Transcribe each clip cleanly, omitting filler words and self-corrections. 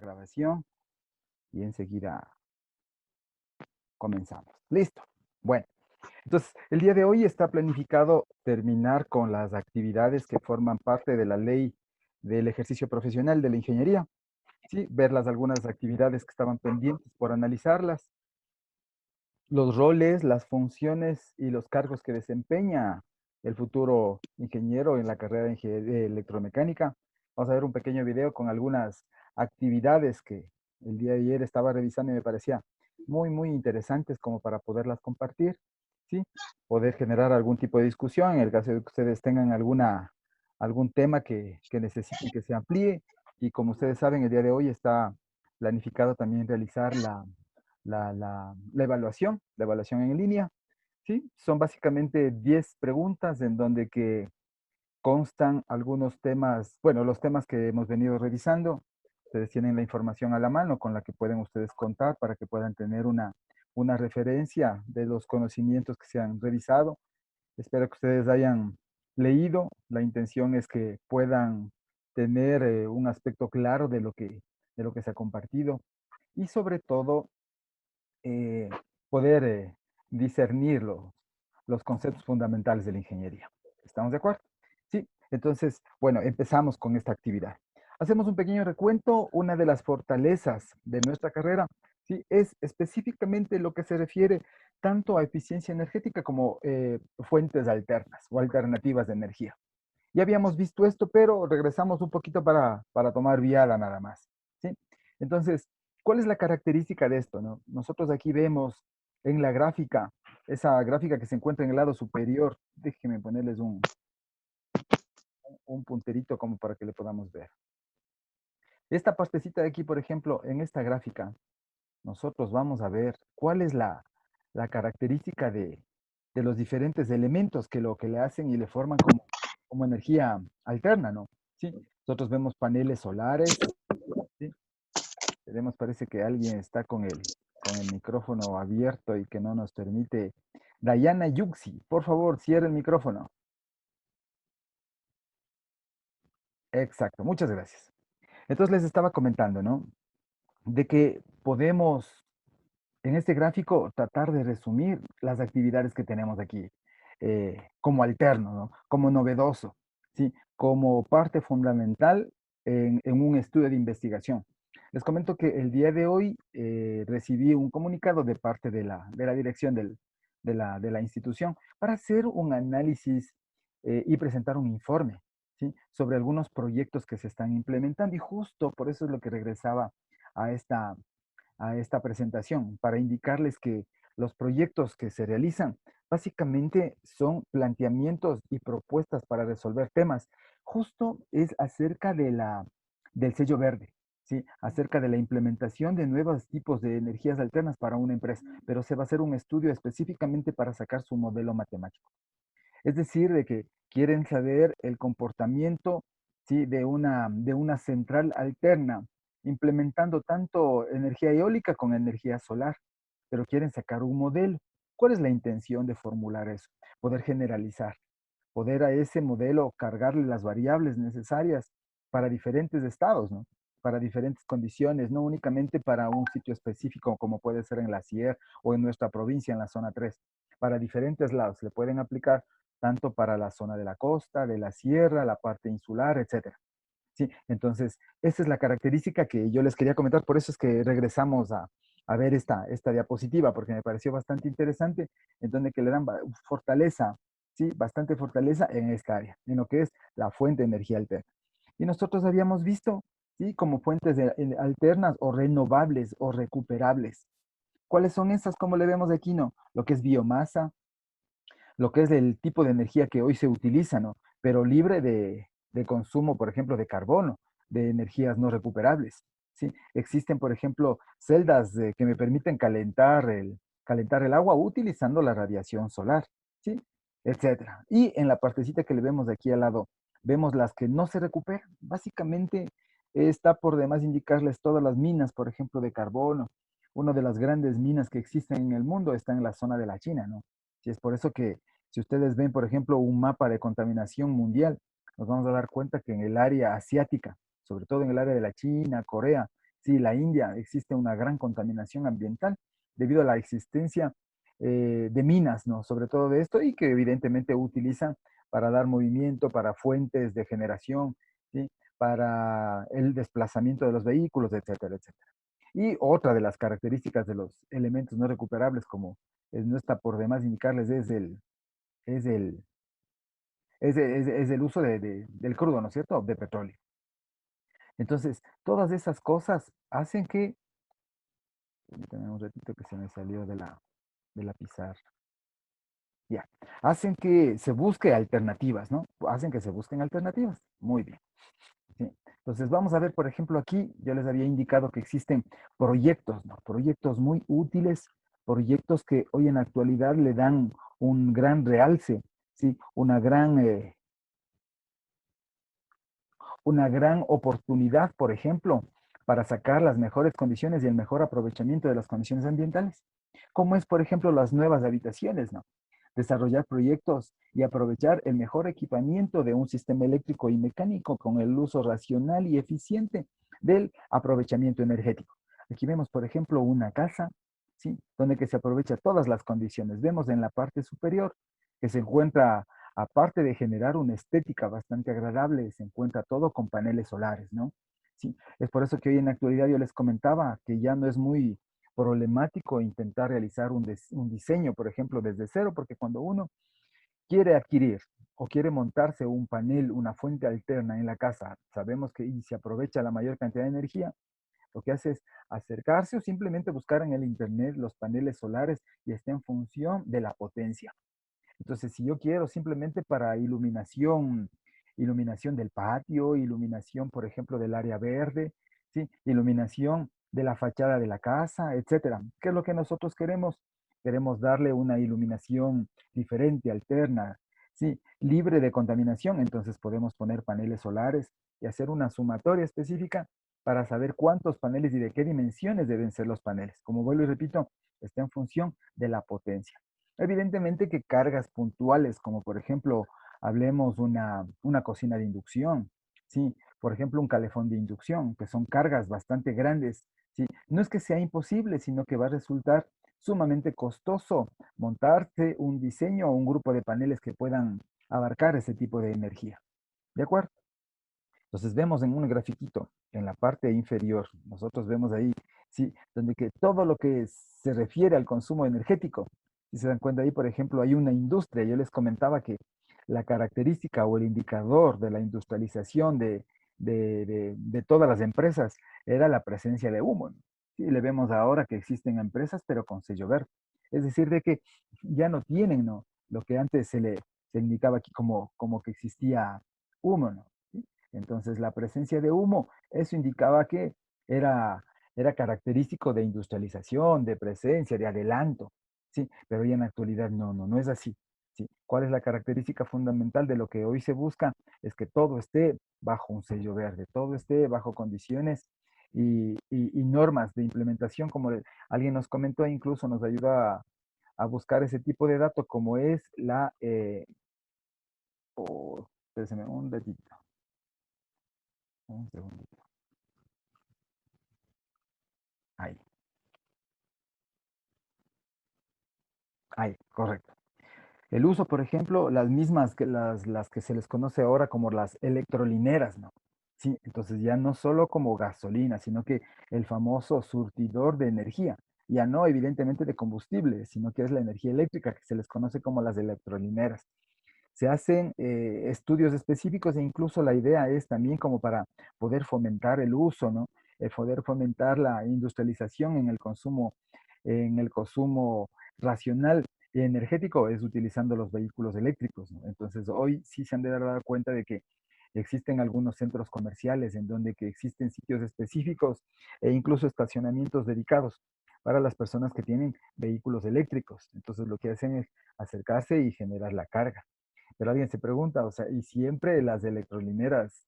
Grabación y enseguida comenzamos. Listo. Bueno, entonces el día de hoy está planificado terminar con las actividades que forman parte de la ley del ejercicio profesional de la ingeniería. Sí, ver algunas actividades que estaban pendientes por analizarlas, los roles, las funciones y los cargos que desempeña el futuro ingeniero en la carrera de ingeniería electromecánica. Vamos a ver un pequeño video con algunas actividades que el día de ayer estaba revisando y me parecía muy interesantes como para poderlas compartir, ¿sí? Poder generar algún tipo de discusión en el caso de que ustedes tengan algún tema que necesiten que se amplíe. Y como ustedes saben, el día de hoy está planificado también realizar la evaluación en línea, ¿sí? Son básicamente 10 preguntas en donde que constan algunos temas, bueno, los temas que hemos venido revisando. Ustedes tienen la información a la mano con la que pueden ustedes contar para que puedan tener una referencia de los conocimientos que se han revisado. Espero que ustedes hayan leído. La intención es que puedan tener un aspecto claro de lo que se ha compartido y sobre todo eh, poder discernir los conceptos fundamentales de la ingeniería. ¿Estamos de acuerdo? Sí, entonces, bueno, empezamos con esta actividad. Hacemos un pequeño recuento. Una de las fortalezas de nuestra carrera, sí, es específicamente lo que se refiere tanto a eficiencia energética como fuentes alternas o alternativas de energía. Ya habíamos visto esto, pero regresamos un poquito para tomar viada nada más, ¿sí? Entonces, ¿cuál es la característica de esto, no? Nosotros aquí vemos en la gráfica, esa gráfica que se encuentra en el lado superior, déjenme ponerles un punterito como para que le podamos ver. Esta partecita de aquí, por ejemplo, en esta gráfica, nosotros vamos a ver cuál es la característica de los diferentes elementos que lo que le hacen y le forman como energía alterna, ¿no? Sí, nosotros vemos paneles solares, ¿sí? Tenemos, parece que alguien está con el micrófono abierto y que no nos permite. Dayana Yuxi, por favor, cierre el micrófono. Exacto, muchas gracias. Entonces les estaba comentando, ¿no? De que podemos en este gráfico tratar de resumir las actividades que tenemos aquí como alterno, ¿no? Como novedoso, ¿sí? Como parte fundamental en un estudio de investigación. Les comento que el día de hoy recibí un comunicado de parte de la dirección de la institución para hacer un análisis y presentar un informe, ¿sí? Sobre algunos proyectos que se están implementando y justo por eso es lo que regresaba a esta presentación para indicarles que los proyectos que se realizan básicamente son planteamientos y propuestas para resolver temas. Justo es acerca del sello verde, ¿sí? Acerca de la implementación de nuevos tipos de energías alternas para una empresa, pero se va a hacer un estudio específicamente para sacar su modelo matemático. Es decir, de que quieren saber el comportamiento, ¿sí? de una central alterna, implementando tanto energía eólica con energía solar, pero quieren sacar un modelo. ¿Cuál es la intención de formular eso? Poder generalizar, poder a ese modelo cargarle las variables necesarias para diferentes estados, ¿no? Para diferentes condiciones, no únicamente para un sitio específico como puede ser en la Sierra o en nuestra provincia, en la zona 3. Para diferentes lados, le pueden aplicar tanto para la zona de la costa, de la sierra, la parte insular, etcétera. Sí, entonces, esa es la característica que yo les quería comentar, por eso es que regresamos a ver esta diapositiva, porque me pareció bastante interesante, en donde que le dan fortaleza, sí, bastante fortaleza en esta área, en lo que es la fuente de energía alterna. Y nosotros habíamos visto, sí, como fuentes alternas o renovables o recuperables. ¿Cuáles son esas? Como le vemos aquí, ¿no? Lo que es biomasa, lo que es el tipo de energía que hoy se utiliza, ¿no? Pero libre de consumo, por ejemplo, de carbono, de energías no recuperables, ¿sí? Existen, por ejemplo, celdas que me permiten calentar el agua utilizando la radiación solar, ¿sí? Etcétera. Y en la partecita que le vemos de aquí al lado, vemos las que no se recuperan. Básicamente está por demás indicarles todas las minas, por ejemplo, de carbono. Una de las grandes minas que existen en el mundo está en la zona de la China, ¿no? Sí, es por eso que si ustedes ven, por ejemplo, un mapa de contaminación mundial, nos vamos a dar cuenta que en el área asiática, sobre todo en el área de la China, Corea, Sí, la India existe una gran contaminación ambiental debido a la existencia de minas, ¿no? Sobre todo de esto y que evidentemente utilizan para dar movimiento, para fuentes de generación, ¿sí? Para el desplazamiento de los vehículos, etcétera, etcétera. Y otra de las características de los elementos no recuperables, como no está por demás indicarles, es el, es el uso del crudo, ¿no es cierto? De petróleo. Entonces, todas esas cosas hacen que, permítame un ratito que se me salió de la pizarra, ya, hacen que se busque alternativas, ¿no? Hacen que se busquen alternativas. Muy bien. Sí. Entonces, vamos a ver, por ejemplo, aquí yo les había indicado que existen proyectos, ¿no? Proyectos muy útiles, proyectos que hoy en la actualidad le dan un gran realce, ¿sí? Una gran oportunidad, por ejemplo, para sacar las mejores condiciones y el mejor aprovechamiento de las condiciones ambientales, como es, por ejemplo, las nuevas habitaciones, ¿no? Desarrollar proyectos y aprovechar el mejor equipamiento de un sistema eléctrico y mecánico con el uso racional y eficiente del aprovechamiento energético. Aquí vemos, por ejemplo, una casa, ¿sí? Donde que se aprovecha todas las condiciones. Vemos en la parte superior que se encuentra, aparte de generar una estética bastante agradable, se encuentra todo con paneles solares, ¿no? Sí, es por eso que hoy en la actualidad yo les comentaba que ya no es muy problemático intentar realizar un diseño, por ejemplo, desde cero, porque cuando uno quiere adquirir o quiere montarse un panel, una fuente alterna en la casa, sabemos que y se aprovecha la mayor cantidad de energía, lo que hace es acercarse o simplemente buscar en el internet los paneles solares y está en función de la potencia. Entonces, si yo quiero simplemente para iluminación, iluminación del patio, iluminación, por ejemplo, del área verde, ¿sí? Iluminación de la fachada de la casa, etcétera. ¿Qué es lo que nosotros queremos? Queremos darle una iluminación diferente, alterna, ¿sí? Libre de contaminación. Entonces podemos poner paneles solares y hacer una sumatoria específica para saber cuántos paneles y de qué dimensiones deben ser los paneles. Como vuelvo y repito, está en función de la potencia. Evidentemente que cargas puntuales, como por ejemplo, hablemos una cocina de inducción, ¿sí? Por ejemplo, un calefón de inducción, que son cargas bastante grandes, ¿sí? No es que sea imposible, sino que va a resultar sumamente costoso montarse un diseño o un grupo de paneles que puedan abarcar ese tipo de energía. ¿De acuerdo? Entonces vemos en un grafiquito, en la parte inferior, nosotros vemos ahí, sí, donde que todo lo que se refiere al consumo energético, si se dan cuenta ahí, por ejemplo, hay una industria, yo les comentaba que la característica o el indicador de la industrialización de todas las empresas era la presencia de humo, ¿no? Sí, le vemos ahora que existen empresas, pero con sello verde. Es decir, de que ya no tienen, ¿no? Lo que antes se indicaba aquí como que existía humo, ¿no? ¿Sí? Entonces, la presencia de humo, eso indicaba que era, era característico de industrialización, de presencia, de adelanto, ¿sí? Pero hoy en la actualidad no es así, ¿sí? ¿Cuál es la característica fundamental de lo que hoy se busca? Es que todo esté bajo un sello verde, todo esté bajo condiciones y normas de implementación, como alguien nos comentó, incluso nos ayuda a buscar ese tipo de datos, como es oh, espérenme un datito, un segundito. Ahí, ahí, correcto. El uso, por ejemplo, las mismas que las que se les conoce ahora como las electrolineras, ¿no? Sí, entonces ya no solo como gasolina, sino que el famoso surtidor de energía, ya no evidentemente de combustible, sino que es la energía eléctrica que se les conoce como las electrolineras. Se hacen estudios específicos e incluso la idea es también como para poder fomentar el uso, ¿no? Poder fomentar la industrialización en el consumo racional y energético es utilizando los vehículos eléctricos, ¿no? Entonces hoy sí se han de dar cuenta de que existen algunos centros comerciales en donde que existen sitios específicos e incluso estacionamientos dedicados para las personas que tienen vehículos eléctricos. Entonces lo que hacen es acercarse y generar la carga. Pero alguien se pregunta, o sea, ¿y siempre las electrolineras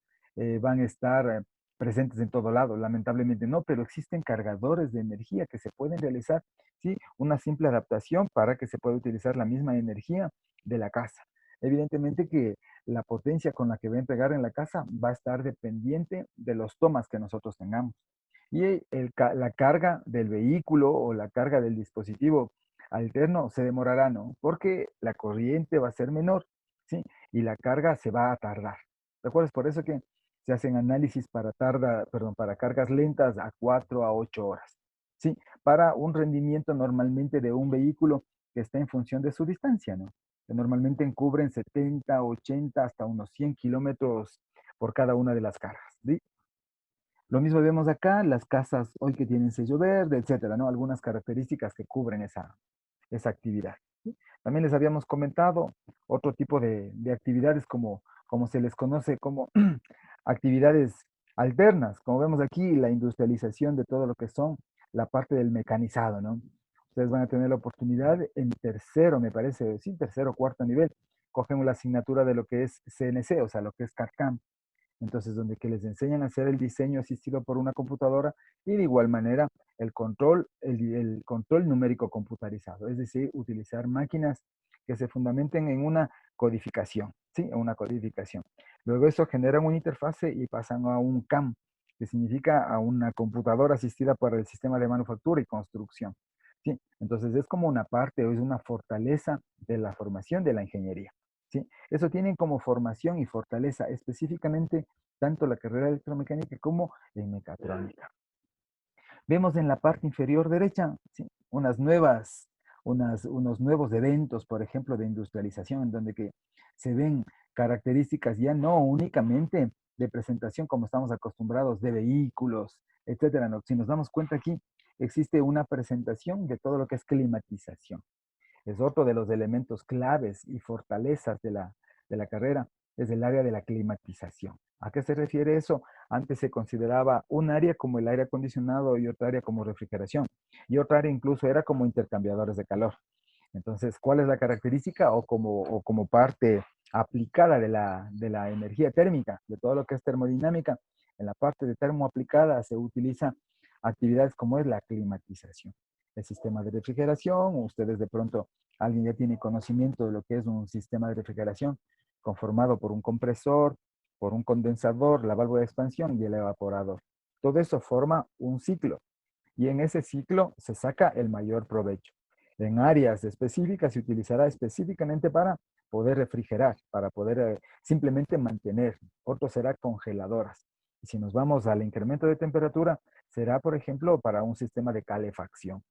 van a estar presentes en todo lado? Lamentablemente no, pero existen cargadores de energía que se pueden realizar, ¿sí? Una simple adaptación para que se pueda utilizar la misma energía de la casa. Evidentemente que la potencia con la que va a entregar en la casa va a estar dependiente de los tomas que nosotros tengamos. y la carga del vehículo o la carga del dispositivo alterno se demorará, ¿no? Porque la corriente va a ser menor, ¿sí? Y la carga se va a tardar. ¿De acuerdo? Es por eso que se hacen análisis para cargas lentas a 4 a 8 horas, ¿sí? Para un rendimiento normalmente de un vehículo que está en función de su distancia, ¿no? Que normalmente cubren 70, 80, hasta unos 100 kilómetros por cada una de las cargas, ¿sí? Lo mismo vemos acá, las casas hoy que tienen sello verde, etcétera, ¿no? Algunas características que cubren esa actividad, ¿sí? También les habíamos comentado otro tipo de actividades como se les conoce como actividades alternas, como vemos aquí, la industrialización de todo lo que son la parte del mecanizado, ¿no? Ustedes van a tener la oportunidad en tercero, me parece, sí, tercero o cuarto nivel, cogen la asignatura de lo que es CNC, o sea, lo que es CAD-CAM. Entonces, donde que les enseñan a hacer el diseño asistido por una computadora y de igual manera el control numérico computarizado, es decir, utilizar máquinas que se fundamenten en una codificación, ¿sí? En una codificación. Luego eso genera una interfase y pasan a un CAM, que significa a una computadora asistida por el sistema de manufactura y construcción, ¿sí? Entonces es como una parte o es una fortaleza de la formación de la ingeniería, ¿sí? Eso tienen como formación y fortaleza específicamente tanto la carrera de electromecánica como en mecatrónica. Vemos en la parte inferior derecha, ¿sí? Unos nuevos eventos, por ejemplo, de industrialización, en donde que se ven características ya no únicamente de presentación como estamos acostumbrados de vehículos, etcétera. No, si nos damos cuenta aquí, existe una presentación de todo lo que es climatización. Es otro de los elementos claves y fortalezas de la carrera, es el área de la climatización. ¿A qué se refiere eso? Antes se consideraba un área como el aire acondicionado y otra área como refrigeración. Y otra área incluso era como intercambiadores de calor. Entonces, ¿cuál es la característica o como parte aplicada de la energía térmica, de todo lo que es termodinámica? En la parte de termoaplicada se utiliza actividades como es la climatización. El sistema de refrigeración, ustedes de pronto, alguien ya tiene conocimiento de lo que es un sistema de refrigeración conformado por un compresor, por un condensador, la válvula de expansión y el evaporador. Todo eso forma un ciclo y en ese ciclo se saca el mayor provecho. En áreas específicas se utilizará específicamente para poder refrigerar, para poder simplemente mantener. Otro será congeladoras. Y si nos vamos al incremento de temperatura, será, por ejemplo, para un sistema de calefacción.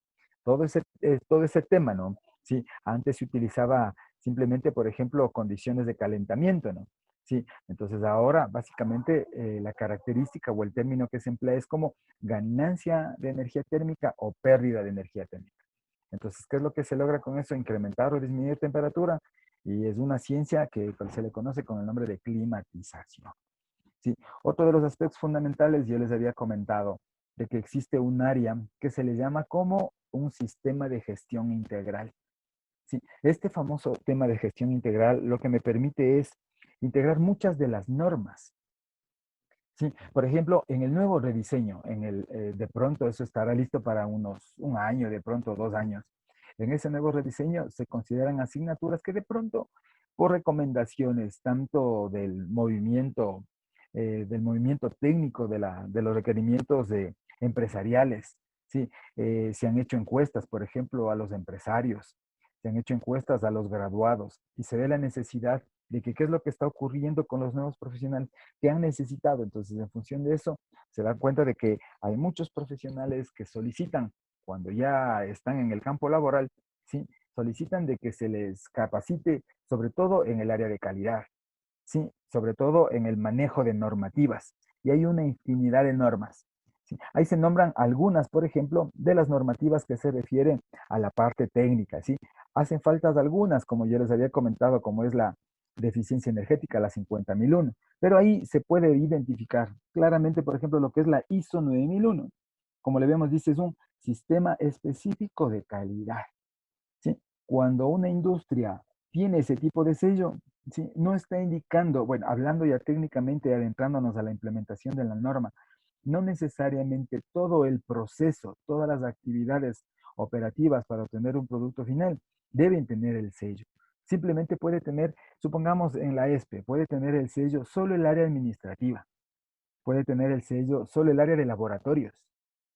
Todo ese tema, ¿no? Sí, antes se utilizaba simplemente, por ejemplo, condiciones de calentamiento, ¿no? Sí, entonces ahora básicamente la característica o el término que se emplea es como ganancia de energía térmica o pérdida de energía térmica. Entonces, ¿qué es lo que se logra con eso? Incrementar o disminuir temperatura y es una ciencia que se le conoce con el nombre de climatización. ¿Sí? Otro de los aspectos fundamentales, yo les había comentado, de que existe un área que se le llama como un sistema de gestión integral. ¿Sí? Este famoso tema de gestión integral lo que me permite es integrar muchas de las normas. Sí, por ejemplo, en el nuevo rediseño, de pronto eso estará listo para un año, de pronto 2 años. En ese nuevo rediseño se consideran asignaturas que de pronto, por recomendaciones tanto del movimiento técnico de los requerimientos empresariales, sí, se han hecho encuestas, por ejemplo, a los empresarios, se han hecho encuestas a los graduados y se ve la necesidad de que qué es lo que está ocurriendo con los nuevos profesionales que han necesitado. Entonces, en función de eso, se dan cuenta de que hay muchos profesionales que solicitan, cuando ya están en el campo laboral, ¿sí? Solicitan de que se les capacite, sobre todo en el área de calidad, ¿sí? Sobre todo en el manejo de normativas. Y hay una infinidad de normas. ¿Sí? Ahí se nombran algunas, por ejemplo, de las normativas que se refieren a la parte técnica, ¿sí? Hacen faltas algunas, como yo les había comentado, como es la de eficiencia energética, la 50001, pero ahí se puede identificar claramente, por ejemplo, lo que es la ISO 9001. Como le vemos, dice, es un sistema específico de calidad, ¿sí? Cuando una industria tiene ese tipo de sello, ¿sí? No está indicando, bueno, hablando ya técnicamente, adentrándonos a la implementación de la norma, no necesariamente todo el proceso, todas las actividades operativas para obtener un producto final deben tener el sello. Simplemente puede tener, supongamos en la ESPE, puede tener el sello solo el área administrativa, puede tener el sello solo el área de laboratorios,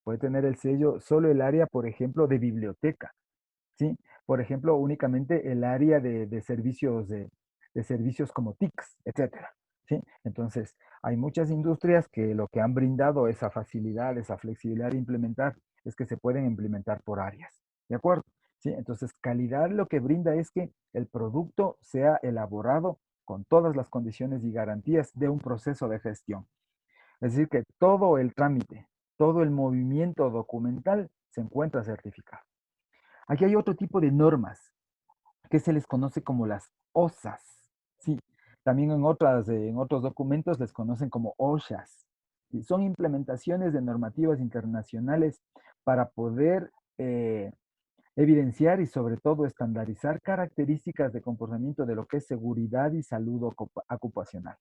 Puede tener el sello solo el área, por ejemplo, de biblioteca, ¿sí? Por ejemplo, únicamente el área de servicios como TICs, etcétera, ¿sí? Entonces, hay muchas industrias que lo que han brindado esa facilidad, esa flexibilidad de implementar, es que se pueden implementar por áreas, ¿de acuerdo? ¿Sí? Entonces, calidad lo que brinda es que el producto sea elaborado con todas las condiciones y garantías de un proceso de gestión. Es decir, que todo el trámite, todo el movimiento documental se encuentra certificado. Aquí hay otro tipo de normas que se les conoce como las OSAs, ¿sí? También en otros documentos les conocen como OSHAs. Y son implementaciones de normativas internacionales para poder evidenciar y sobre todo estandarizar características de comportamiento de lo que es seguridad y salud ocupacional.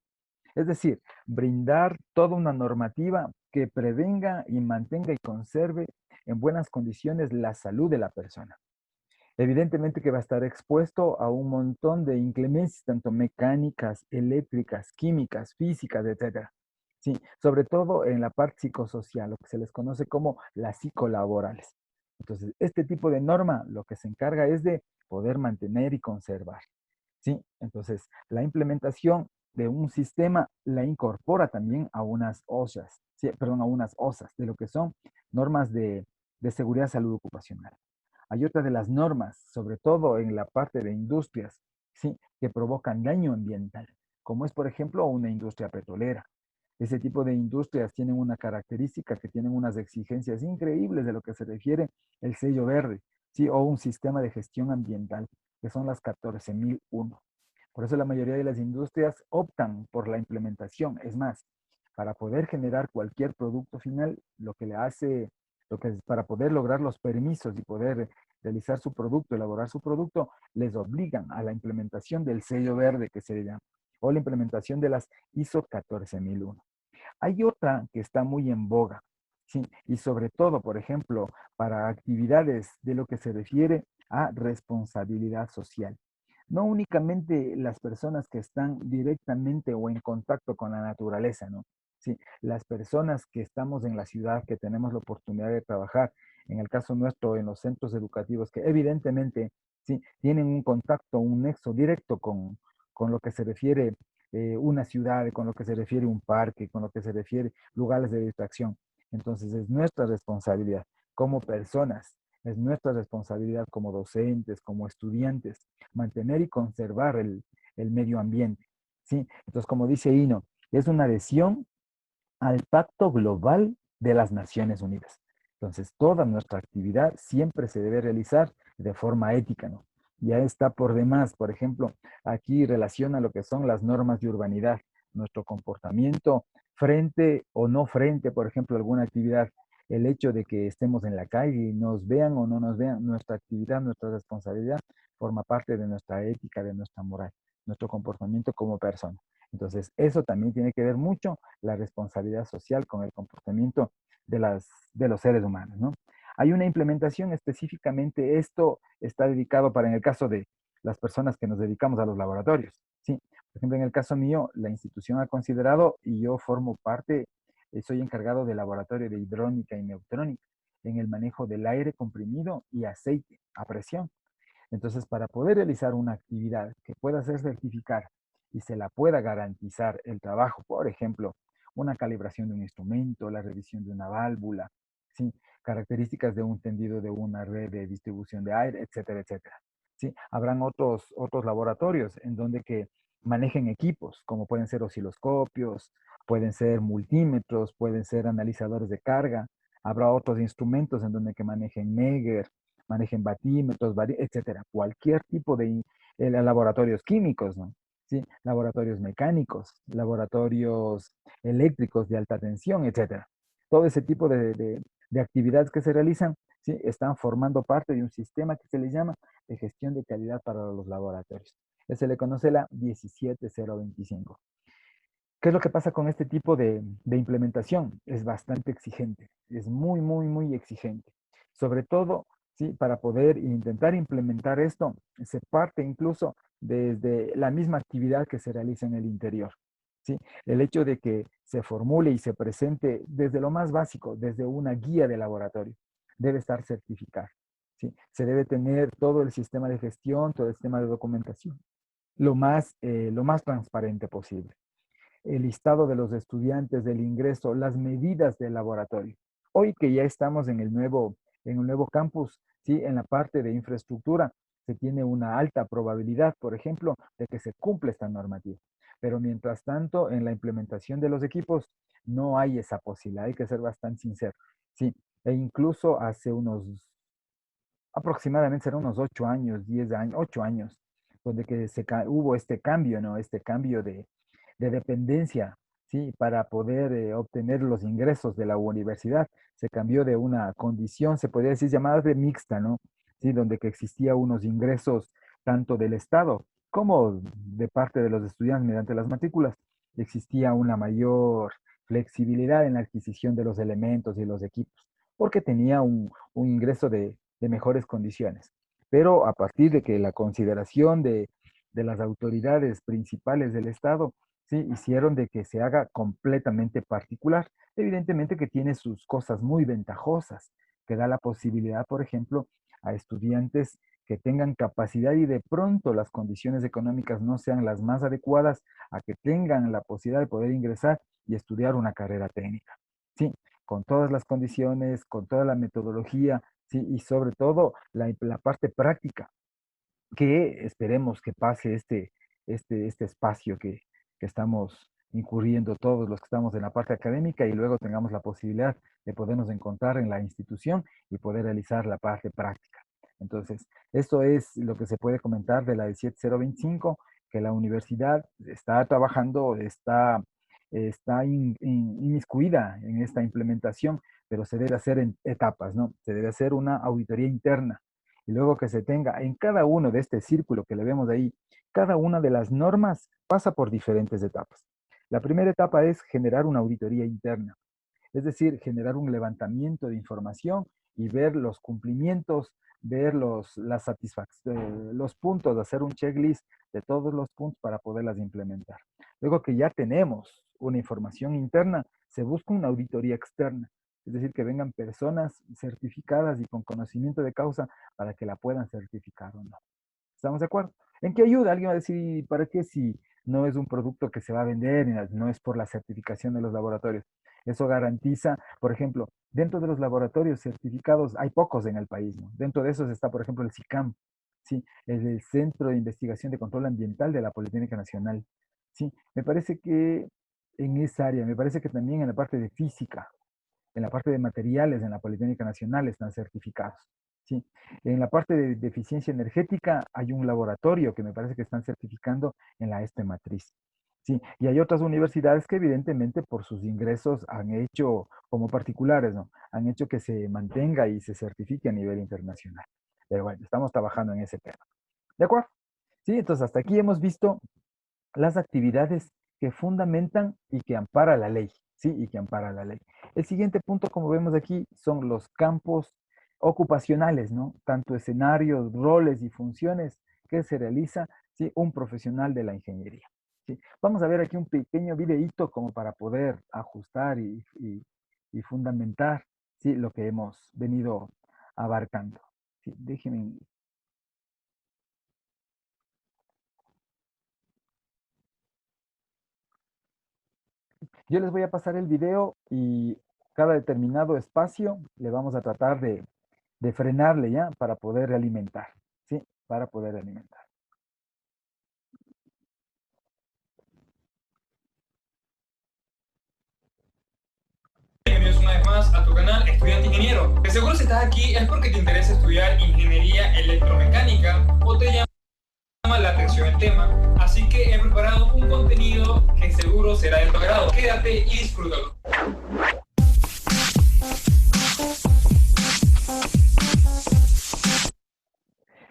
Es decir, brindar toda una normativa que prevenga y mantenga y conserve en buenas condiciones la salud de la persona. Evidentemente que va a estar expuesto a un montón de inclemencias, tanto mecánicas, eléctricas, químicas, físicas, etcétera. Sí, sobre todo en la parte psicosocial, lo que se les conoce como las psicolaborales. Entonces, este tipo de norma lo que se encarga es de poder mantener y conservar. ¿Sí? Entonces, la implementación de un sistema la incorpora también a unas OSHAs, ¿sí? Perdón, a unas OSAs, de lo que son normas de seguridad salud ocupacional. Hay otra de las normas, sobre todo en la parte de industrias, ¿sí? Que provocan daño ambiental, como es, por ejemplo, una industria petrolera. Ese tipo de industrias tienen una característica que tienen unas exigencias increíbles de lo que se refiere el sello verde, ¿sí? O un sistema de gestión ambiental, que son las 14001. Por eso la mayoría de las industrias optan por la implementación. Es más, para poder generar cualquier producto final, lo que le hace, lo que es para poder lograr los permisos y poder realizar su producto, elaborar su producto, les obligan a la implementación del sello verde que se llama, o la implementación de las ISO 14001. Hay otra que está muy en boga, ¿sí? Y sobre todo, por ejemplo, para actividades de lo que se refiere a responsabilidad social. No únicamente las personas que están directamente o en contacto con la naturaleza, ¿no? Sí, las personas que estamos en la ciudad, que tenemos la oportunidad de trabajar, en el caso nuestro, en los centros educativos, que evidentemente, sí, tienen un contacto, un nexo directo con lo que se refiere una ciudad, con lo que se refiere un parque, con lo que se refiere lugares de distracción. Entonces es nuestra responsabilidad como personas, es nuestra responsabilidad como docentes, como estudiantes, mantener y conservar el medio ambiente. ¿Sí? Entonces, como dice Hino, es una adhesión al Pacto Global de las Naciones Unidas. Entonces, toda nuestra actividad siempre se debe realizar de forma ética, ¿no? Ya está por demás, por ejemplo, aquí relaciona lo que son las normas de urbanidad, nuestro comportamiento frente o no frente, por ejemplo, a alguna actividad, el hecho de que estemos en la calle y nos vean o no nos vean, nuestra actividad, nuestra responsabilidad forma parte de nuestra ética, de nuestra moral, nuestro comportamiento como persona. Entonces, eso también tiene que ver mucho la responsabilidad social con el comportamiento de los seres humanos, ¿no? Hay una implementación específicamente, esto está dedicado para en el caso de las personas que nos dedicamos a los laboratorios, ¿sí? Por ejemplo, en el caso mío, la institución ha considerado y yo formo parte, soy encargado del laboratorio de hidrónica y neutrónica en el manejo del aire comprimido y aceite a presión. Entonces, para poder realizar una actividad que pueda ser certificada y se la pueda garantizar el trabajo, por ejemplo, una calibración de un instrumento, la revisión de una válvula, ¿sí? Características de un tendido de una red de distribución de aire, etcétera, etcétera. ¿Sí? Habrán otros laboratorios en donde que manejen equipos, como pueden ser osciloscopios, pueden ser multímetros, pueden ser analizadores de carga. Habrá otros instrumentos en donde que manejen Megger, manejen batímetros, etcétera. Cualquier tipo de laboratorios químicos, ¿no? ¿Sí? Laboratorios mecánicos, laboratorios eléctricos de alta tensión, etcétera. Todo ese tipo de actividades que se realizan, ¿sí? Están formando parte de un sistema que se le llama de gestión de calidad para los laboratorios. Se le conoce la 17025. ¿Qué es lo que pasa con este tipo de implementación? Es bastante exigente, es muy, muy, muy exigente. Sobre todo, ¿sí? Para poder intentar implementar esto, se parte incluso desde la misma actividad que se realiza en el interior. ¿sí? El hecho de que se formule y se presente desde lo más básico, desde una guía de laboratorio, debe estar certificado, ¿sí? Se debe tener todo el sistema de gestión, todo el sistema de documentación, lo más transparente posible. El listado de los estudiantes, del ingreso, las medidas del laboratorio. Hoy que ya estamos en el nuevo campus, ¿sí? En la parte de infraestructura, se tiene una alta probabilidad, por ejemplo, de que se cumpla esta normativa. Pero mientras tanto, en la implementación de los equipos, no hay esa posibilidad, hay que ser bastante sincero. Sí, e incluso hace aproximadamente serán unos 8 años, 10 años, 8 años, donde hubo este cambio, ¿no? Este cambio de dependencia, ¿sí? Para poder obtener los ingresos de la universidad. Se cambió de una condición, se podría decir, llamada de mixta, ¿no? Sí, donde que existía unos ingresos tanto del Estado como de parte de los estudiantes mediante las matrículas. Existía una mayor flexibilidad en la adquisición de los elementos y los equipos, porque tenía un ingreso de mejores condiciones. Pero a partir de que la consideración de las autoridades principales del Estado, ¿sí? Hicieron de que se haga completamente particular. Evidentemente que tiene sus cosas muy ventajosas, que da la posibilidad, por ejemplo, a estudiantes que tengan capacidad y de pronto las condiciones económicas no sean las más adecuadas, a que tengan la posibilidad de poder ingresar y estudiar una carrera técnica. Sí, con todas las condiciones, con toda la metodología, sí, y sobre todo la parte práctica, que esperemos que pase este espacio que estamos incurriendo todos los que estamos en la parte académica y luego tengamos la posibilidad de podernos encontrar en la institución y poder realizar la parte práctica. Entonces, esto es lo que se puede comentar de la 17025, que la universidad está trabajando, está inmiscuida en esta implementación, pero se debe hacer en etapas, ¿no? Se debe hacer una auditoría interna y luego que se tenga en cada uno de este círculo que le vemos ahí, cada una de las normas pasa por diferentes etapas. La primera etapa es generar una auditoría interna, es decir, generar un levantamiento de información y ver los cumplimientos, ver los puntos, hacer un checklist de todos los puntos para poderlas implementar. Luego que ya tenemos una información interna, se busca una auditoría externa, es decir, que vengan personas certificadas y con conocimiento de causa para que la puedan certificar o no. ¿Estamos de acuerdo? ¿En qué ayuda? Alguien va a decir, ¿para qué si no es un producto que se va a vender, no es por la certificación de los laboratorios? Eso garantiza, por ejemplo, dentro de los laboratorios certificados, hay pocos en el país, ¿no? Dentro de esos está, por ejemplo, el SICAM, ¿sí? Es el Centro de Investigación de Control Ambiental de la Politécnica Nacional, ¿sí? Me parece que en esa área, me parece que también en la parte de física, en la parte de materiales en la Politécnica Nacional están certificados. ¿Sí? En la parte de eficiencia energética hay un laboratorio que me parece que están certificando en la ESPE Matriz. Sí, y hay otras universidades que evidentemente por sus ingresos han hecho, como particulares, ¿no? Han hecho que se mantenga y se certifique a nivel internacional. Pero bueno, estamos trabajando en ese tema. ¿De acuerdo? Sí, entonces hasta aquí hemos visto las actividades que fundamentan y que ampara la ley, ¿sí? Y que ampara la ley. El siguiente punto, como vemos aquí, son los campos ocupacionales, ¿no? Tanto escenarios, roles y funciones que se realiza, ¿sí? Un profesional de la ingeniería, ¿sí? Vamos a ver aquí un pequeño videíto como para poder ajustar y fundamentar, ¿sí? Lo que hemos venido abarcando. ¿Sí? Déjenme. Yo les voy a pasar el video y cada determinado espacio le vamos a tratar de frenarle ya para poder alimentar, ¿sí? Para poder alimentar. Bienvenidos una vez más a tu canal Estudiante Ingeniero. De seguro si estás aquí es porque te interesa estudiar ingeniería electromecánica o te llama la atención el tema. Así que he preparado un contenido que seguro será de tu agrado. Quédate y disfrútalo.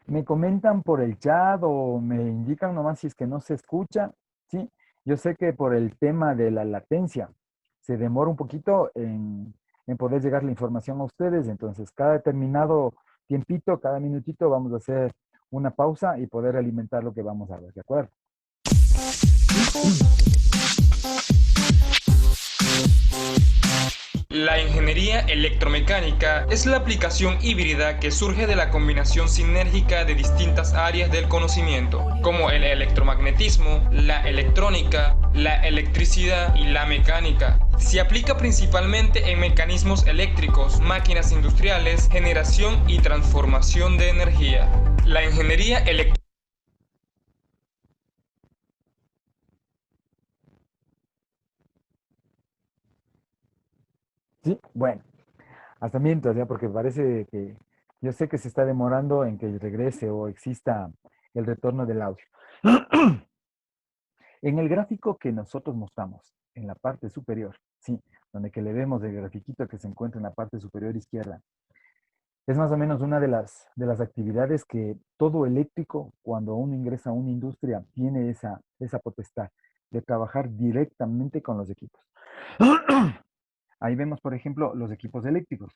Me comentan por el chat o me indican nomás si es que no se escucha, ¿sí? Yo sé que por el tema de la latencia se demora un poquito en poder llegar la información a ustedes, entonces cada determinado tiempito, cada minutito vamos a hacer una pausa y poder alimentar lo que vamos a ver, ¿de acuerdo? La ingeniería electromecánica es la aplicación híbrida que surge de la combinación sinérgica de distintas áreas del conocimiento, como el electromagnetismo, la electrónica, la electricidad y la mecánica. Se aplica principalmente en mecanismos eléctricos, máquinas industriales, generación y transformación de energía. La ingeniería electrónica. Sí, bueno, hasta miento, ya, porque parece que yo sé que se está demorando en que regrese o exista el retorno del audio. En el gráfico que nosotros mostramos, en la parte superior, sí, donde que le vemos el grafiquito que se encuentra en la parte superior izquierda, es más o menos una de las actividades que todo eléctrico, cuando uno ingresa a una industria, tiene esa potestad de trabajar directamente con los equipos. Ahí vemos, por ejemplo, los equipos eléctricos,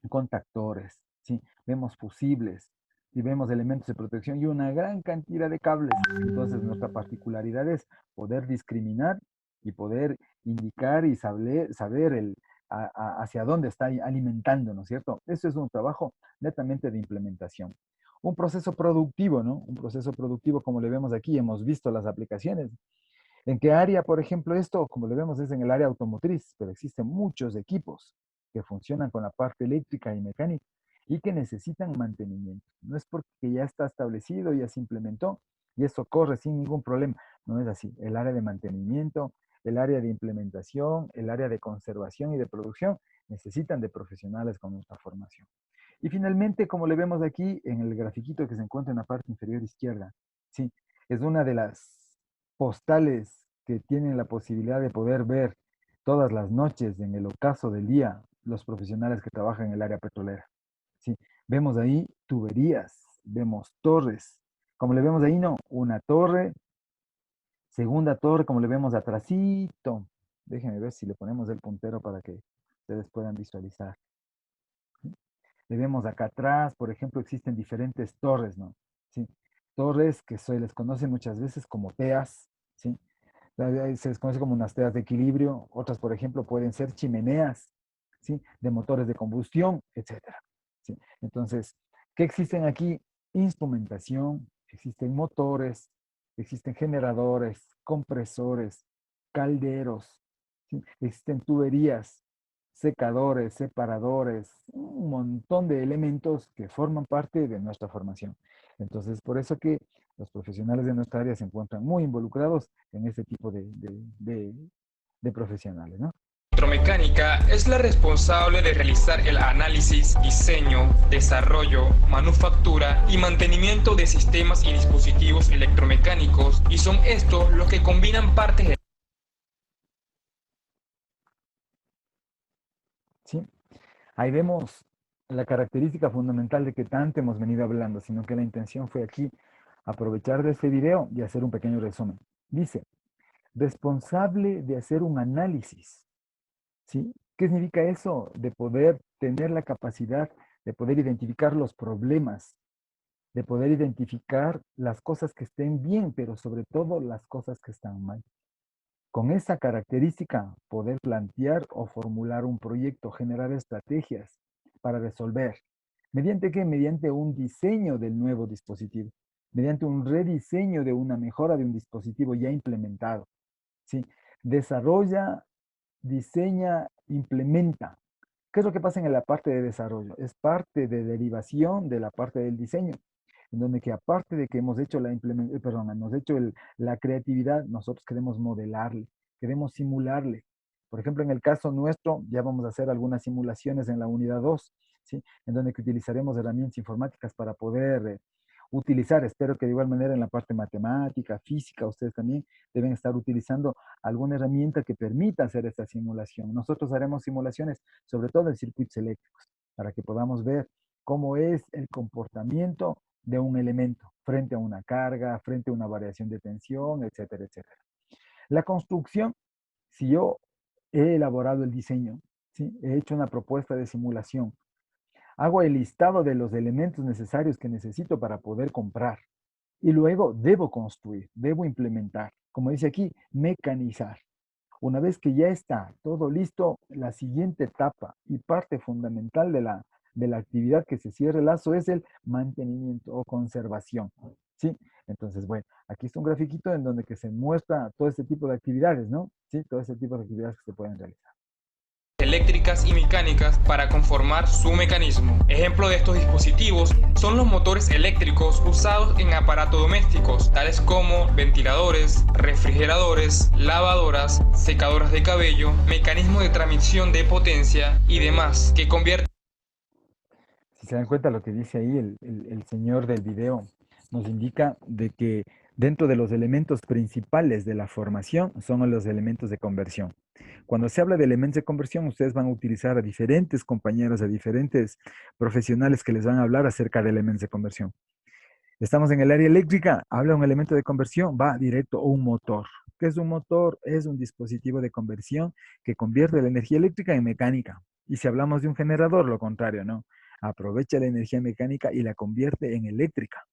contactores, ¿sí? Vemos fusibles y vemos elementos de protección y una gran cantidad de cables. Entonces, nuestra particularidad es poder discriminar y poder indicar y saber hacia dónde está alimentando, ¿no es cierto? Eso es un trabajo netamente de implementación. Un proceso productivo, ¿no? Un proceso productivo, como le vemos aquí, hemos visto las aplicaciones. ¿En qué área, por ejemplo, esto, como lo vemos, es en el área automotriz, pero existen muchos equipos que funcionan con la parte eléctrica y mecánica y que necesitan mantenimiento? No es porque ya está establecido, ya se implementó y eso corre sin ningún problema. No es así. El área de mantenimiento, el área de implementación, el área de conservación y de producción necesitan de profesionales con nuestra formación. Y finalmente, como le vemos aquí en el grafiquito que se encuentra en la parte inferior izquierda, sí, es una de las postales que tienen la posibilidad de poder ver todas las noches en el ocaso del día los profesionales que trabajan en el área petrolera. Sí, vemos ahí tuberías, vemos torres. Como le vemos ahí, no, una torre, segunda torre, como le vemos atrásito. Déjenme ver si le ponemos el puntero para que ustedes puedan visualizar. ¿Sí? Le vemos acá atrás, por ejemplo, existen diferentes torres, ¿no? ¿Sí? Torres que se les conoce muchas veces como teas, ¿sí? Se les conoce como unas teas de equilibrio, otras, por ejemplo, pueden ser chimeneas, ¿sí? De motores de combustión, etcétera, ¿sí? Entonces, ¿qué existen aquí? Instrumentación, existen motores, existen generadores, compresores, calderos, ¿sí? Existen tuberías, secadores, separadores, un montón de elementos que forman parte de nuestra formación. Entonces, por eso que los profesionales de nuestra área se encuentran muy involucrados en este tipo de profesionales, ¿no? Electromecánica es la responsable de realizar el análisis, diseño, desarrollo, manufactura y mantenimiento de sistemas y dispositivos electromecánicos, y son estos los que combinan partes de. ¿Sí? Ahí vemos la característica fundamental de que tanto hemos venido hablando, sino que la intención fue aquí aprovechar de este video y hacer un pequeño resumen. Dice, responsable de hacer un análisis. ¿Sí? ¿Qué significa eso? De poder tener la capacidad de poder identificar los problemas, de poder identificar las cosas que estén bien, pero sobre todo las cosas que están mal. Con esa característica, poder plantear o formular un proyecto, generar estrategias para resolver. ¿Mediante qué? Mediante un diseño del nuevo dispositivo, mediante un rediseño de una mejora de un dispositivo ya implementado. ¿Sí? Desarrolla, diseña, implementa. ¿Qué es lo que pasa en la parte de desarrollo? Es parte de derivación de la parte del diseño, en donde que aparte de que hemos hecho hemos hecho la creatividad, nosotros queremos modelarle, queremos simularle. Por ejemplo, en el caso nuestro, ya vamos a hacer algunas simulaciones en la unidad 2, ¿sí? En donde que utilizaremos herramientas informáticas para poder utilizar, espero que de igual manera en la parte matemática, física, ustedes también deben estar utilizando alguna herramienta que permita hacer esta simulación. Nosotros haremos simulaciones, sobre todo en circuitos eléctricos, para que podamos ver cómo es el comportamiento de un elemento frente a una carga, frente a una variación de tensión, etcétera, etcétera. La construcción, si yo he elaborado el diseño, ¿sí? He hecho una propuesta de simulación, hago el listado de los elementos necesarios que necesito para poder comprar y luego debo construir, debo implementar, como dice aquí, mecanizar. Una vez que ya está todo listo, la siguiente etapa y parte fundamental de la actividad que se cierre el lazo es el mantenimiento o conservación. ¿Sí? Entonces, bueno, aquí está un grafiquito en donde que se muestra todo este tipo de actividades, ¿no? Sí, todo este tipo de actividades que se pueden realizar. Eléctricas y mecánicas para conformar su mecanismo. Ejemplo de estos dispositivos son los motores eléctricos usados en aparatos domésticos, tales como ventiladores, refrigeradores, lavadoras, secadoras de cabello, mecanismos de transmisión de potencia y demás, que convierten. Si se dan cuenta lo que dice ahí el señor del video, nos indica de que dentro de los elementos principales de la formación son los elementos de conversión. Cuando se habla de elementos de conversión, ustedes van a utilizar a diferentes compañeros, a diferentes profesionales que les van a hablar acerca de elementos de conversión. Estamos en el área eléctrica, habla un elemento de conversión, va directo a un motor. ¿Qué es un motor? Es un dispositivo de conversión que convierte la energía eléctrica en mecánica. Y si hablamos de un generador, lo contrario, ¿no? Aprovecha la energía mecánica y la convierte en eléctrica.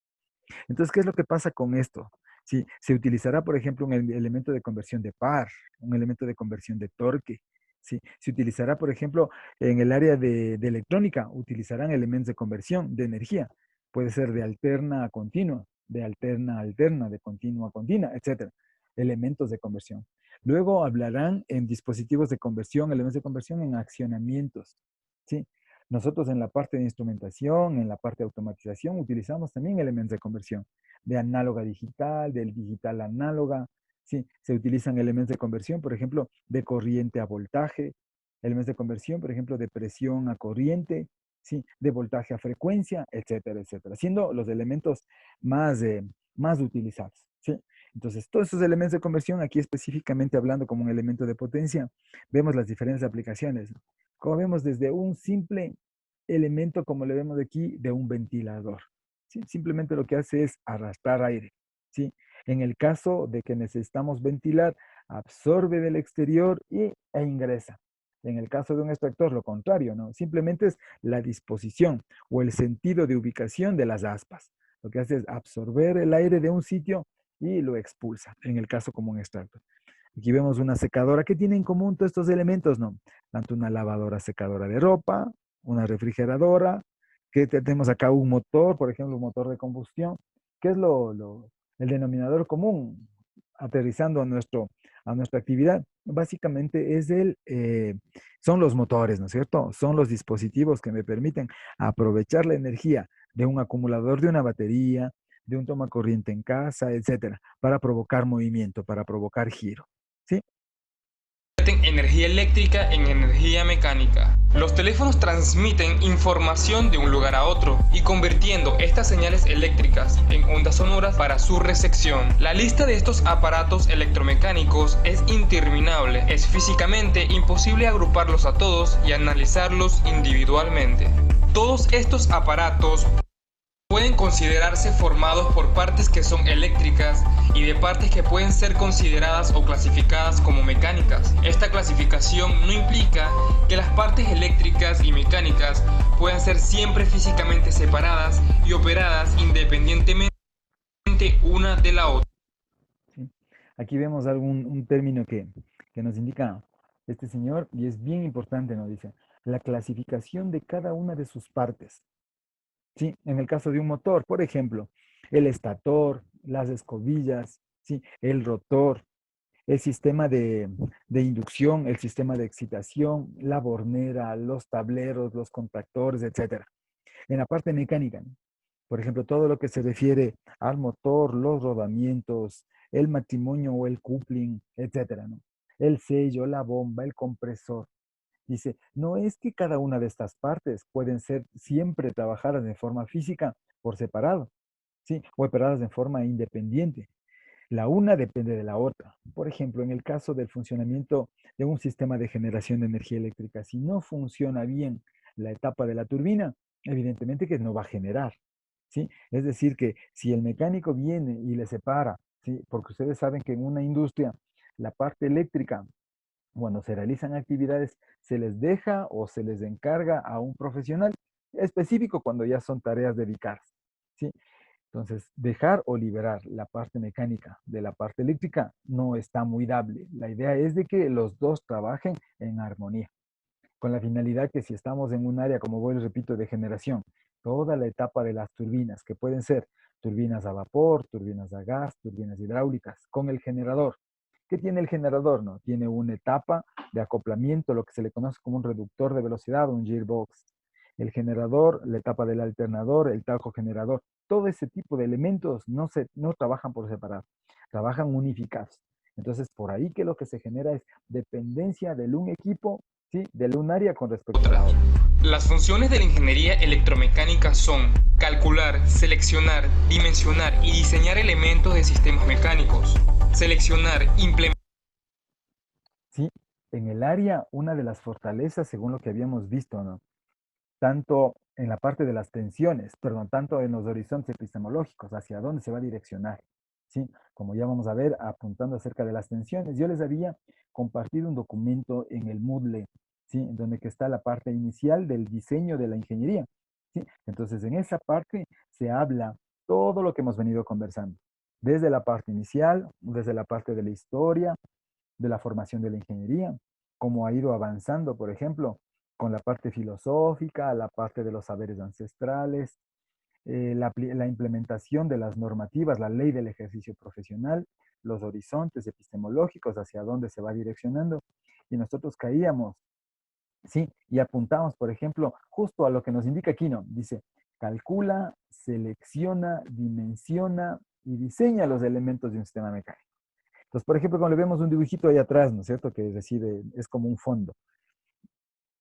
Entonces, ¿qué es lo que pasa con esto? Si se utilizará, por ejemplo, un elemento de conversión de par, un elemento de conversión de torque. ¿Sí? Se utilizará, por ejemplo, en el área de electrónica, utilizarán elementos de conversión de energía. Puede ser de alterna a continua, de alterna a alterna, de continua a continua, etcétera. Elementos de conversión. Luego hablarán en dispositivos de conversión, elementos de conversión en accionamientos. ¿Sí? Nosotros en la parte de instrumentación, en la parte de automatización, utilizamos también elementos de conversión, de análoga a digital, del digital a análoga. Sí, se utilizan elementos de conversión, por ejemplo, de corriente a voltaje, elementos de conversión, por ejemplo, de presión a corriente, sí, de voltaje a frecuencia, etcétera, etcétera, siendo los elementos más utilizados. ¿Sí? Entonces, todos esos elementos de conversión, aquí específicamente hablando como un elemento de potencia, vemos las diferentes aplicaciones. Como vemos desde un simple elemento, como le vemos aquí, de un ventilador. ¿Sí? Simplemente lo que hace es arrastrar aire. ¿Sí? En el caso de que necesitamos ventilar, absorbe del exterior e ingresa. En el caso de un extractor, lo contrario, ¿no? Simplemente es la disposición o el sentido de ubicación de las aspas. Lo que hace es absorber el aire de un sitio y lo expulsa, en el caso como un extractor. Aquí vemos una secadora. ¿Qué tienen en común todos estos elementos? No, tanto una lavadora secadora de ropa, una refrigeradora, que tenemos acá un motor, por ejemplo, un motor de combustión. ¿Qué es el denominador común aterrizando a nuestra actividad? Básicamente son los motores, ¿no es cierto? Son los dispositivos que me permiten aprovechar la energía de un acumulador de una batería, de un toma corriente en casa, etcétera, para provocar movimiento, para provocar giro. ¿Sí? Energía eléctrica en energía mecánica. Los teléfonos transmiten información de un lugar a otro y convirtiendo estas señales eléctricas en ondas sonoras para su recepción. La lista de estos aparatos electromecánicos es interminable. Es físicamente imposible agruparlos a todos y analizarlos individualmente. Todos estos aparatos pueden considerarse formados por partes que son eléctricas y de partes que pueden ser consideradas o clasificadas como mecánicas. Esta clasificación no implica que las partes eléctricas y mecánicas puedan ser siempre físicamente separadas y operadas independientemente una de la otra. ¿Sí? Aquí vemos un término que nos indica este señor y es bien importante, nos dice, la clasificación de cada una de sus partes. ¿Sí? En el caso de un motor, por ejemplo, el estator, las escobillas, ¿sí? El rotor, el sistema de inducción, el sistema de excitación, la bornera, los tableros, los contactores, etcétera. En la parte mecánica, ¿no? Por ejemplo, todo lo que se refiere al motor, los rodamientos, el matrimonio o el coupling, etcétera, ¿no? El sello, la bomba, el compresor. Dice, no es que cada una de estas partes pueden ser siempre trabajadas de forma física por separado, ¿sí? O operadas de forma independiente. La una depende de la otra. Por ejemplo, en el caso del funcionamiento de un sistema de generación de energía eléctrica, si no funciona bien la etapa de la turbina, evidentemente que no va a generar, ¿sí? Es decir, que si el mecánico viene y le separa, ¿sí? Porque ustedes saben que en una industria la parte eléctrica cuando se realizan actividades, se les deja o se les encarga a un profesional específico cuando ya son tareas dedicadas. ¿Sí? Entonces, dejar o liberar la parte mecánica de la parte eléctrica no está muy dable. La idea es de que los dos trabajen en armonía, con la finalidad que si estamos en un área, como vuelvo y repito, de generación, toda la etapa de las turbinas, que pueden ser turbinas a vapor, turbinas a gas, turbinas hidráulicas, con el generador. ¿Qué tiene el generador? No, tiene una etapa de acoplamiento, lo que se le conoce como un reductor de velocidad, un gearbox. El generador, la etapa del alternador, el tajo generador, todo ese tipo de elementos no trabajan por separado, trabajan unificados. Entonces, por ahí que lo que se genera es dependencia del un equipo, ¿sí? Del un área con respecto a Otra. la otra. Las funciones de la ingeniería electromecánica son calcular, seleccionar, dimensionar y diseñar elementos de sistemas mecánicos, seleccionar, implementar. ¿Sí? En el área, una de las fortalezas, según lo que habíamos visto, ¿no? Tanto en la parte de las tensiones, perdón, tanto en los horizontes epistemológicos, hacia dónde se va a direccionar, ¿sí? Como ya vamos a ver, apuntando acerca de las tensiones, yo les había compartido un documento en el Moodle, ¿sí? En donde que está la parte inicial del diseño de la ingeniería, ¿sí? Entonces, en esa parte se habla todo lo que hemos venido conversando, desde la parte inicial, desde la parte de la historia, de la formación de la ingeniería, cómo ha ido avanzando, por ejemplo, con la parte filosófica, la parte de los saberes ancestrales, la implementación de las normativas, la ley del ejercicio profesional, los horizontes epistemológicos, hacia dónde se va direccionando. Y nosotros caíamos, ¿sí? Y apuntamos, por ejemplo, justo a lo que nos indica aquí, ¿no? Dice, calcula, selecciona, dimensiona y diseña los elementos de un sistema mecánico. Entonces, por ejemplo, cuando le vemos un dibujito ahí atrás, ¿no es cierto? Que recibe, es como un fondo.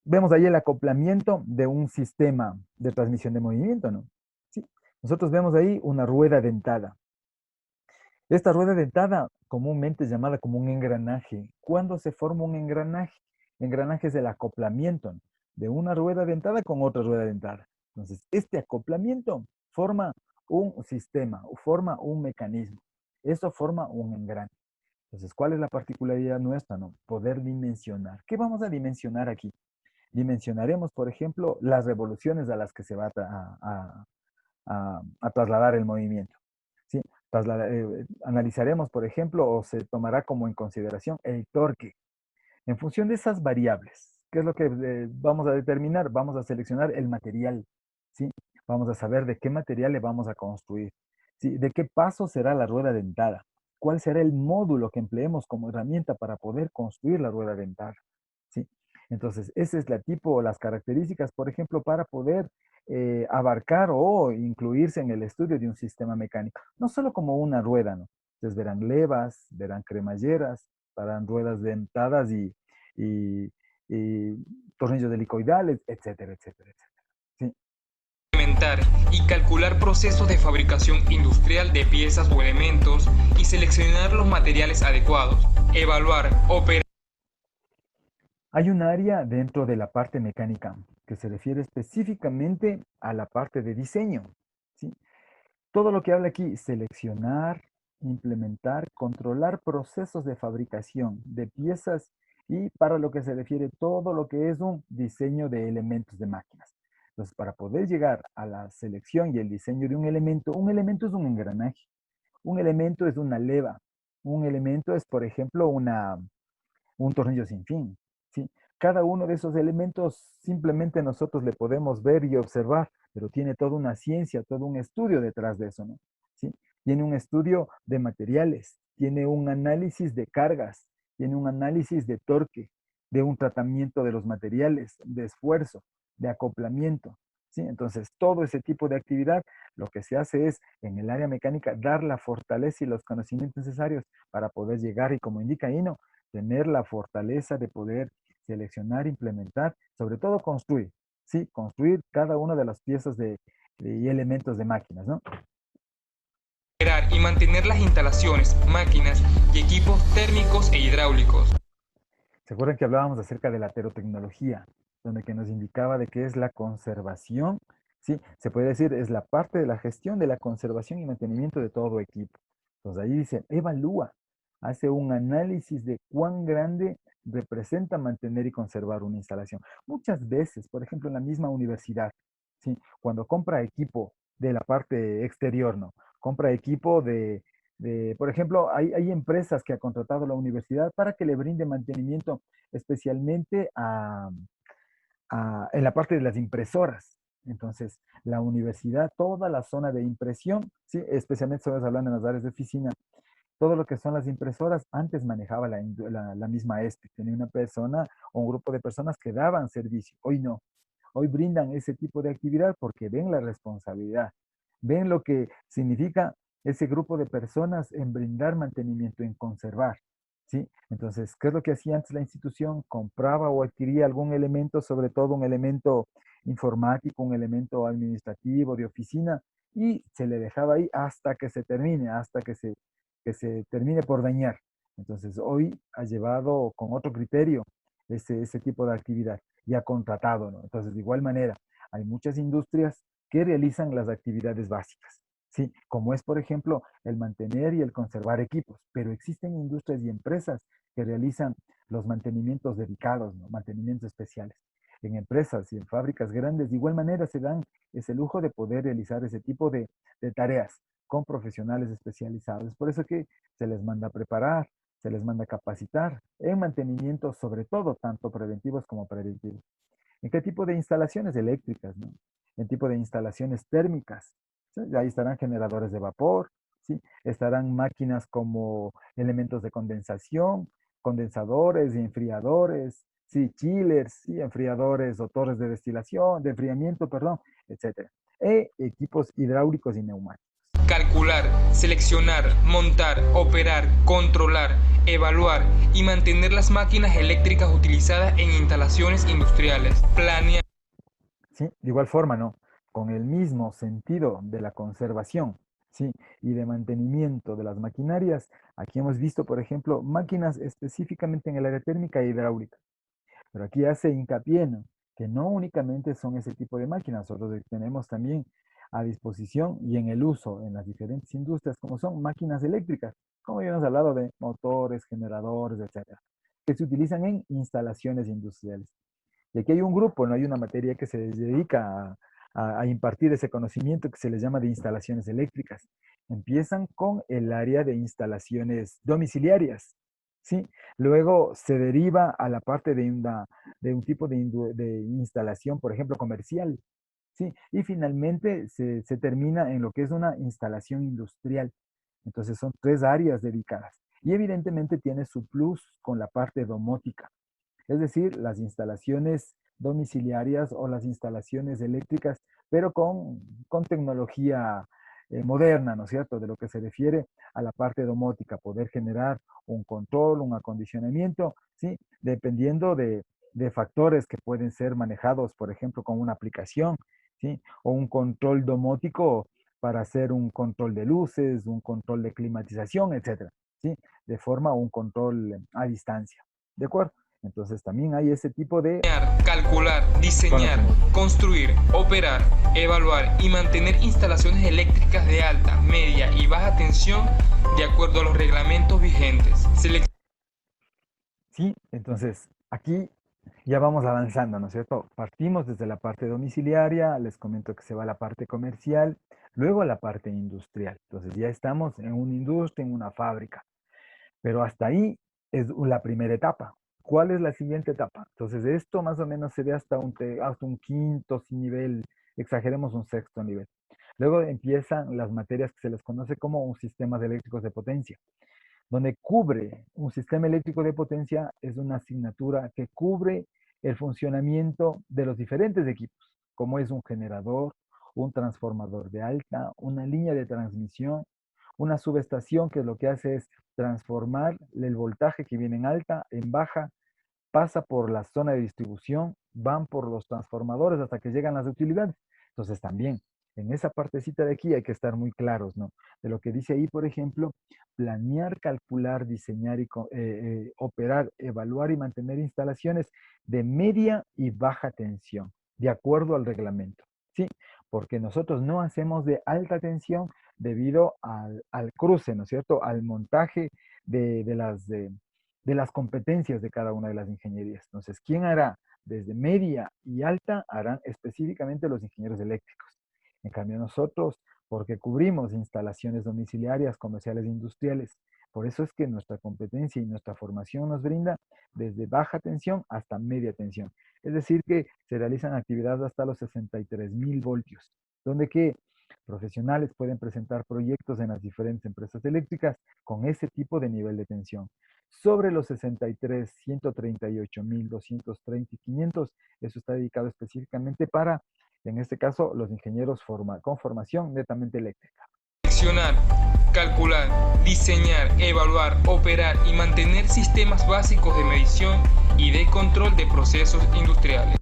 Vemos ahí el acoplamiento de un sistema de transmisión de movimiento, ¿no? Sí. Nosotros vemos ahí una rueda dentada. Esta rueda dentada comúnmente es llamada como un engranaje. ¿Cuándo se forma un engranaje? Engranaje es el acoplamiento, ¿no? De una rueda dentada con otra rueda dentada. Entonces, este acoplamiento forma un sistema, o forma un mecanismo. Eso forma un engranaje. Entonces, ¿cuál es la particularidad nuestra? No? Poder dimensionar. ¿Qué vamos a dimensionar aquí? Dimensionaremos, por ejemplo, las revoluciones a las que se va a trasladar el movimiento. ¿Sí? Analizaremos, por ejemplo, o se tomará como en consideración el torque. En función de esas variables, ¿qué es lo que vamos a determinar? Vamos a seleccionar el material. ¿Sí? Vamos a saber de qué material le vamos a construir. ¿Sí? ¿De qué paso será la rueda dentada? ¿Cuál será el módulo que empleemos como herramienta para poder construir la rueda dentada? ¿Sí? Entonces, esa es la tipo o las características, por ejemplo, para poder abarcar o incluirse en el estudio de un sistema mecánico. No solo como una rueda, ¿no? Entonces verán levas, verán cremalleras, verán ruedas dentadas y, y tornillos helicoidales, etcétera, etcétera, etcétera. ¿Sí? Implementar y calcular procesos de fabricación industrial de piezas o elementos y seleccionar los materiales adecuados, evaluar, operar. Hay un área dentro de la parte mecánica que se refiere específicamente a la parte de diseño. ¿Sí? Todo lo que habla aquí, seleccionar, implementar, controlar procesos de fabricación de piezas y para lo que se refiere todo lo que es un diseño de elementos de máquinas. Entonces, para poder llegar a la selección y el diseño de un elemento es un engranaje, un elemento es una leva, un elemento es, por ejemplo, un tornillo sin fin, ¿sí? Cada uno de esos elementos simplemente nosotros le podemos ver y observar, pero tiene toda una ciencia, todo un estudio detrás de eso, ¿no? ¿Sí? Tiene un estudio de materiales, tiene un análisis de cargas, tiene un análisis de torque, de un tratamiento de los materiales, de esfuerzo, de acoplamiento, ¿sí? Entonces, todo ese tipo de actividad, lo que se hace es, en el área mecánica, dar la fortaleza y los conocimientos necesarios para poder llegar, y como indica Ino, tener la fortaleza de poder seleccionar, implementar, sobre todo construir, ¿sí? Construir cada una de las piezas y elementos de máquinas, ¿no? Operar y mantener las instalaciones, máquinas y equipos térmicos e hidráulicos. ¿Se acuerdan que hablábamos acerca de la terotecnología, donde que nos indicaba de qué es la conservación? Sí, se puede decir, es la parte de la gestión de la conservación y mantenimiento de todo equipo. Entonces ahí dice, evalúa, hace un análisis de cuán grande representa mantener y conservar una instalación. Muchas veces, por ejemplo, en la misma universidad, ¿sí? Cuando compra equipo de la parte exterior, ¿no? Compra equipo por ejemplo, hay empresas que ha contratado la universidad para que le brinde mantenimiento especialmente en la parte de las impresoras. Entonces, la universidad, toda la zona de impresión, ¿sí? Especialmente estamos hablando en las áreas de oficina, todo lo que son las impresoras, antes manejaba la misma ESPE, tenía una persona o un grupo de personas que daban servicio, hoy no. Hoy brindan ese tipo de actividad porque ven la responsabilidad, ven lo que significa ese grupo de personas en brindar mantenimiento, en conservar, ¿sí? Entonces, ¿qué es lo que hacía antes la institución? Compraba o adquiría algún elemento, sobre todo un elemento informático, un elemento administrativo, de oficina, y se le dejaba ahí hasta que se termine, que se termine por dañar. Entonces, hoy ha llevado con otro criterio ese tipo de actividad y ha contratado, ¿no? Entonces, de igual manera, hay muchas industrias que realizan las actividades básicas, ¿sí? Como es, por ejemplo, el mantener y el conservar equipos, pero existen industrias y empresas que realizan los mantenimientos dedicados, ¿no? Mantenimientos especiales. En empresas y en fábricas grandes, de igual manera, se dan ese lujo de poder realizar ese tipo de tareas con profesionales especializados. Por eso que se les manda a preparar, se les manda a capacitar en mantenimiento, sobre todo, tanto preventivos como preventivos. ¿En qué tipo de instalaciones eléctricas, no? En tipo de instalaciones térmicas. ¿Sí? Ahí estarán generadores de vapor, ¿sí? Estarán máquinas como elementos de condensación, condensadores y enfriadores, sí, chillers, sí, enfriadores o torres de destilación, de enfriamiento, perdón, etcétera. E equipos hidráulicos y neumáticos. Calcular, seleccionar, montar, operar, controlar, evaluar y mantener las máquinas eléctricas utilizadas en instalaciones industriales. Planear. ¿Sí? De igual forma, ¿no? Con el mismo sentido de la conservación, ¿sí? Y de mantenimiento de las maquinarias, aquí hemos visto, por ejemplo, máquinas específicamente en el área térmica e hidráulica. Pero aquí hace hincapié, ¿no? Que no únicamente son ese tipo de máquinas, nosotros tenemos también a disposición y en el uso en las diferentes industrias, como son máquinas eléctricas, como ya hemos hablado de motores, generadores, etcétera, que se utilizan en instalaciones industriales. Y aquí hay un grupo, no hay una materia que se dedica a impartir ese conocimiento que se les llama de instalaciones eléctricas. Empiezan con el área de instalaciones domiciliarias, ¿sí? Luego se deriva a la parte de un tipo de instalación, por ejemplo, comercial, ¿sí? Y finalmente se termina en lo que es una instalación industrial. Entonces son tres áreas dedicadas. Y evidentemente tiene su plus con la parte domótica, es decir, las instalaciones domiciliarias o las instalaciones eléctricas, pero con tecnología moderna, ¿no es cierto? De lo que se refiere a la parte domótica, poder generar un control, un acondicionamiento, ¿sí? Dependiendo de factores que pueden ser manejados, por ejemplo, con una aplicación, ¿sí? O un control domótico para hacer un control de luces, un control de climatización, etcétera, ¿sí? De forma un control a distancia, ¿de acuerdo? Entonces también hay ese tipo de Calcular, diseñar, conocimiento. construir, operar, evaluar y mantener instalaciones eléctricas de alta, media y baja tensión de acuerdo a los reglamentos vigentes. Sí, entonces aquí ya vamos avanzando, ¿no es cierto? Partimos desde la parte domiciliaria, les comento que se va a la parte comercial, luego a la parte industrial. Entonces ya estamos en una industria, en una fábrica. Pero hasta ahí es la primera etapa. ¿Cuál es la siguiente etapa? Entonces, esto más o menos se ve hasta un quinto nivel, exageremos un sexto nivel. Luego empiezan las materias que se les conoce como un sistemas eléctricos de potencia, donde cubre un sistema eléctrico de potencia, es una asignatura que cubre el funcionamiento de los diferentes equipos, como es un generador, un transformador de alta, una línea de transmisión, una subestación que lo que hace es transformar el voltaje que viene en alta en baja, pasa por la zona de distribución, van por los transformadores hasta que llegan las utilidades. Entonces también en esa partecita de aquí hay que estar muy claros, ¿no? De lo que dice ahí, por ejemplo, planear, calcular, diseñar y operar, evaluar y mantener instalaciones de media y baja tensión, de acuerdo al reglamento. ¿Sí? Porque nosotros no hacemos de alta tensión debido al cruce, ¿no es cierto? Al montaje de las competencias de cada una de las ingenierías. Entonces, ¿quién hará? Desde media y alta harán específicamente los ingenieros eléctricos. En cambio nosotros, porque cubrimos instalaciones domiciliarias, comerciales e industriales. Por eso es que nuestra competencia y nuestra formación nos brinda desde baja tensión hasta media tensión. Es decir, que se realizan actividades hasta los 63.000 voltios, donde que profesionales pueden presentar proyectos en las diferentes empresas eléctricas con ese tipo de nivel de tensión. Sobre los 63, 138.000, 230 y 500, eso está dedicado específicamente para, en este caso, los ingenieros con formación netamente eléctrica. Seleccionar, calcular, diseñar, evaluar, operar y mantener sistemas básicos de medición y de control de procesos industriales.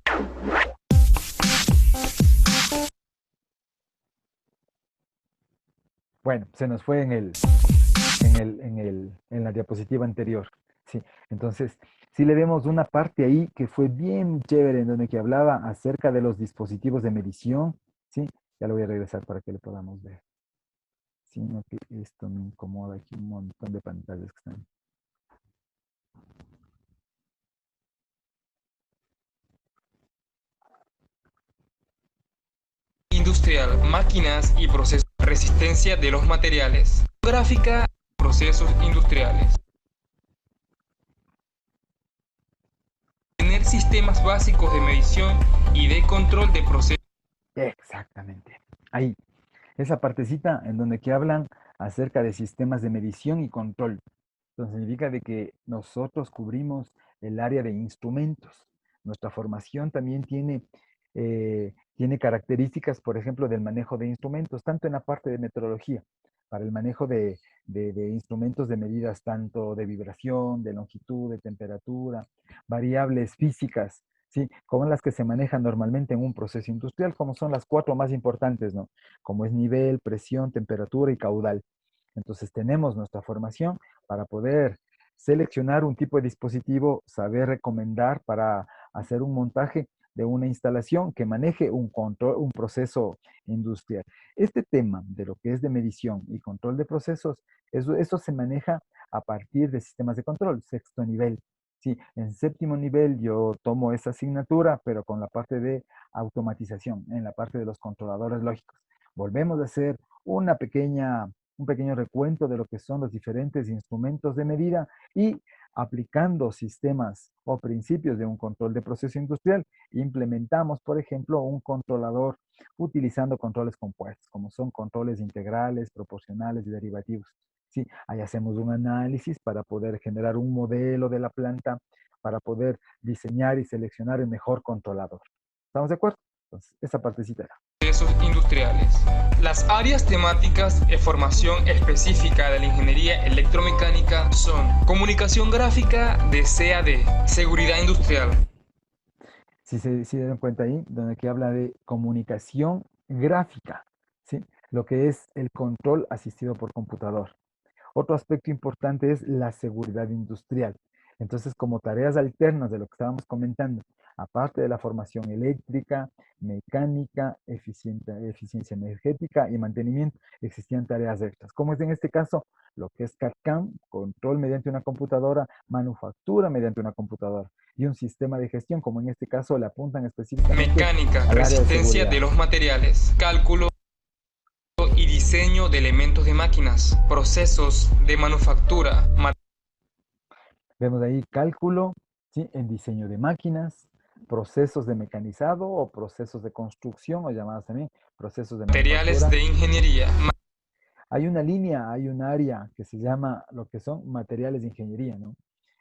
Bueno, se nos fue en la diapositiva anterior. Sí, entonces, si le vemos una parte ahí que fue bien chévere, en donde que hablaba acerca de los dispositivos de medición, ¿sí? Ya lo voy a regresar para que le podamos ver. Sino que esto me incomoda aquí un montón de pantallas que están. Industrial, máquinas y procesos, resistencia de los materiales, gráfica, procesos industriales. Tener sistemas básicos de medición y de control de procesos. Exactamente. Ahí, esa partecita en donde que hablan acerca de sistemas de medición y control. Entonces significa de que nosotros cubrimos el área de instrumentos. Nuestra formación también tiene características, por ejemplo, del manejo de instrumentos, tanto en la parte de metrología, para el manejo de instrumentos de medidas tanto de vibración, de longitud, de temperatura, variables físicas, ¿sí? Como las que se manejan normalmente en un proceso industrial, como son las cuatro más importantes, ¿no? Como es nivel, presión, temperatura y caudal. Entonces tenemos nuestra formación para poder seleccionar un tipo de dispositivo, saber recomendar para hacer un montaje de una instalación que maneje un control, un proceso industrial. Este tema de lo que es de medición y control de procesos, eso se maneja a partir de sistemas de control, sexto nivel. Sí, en séptimo nivel yo tomo esa asignatura, pero con la parte de automatización, en la parte de los controladores lógicos. Volvemos a hacer un pequeño recuento de lo que son los diferentes instrumentos de medida y aplicando sistemas o principios de un control de proceso industrial, implementamos, por ejemplo, un controlador utilizando controles compuestos, como son controles integrales, proporcionales y derivativos. Sí, ahí hacemos un análisis para poder generar un modelo de la planta, para poder diseñar y seleccionar el mejor controlador. ¿Estamos de acuerdo? Entonces, esa partecita era. Procesos industriales. Las áreas temáticas de formación específica de la ingeniería electromecánica son comunicación gráfica de CAD, seguridad industrial. Si se dieron cuenta ahí, donde aquí habla de comunicación gráfica, ¿sí? Lo que es el control asistido por computador. Otro aspecto importante es la seguridad industrial. Entonces, como tareas alternas de lo que estábamos comentando, aparte de la formación eléctrica, mecánica, eficiencia energética y mantenimiento, existían tareas extras. Como es en este caso, lo que es CAD/CAM, control mediante una computadora, manufactura mediante una computadora y un sistema de gestión, como en este caso le apuntan específicamente Mecánica, al área de resistencia seguridad. de los materiales, cálculo y diseño de elementos de máquinas, procesos de manufactura. Vemos ahí cálculo, ¿sí? En diseño de máquinas, procesos de mecanizado o procesos de construcción, o llamados también procesos de Materiales manufactura. de ingeniería. Hay una línea, hay un área que se llama lo que son materiales de ingeniería, ¿no?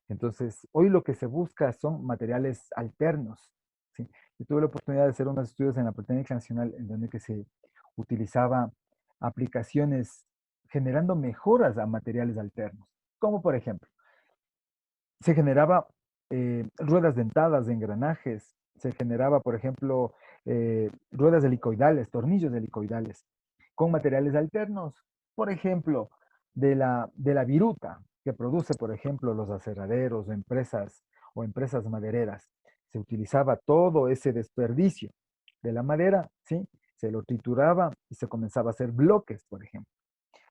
Entonces, hoy lo que se busca son materiales alternos, ¿sí? Yo tuve la oportunidad de hacer unos estudios en la Politécnica Nacional en donde que se utilizaba aplicaciones generando mejoras a materiales alternos, como por ejemplo, se generaba ruedas dentadas de engranajes, se generaba, por ejemplo, ruedas helicoidales, tornillos helicoidales, con materiales alternos, por ejemplo, de la viruta que produce, por ejemplo, los aserraderos o empresas madereras. Se utilizaba todo ese desperdicio de la madera, ¿sí? Se lo trituraba y se comenzaba a hacer bloques, por ejemplo.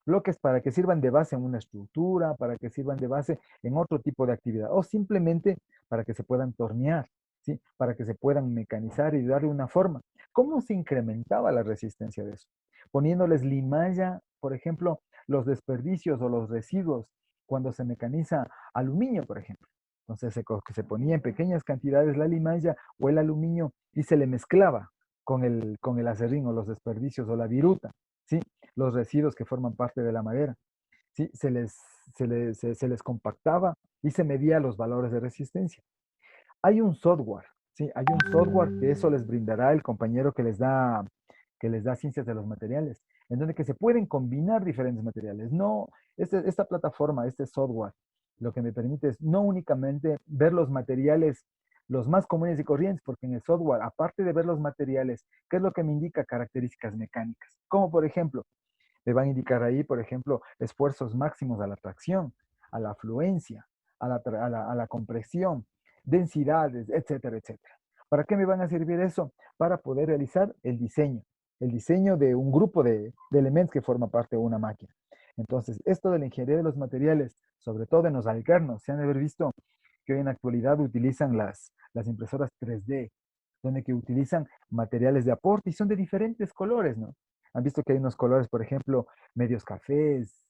Bloques para que sirvan de base en una estructura, para que sirvan de base en otro tipo de actividad, o simplemente para que se puedan tornear, ¿sí? Para que se puedan mecanizar y darle una forma. ¿Cómo se incrementaba la resistencia de eso? Poniéndoles limalla, por ejemplo, los desperdicios o los residuos cuando se mecaniza aluminio, por ejemplo. Entonces se ponía en pequeñas cantidades la limalla o el aluminio y se le mezclaba con el acerrín o los desperdicios o la viruta, ¿sí? Los residuos que forman parte de la madera, ¿sí? Se les compactaba y se medía los valores de resistencia. Hay un software, ¿sí? Hay un software que eso les brindará el compañero que les da ciencias de los materiales, en donde que se pueden combinar diferentes materiales. No, esta plataforma, este software, lo que me permite es no únicamente ver los materiales, los más comunes y corrientes, porque en el software, aparte de ver los materiales, ¿qué es lo que me indica? Características mecánicas. Como por ejemplo, me van a indicar ahí, por ejemplo, esfuerzos máximos a la tracción, a la afluencia, a la compresión, densidades, etcétera, etcétera. ¿Para qué me van a servir eso? Para poder realizar el diseño de un grupo de elementos que forma parte de una máquina. Entonces, esto de la ingeniería de los materiales, sobre todo en los alternos, se han de haber visto que hoy en la actualidad utilizan las impresoras 3D, donde que utilizan materiales de aporte y son de diferentes colores, ¿no? Han visto que hay unos colores, por ejemplo, medios cafés,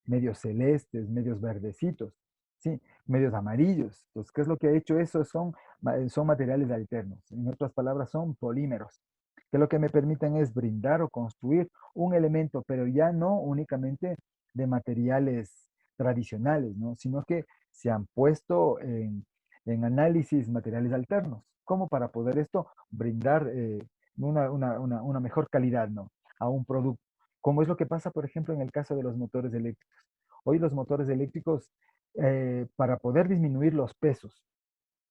medios celestes, medios verdecitos, ¿sí? Medios amarillos. Entonces, ¿qué es lo que ha hecho eso? Son materiales alternos. En otras palabras, son polímeros, que lo que me permiten es brindar o construir un elemento, pero ya no únicamente de materiales tradicionales, ¿no? Sino que se han puesto en análisis materiales alternos, como para poder esto brindar una mejor calidad, ¿no? A un producto, como es lo que pasa, por ejemplo, en el caso de los motores eléctricos. Hoy los motores eléctricos, para poder disminuir los pesos,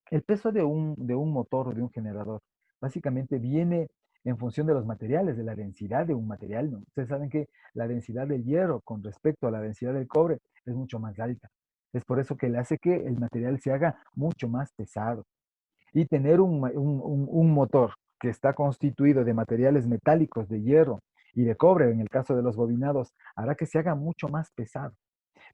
el peso de un motor o de un generador básicamente viene en función de los materiales, de la densidad de un material, ¿no? Ustedes saben que la densidad del hierro con respecto a la densidad del cobre es mucho más alta. Es por eso que le hace que el material se haga mucho más pesado. Y tener un motor que está constituido de materiales metálicos, de hierro y de cobre, en el caso de los bobinados, hará que se haga mucho más pesado.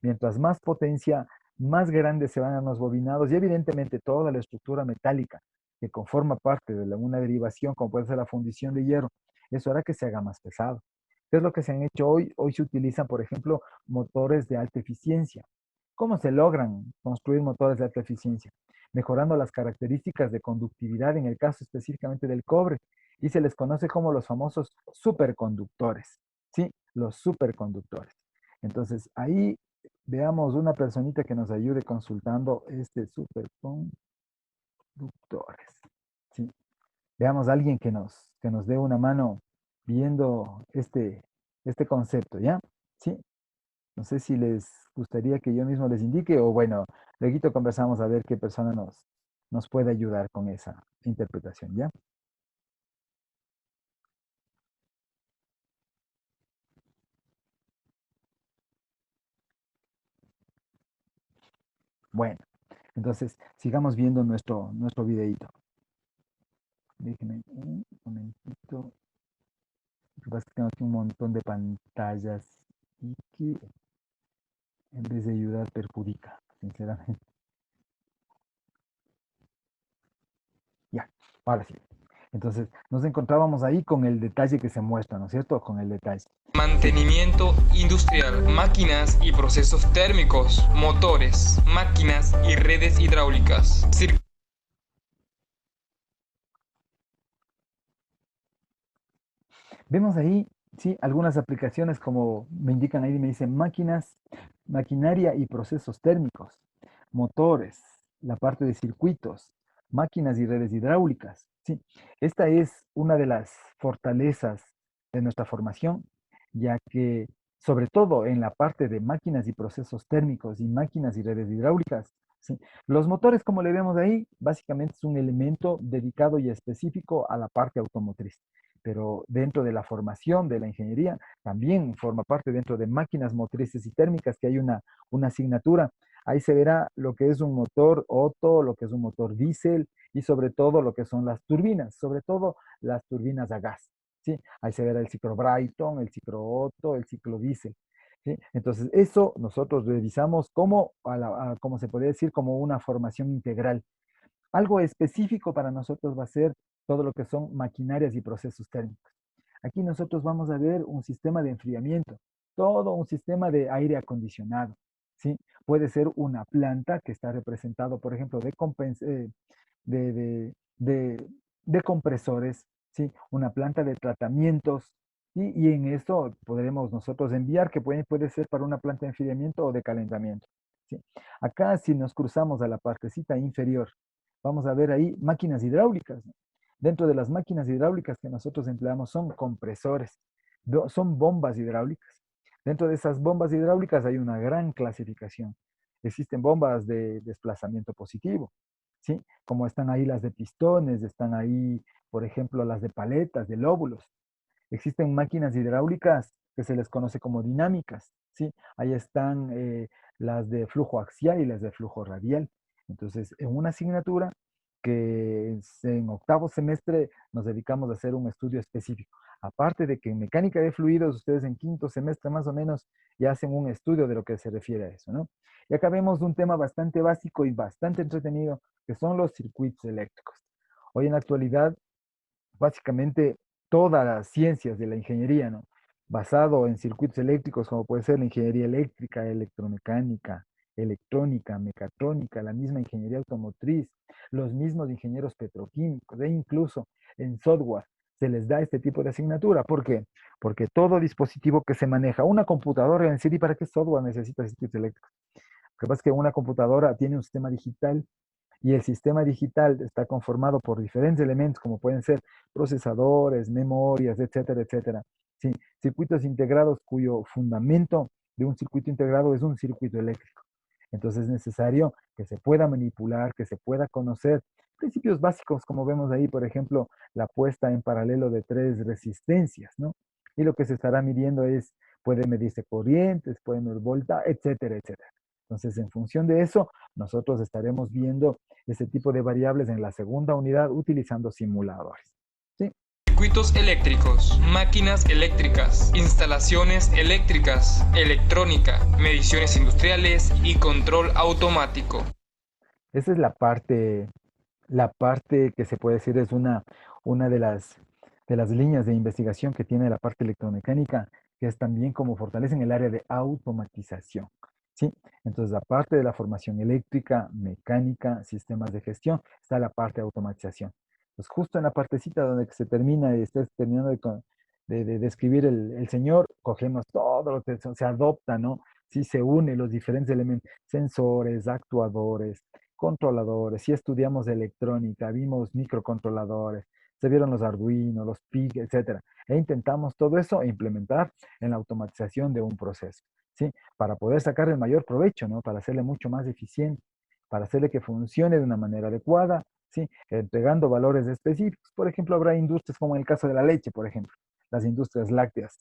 Mientras más potencia, más grandes se van a los bobinados y evidentemente toda la estructura metálica que conforma parte de una derivación, como puede ser la fundición de hierro, eso hará que se haga más pesado. ¿Qué es lo que se han hecho hoy? Hoy se utilizan, por ejemplo, motores de alta eficiencia. ¿Cómo se logran construir motores de alta eficiencia? Mejorando las características de conductividad, en el caso específicamente del cobre, y se les conoce como los famosos superconductores, ¿sí? Los superconductores. Entonces, ahí veamos una personita que nos ayude consultando este superconductores, ¿sí? Veamos a alguien que nos dé una mano viendo este concepto, ¿ya? ¿Sí? No sé si les gustaría que yo mismo les indique o bueno, luego conversamos a ver qué persona nos puede ayudar con esa interpretación, ¿ya? Bueno, entonces sigamos viendo nuestro videito. Déjenme un momentito. Lo que pasa es que tengo aquí un montón de pantallas y que en vez de ayudar perjudica, sinceramente. Ya, ahora sí. Entonces, nos encontrábamos ahí con el detalle que se muestra, ¿no es cierto? Con el detalle. Mantenimiento industrial, máquinas y procesos térmicos, motores, máquinas y redes hidráulicas. Vemos ahí, sí, algunas aplicaciones como me indican ahí, me dicen máquinas, maquinaria y procesos térmicos, motores, la parte de circuitos, máquinas y redes hidráulicas. Sí, esta es una de las fortalezas de nuestra formación, ya que sobre todo en la parte de máquinas y procesos térmicos y máquinas y redes hidráulicas, ¿sí? Los motores, como le vemos ahí, básicamente es un elemento dedicado y específico a la parte automotriz, pero dentro de la formación de la ingeniería también forma parte dentro de máquinas motrices y térmicas, que hay una asignatura. Ahí se verá lo que es un motor Otto, lo que es un motor diésel y sobre todo lo que son las turbinas, sobre todo las turbinas a gas. ¿Sí? Ahí se verá el ciclo Brayton, el ciclo Otto, el ciclo diésel. ¿Sí? Entonces, eso nosotros revisamos como, como se podría decir, como una formación integral. Algo específico para nosotros va a ser todo lo que son maquinarias y procesos térmicos. Aquí nosotros vamos a ver un sistema de enfriamiento, todo un sistema de aire acondicionado, ¿sí? Puede ser una planta que está representado, por ejemplo, de, de, de, de compresores, ¿sí? Una planta de tratamientos, y en esto podremos nosotros enviar que puede ser para una planta de enfriamiento o de calentamiento, ¿sí? Acá si nos cruzamos a la partecita inferior, vamos a ver ahí máquinas hidráulicas, ¿no? Dentro de las máquinas hidráulicas que nosotros empleamos son compresores, son bombas hidráulicas. Dentro de esas bombas hidráulicas hay una gran clasificación. Existen bombas de desplazamiento positivo, ¿sí? Como están ahí las de pistones, están ahí, por ejemplo, las de paletas, de lóbulos. Existen máquinas hidráulicas que se les conoce como dinámicas, ¿sí? Ahí están las de flujo axial y las de flujo radial. Entonces, en una asignatura que en octavo semestre nos dedicamos a hacer un estudio específico. Aparte de que en mecánica de fluidos, ustedes en quinto semestre más o menos ya hacen un estudio de lo que se refiere a eso, ¿no? Y acá vemos un tema bastante básico y bastante entretenido, que son los circuitos eléctricos. Hoy en la actualidad básicamente todas las ciencias de la ingeniería, ¿no? Basado en circuitos eléctricos, como puede ser la ingeniería eléctrica, electromecánica, electrónica, mecatrónica, la misma ingeniería automotriz, los mismos ingenieros petroquímicos, e incluso en software se les da este tipo de asignatura. ¿Por qué? Porque todo dispositivo que se maneja, una computadora, en decir, ¿y para qué software necesita circuitos eléctricos? Lo que pasa es que una computadora tiene un sistema digital y el sistema digital está conformado por diferentes elementos como pueden ser procesadores, memorias, etcétera, etcétera. Sí, circuitos integrados cuyo fundamento de un circuito integrado es un circuito eléctrico. Entonces es necesario que se pueda manipular, que se pueda conocer principios básicos, como vemos ahí, por ejemplo, la puesta en paralelo de tres resistencias, ¿no? Y lo que se estará midiendo es, puede medirse corrientes, puede medir volta, etcétera, etcétera. Entonces, en función de eso, nosotros estaremos viendo ese tipo de variables en la segunda unidad utilizando simuladores. ¿Sí? Circuitos eléctricos, máquinas eléctricas, instalaciones eléctricas, electrónica, mediciones industriales y control automático. Esa es la parte que se puede decir es una de las líneas de investigación que tiene la parte electromecánica, que es también como fortalecen el área de automatización. ¿Sí? Entonces, aparte de la formación eléctrica, mecánica, sistemas de gestión, está la parte de automatización. Pues justo en la partecita donde se termina y está terminando de escribir el señor, cogemos todo lo que se adopta, ¿no? Sí, se une los diferentes elementos, sensores, actuadores, controladores, si estudiamos electrónica, vimos microcontroladores, se vieron los Arduino, los PIC, etcétera. E intentamos todo eso implementar en la automatización de un proceso, ¿sí? Para poder sacar el mayor provecho, ¿no? Para hacerle mucho más eficiente, para hacerle que funcione de una manera adecuada, ¿sí? Entregando valores específicos. Por ejemplo, habrá industrias como en el caso de la leche, por ejemplo, las industrias lácteas,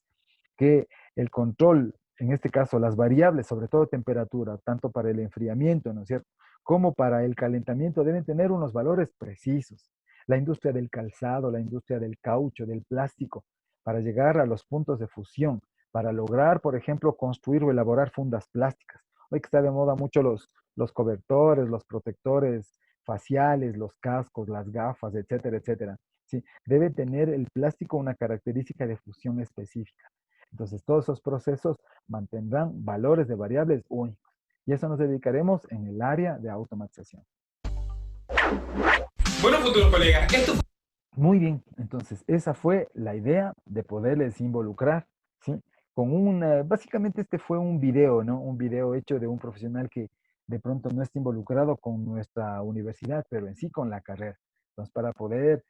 que el control, en este caso las variables, sobre todo temperatura, tanto para el enfriamiento, ¿no es cierto?, como para el calentamiento, deben tener unos valores precisos. La industria del calzado, la industria del caucho, del plástico, para llegar a los puntos de fusión, para lograr, por ejemplo, construir o elaborar fundas plásticas. Hoy que está de moda mucho los cobertores, los protectores faciales, los cascos, las gafas, etcétera, etcétera. ¿Sí? Debe tener el plástico una característica de fusión específica. Entonces, todos esos procesos mantendrán valores de variables únicos. Y eso nos dedicaremos en el área de automatización. Bueno, futuros colegas, esto fue Muy bien, entonces esa fue la idea de poderles involucrar, ¿sí? Con básicamente este fue un video, ¿no? Un video hecho de un profesional que de pronto no está involucrado con nuestra universidad, pero en sí con la carrera. Entonces, para poder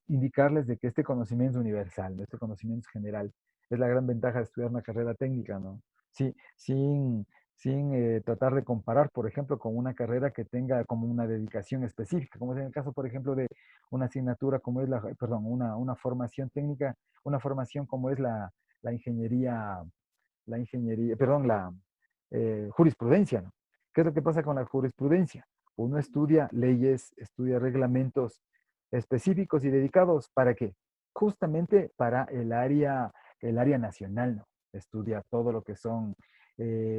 indicarles de que este conocimiento es universal, ¿no? Este conocimiento es general. Es la gran ventaja de estudiar una carrera técnica, ¿no? Sí, sin tratar de comparar, por ejemplo, con una carrera que tenga como una dedicación específica, como es en el caso, por ejemplo, de una asignatura como es perdón, una formación técnica, una formación como es la ingeniería, perdón, la jurisprudencia, ¿no? ¿Qué es lo que pasa con la jurisprudencia? Uno estudia leyes, estudia reglamentos específicos y dedicados, ¿para qué? Justamente para el área nacional, ¿no? Estudia todo lo que son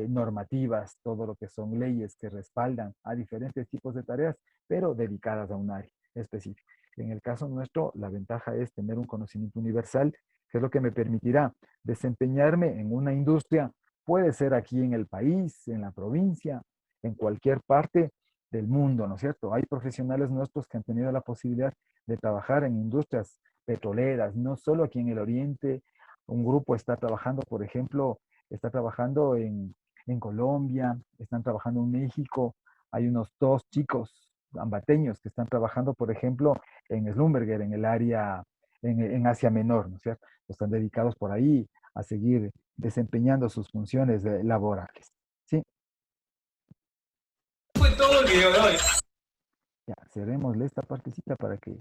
normativas, todo lo que son leyes que respaldan a diferentes tipos de tareas, pero dedicadas a un área específica. En el caso nuestro, la ventaja es tener un conocimiento universal, que es lo que me permitirá desempeñarme en una industria, puede ser aquí en el país, en la provincia, en cualquier parte del mundo, ¿no es cierto? Hay profesionales nuestros que han tenido la posibilidad de trabajar en industrias petroleras, no solo aquí en el oriente. Un grupo está trabajando, por ejemplo, está trabajando en Colombia, están trabajando en México. Hay unos dos chicos ambateños que están trabajando, por ejemplo, en Schlumberger, en el área, en Asia Menor, ¿no es cierto? Están dedicados por ahí a seguir desempeñando sus funciones laborales. ¿Sí? Fue todo el video de hoy. Ya, cerrémosle esta partecita para que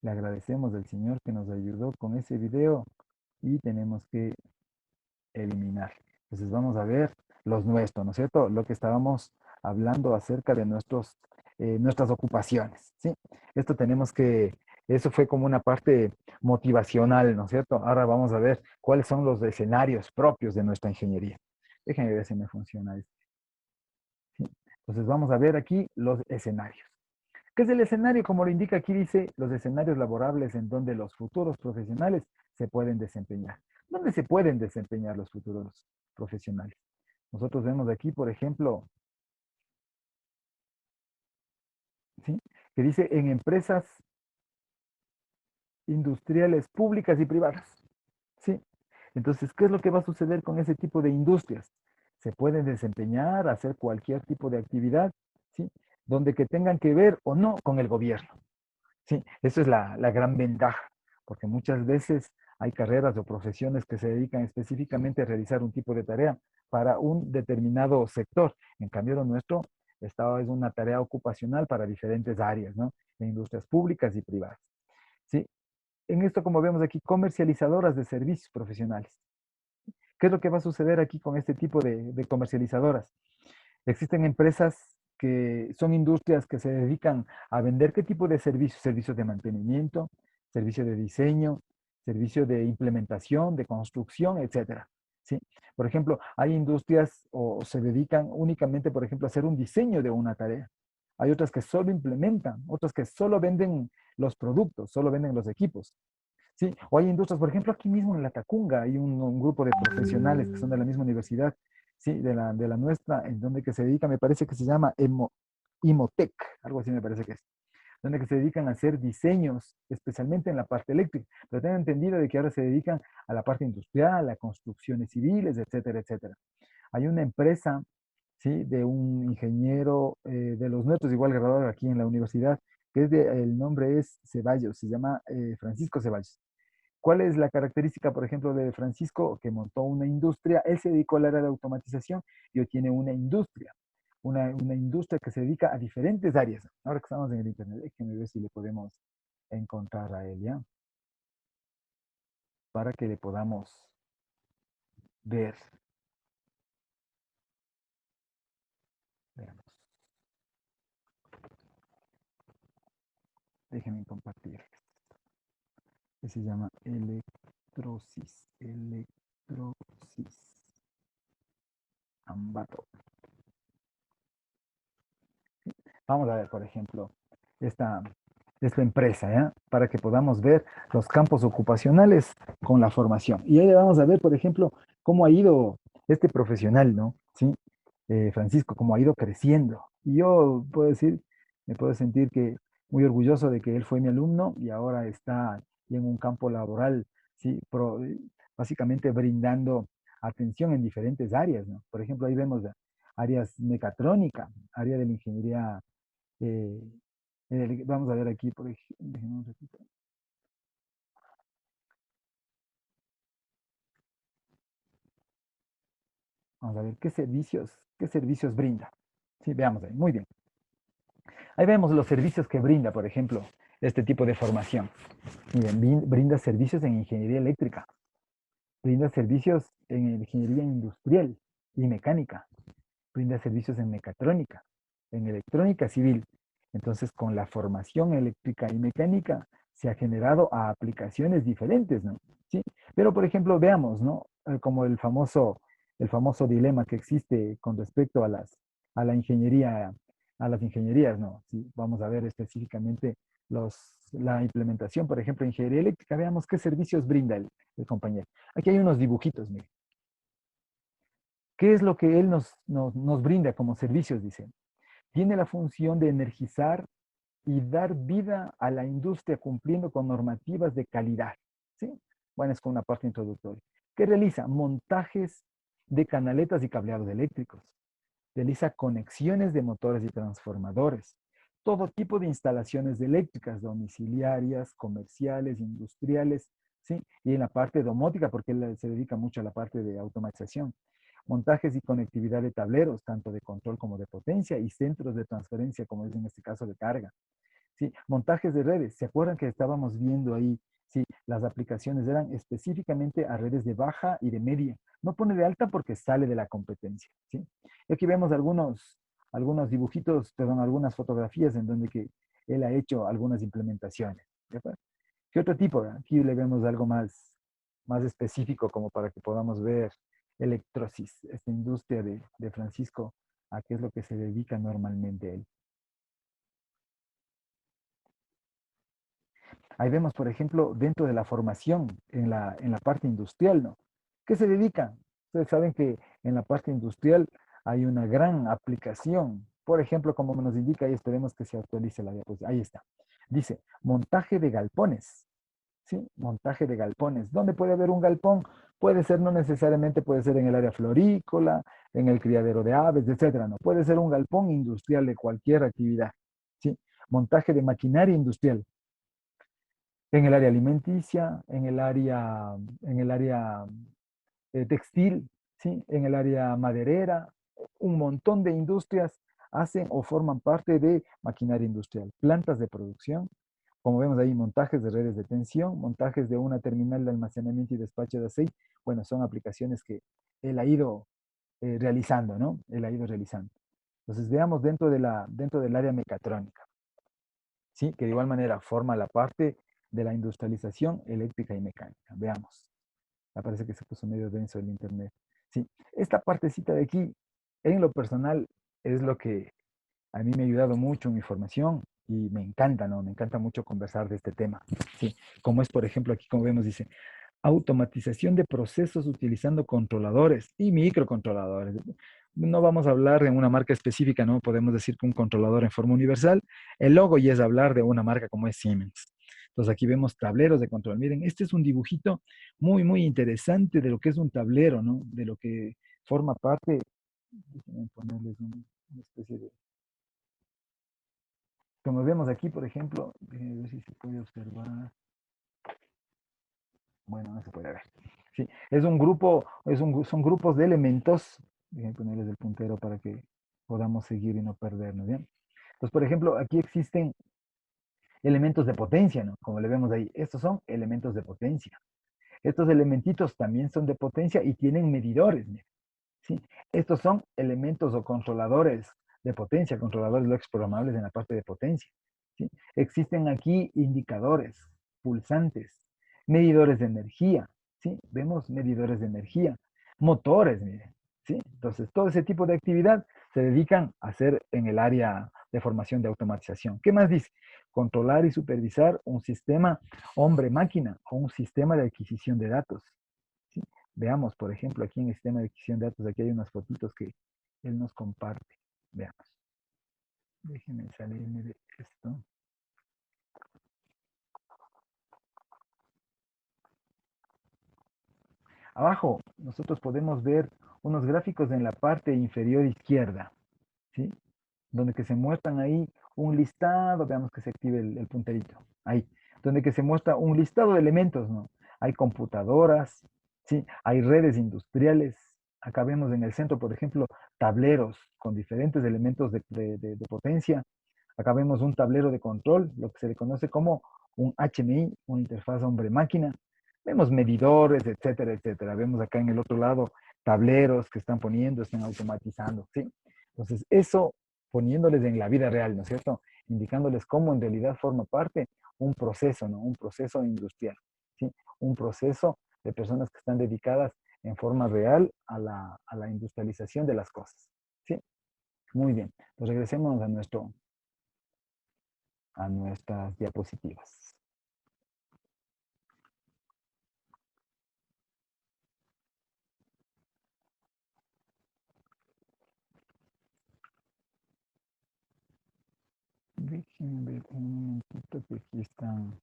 le agradecemos al Señor que nos ayudó con ese video y tenemos que eliminar. Entonces vamos a ver los nuestros, ¿no es cierto? Lo que estábamos hablando acerca de nuestras ocupaciones, ¿sí? Esto tenemos que, eso fue como una parte motivacional, ¿no es cierto? Ahora vamos a ver cuáles son los escenarios propios de nuestra ingeniería. Déjenme ver si me funciona esto. ¿Sí? Entonces vamos a ver aquí los escenarios. ¿Qué es el escenario? Como lo indica aquí, dice los escenarios laborables en donde los futuros profesionales se pueden desempeñar. ¿Dónde se pueden desempeñar los futuros profesionales? Nosotros vemos aquí, por ejemplo, ¿sí? Que dice en empresas industriales públicas y privadas. ¿Sí? Entonces, ¿qué es lo que va a suceder con ese tipo de industrias? Se pueden desempeñar, hacer cualquier tipo de actividad, ¿sí? Donde que tengan que ver o no con el gobierno. Sí, eso es la gran ventaja, porque muchas veces hay carreras o profesiones que se dedican específicamente a realizar un tipo de tarea para un determinado sector. En cambio, lo nuestro es una tarea ocupacional para diferentes áreas, ¿no? En industrias públicas y privadas. ¿Sí? En esto, como vemos aquí, comercializadoras de servicios profesionales. ¿Qué es lo que va a suceder aquí con este tipo de comercializadoras? Existen empresas que son industrias que se dedican a vender qué tipo de servicios, servicios de mantenimiento, servicio de diseño, servicio de implementación, de construcción, etcétera. ¿Sí? Por ejemplo, hay industrias o se dedican únicamente, por ejemplo, a hacer un diseño de una tarea. Hay otras que solo implementan, otras que solo venden los productos, solo venden los equipos. Sí, o hay industrias, por ejemplo, aquí mismo en La Tacunga hay un grupo de profesionales que son de la misma universidad, sí, de la nuestra, en donde que se dedica, me parece que se llama Imotec, algo así me parece que es, donde que se dedican a hacer diseños, especialmente en la parte eléctrica, pero tengo entendido de que ahora se dedican a la parte industrial, a construcciones civiles, etcétera, etcétera. Hay una empresa, sí, de un ingeniero de los nuestros, igual graduado aquí en la universidad, el nombre es Ceballos, se llama Francisco Ceballos. ¿Cuál es la característica, por ejemplo, de Francisco, que montó una industria? Él se dedicó al área de automatización y hoy tiene una industria, una industria que se dedica a diferentes áreas. Ahora que estamos en el Internet, déjenme ver si le podemos encontrar a él, ¿ya? Para que le podamos ver. Veamos. Déjenme compartir. Que se llama Electrosis. Electrosis. Ambato. Vamos a ver, por ejemplo, esta empresa, ¿ya? Para que podamos ver los campos ocupacionales con la formación. Y ahí vamos a ver, por ejemplo, cómo ha ido este profesional, ¿no? Sí, Francisco, cómo ha ido creciendo. Y yo puedo decir, me puedo sentir que muy orgulloso de que él fue mi alumno y ahora está en un campo laboral, sí, básicamente brindando atención en diferentes áreas, ¿no? Por ejemplo, ahí vemos áreas mecatrónica, área de la ingeniería eh, vamos a ver aquí, por ejemplo, vamos a ver qué servicios brinda. Sí, veamos ahí, muy bien. Ahí vemos los servicios que brinda, por ejemplo, este tipo de formación. Miren, brinda servicios en ingeniería eléctrica, brinda servicios en ingeniería industrial y mecánica, brinda servicios en mecatrónica, en electrónica civil. Entonces, con la formación eléctrica y mecánica se ha generado a aplicaciones diferentes, ¿no? ¿Sí? Pero, por ejemplo, veamos, ¿no? Como el famoso dilema que existe con respecto a la ingeniería, a las ingenierías, ¿no? ¿Sí? Vamos a ver específicamente los, la implementación, por ejemplo, en ingeniería eléctrica, veamos qué servicios brinda el compañero. Aquí hay unos dibujitos, miren. ¿Qué es lo que él nos brinda como servicios? Dice. Tiene la función de energizar y dar vida a la industria cumpliendo con normativas de calidad. ¿Sí? Bueno, es con una parte introductoria. ¿Qué realiza? Montajes de canaletas y cableados eléctricos. Realiza conexiones de motores y transformadores. Todo tipo de instalaciones eléctricas, domiciliarias, comerciales, industriales, ¿sí? Y en la parte domótica, porque él se dedica mucho a la parte de automatización. Montajes y conectividad de tableros, tanto de control como de potencia, y centros de transferencia, como es en este caso de carga. ¿Sí? Montajes de redes. ¿Se acuerdan que estábamos viendo ahí? Sí, las aplicaciones eran específicamente a redes de baja y de media. No pone de alta porque sale de la competencia. ¿Sí? Y aquí vemos algunos dibujitos, perdón, algunas fotografías en donde que él ha hecho algunas implementaciones. ¿De acuerdo? ¿Qué otro tipo? Aquí le vemos algo más específico como para que podamos ver Electrosis, esta industria de Francisco, a qué es lo que se dedica normalmente él. Ahí vemos, por ejemplo, dentro de la formación, en la parte industrial, ¿no? ¿Qué se dedica? Ustedes saben que en la parte industrial hay una gran aplicación. Por ejemplo, como nos indica, y esperemos que se actualice la diapositiva. Ahí está. Dice, montaje de galpones. ¿Sí? Montaje de galpones. ¿Dónde puede haber un galpón? Puede ser, no necesariamente puede ser en el área florícola, en el criadero de aves, etcétera. No, puede ser un galpón industrial de cualquier actividad. ¿Sí? Montaje de maquinaria industrial en el área alimenticia, en el área textil, ¿sí? En el área maderera, un montón de industrias hacen o forman parte de maquinaria industrial, plantas de producción, como vemos ahí, montajes de redes de tensión, montajes de una terminal de almacenamiento y despacho de aceite. Bueno, son aplicaciones que él ha ido realizando, ¿no? Él ha ido realizando. Entonces, veamos dentro del área mecatrónica. ¿Sí? Que de igual manera forma la parte de la industrialización eléctrica y mecánica. Veamos. Me parece que se puso medio denso el internet. Sí, esta partecita de aquí, en lo personal, es lo que a mí me ha ayudado mucho en mi formación y me encanta, ¿no? Me encanta mucho conversar de este tema. Sí, como es, por ejemplo, aquí como vemos, dice, automatización de procesos utilizando controladores y microcontroladores. No vamos a hablar de una marca específica, ¿no? Podemos decir que un controlador en forma universal. El logo ya es hablar de una marca como es Siemens. Entonces aquí vemos tableros de control. Miren, este es un dibujito muy interesante de lo que es un tablero, ¿no? De lo que forma parte. Déjenme ponerles una especie de... Como vemos aquí, por ejemplo, déjenme ver si se puede observar. Bueno, no se puede ver. Sí, es un grupo, son grupos de elementos. Déjenme ponerles el puntero para que podamos seguir y no perdernos, ¿bien? Entonces, por ejemplo, aquí existen elementos de potencia, ¿no? Como le vemos ahí, estos son elementos de potencia. Estos elementitos también son de potencia y tienen medidores, ¿sí? ¿Sí? Estos son elementos o controladores de potencia, controladores lógicos programables en la parte de potencia. ¿Sí? Existen aquí indicadores, pulsantes, medidores de energía. ¿Sí? Vemos medidores de energía, motores, miren. ¿Sí? Entonces, todo ese tipo de actividad se dedican a hacer en el área de formación de automatización. ¿Qué más dice? Controlar y supervisar un sistema hombre-máquina o un sistema de adquisición de datos. ¿Sí? Veamos, por ejemplo, aquí en el sistema de adquisición de datos, aquí hay unas fotitos que él nos comparte. Veamos. Déjenme salirme de esto. Abajo, nosotros podemos ver unos gráficos en la parte inferior izquierda, ¿sí? Donde que se muestran ahí un listado, veamos que se active el punterito, ahí, donde que se muestra un listado de elementos, ¿no? Hay computadoras, ¿sí? Hay redes industriales, acá vemos en el centro, por ejemplo, tableros con diferentes elementos de potencia, acá vemos un tablero de control, lo que se le conoce como un HMI, una interfaz hombre-máquina, vemos medidores, etcétera, etcétera, vemos acá en el otro lado tableros que están poniendo, están automatizando, ¿sí? Entonces, eso poniéndoles en la vida real, ¿no es cierto? Indicándoles cómo en realidad forma parte un proceso, ¿no? Un proceso industrial, ¿sí? Un proceso de personas que están dedicadas en forma real a la industrialización de las cosas, ¿sí? Muy bien, pues regresemos a a nuestras diapositivas. Déjenme ver un momentito que aquí están.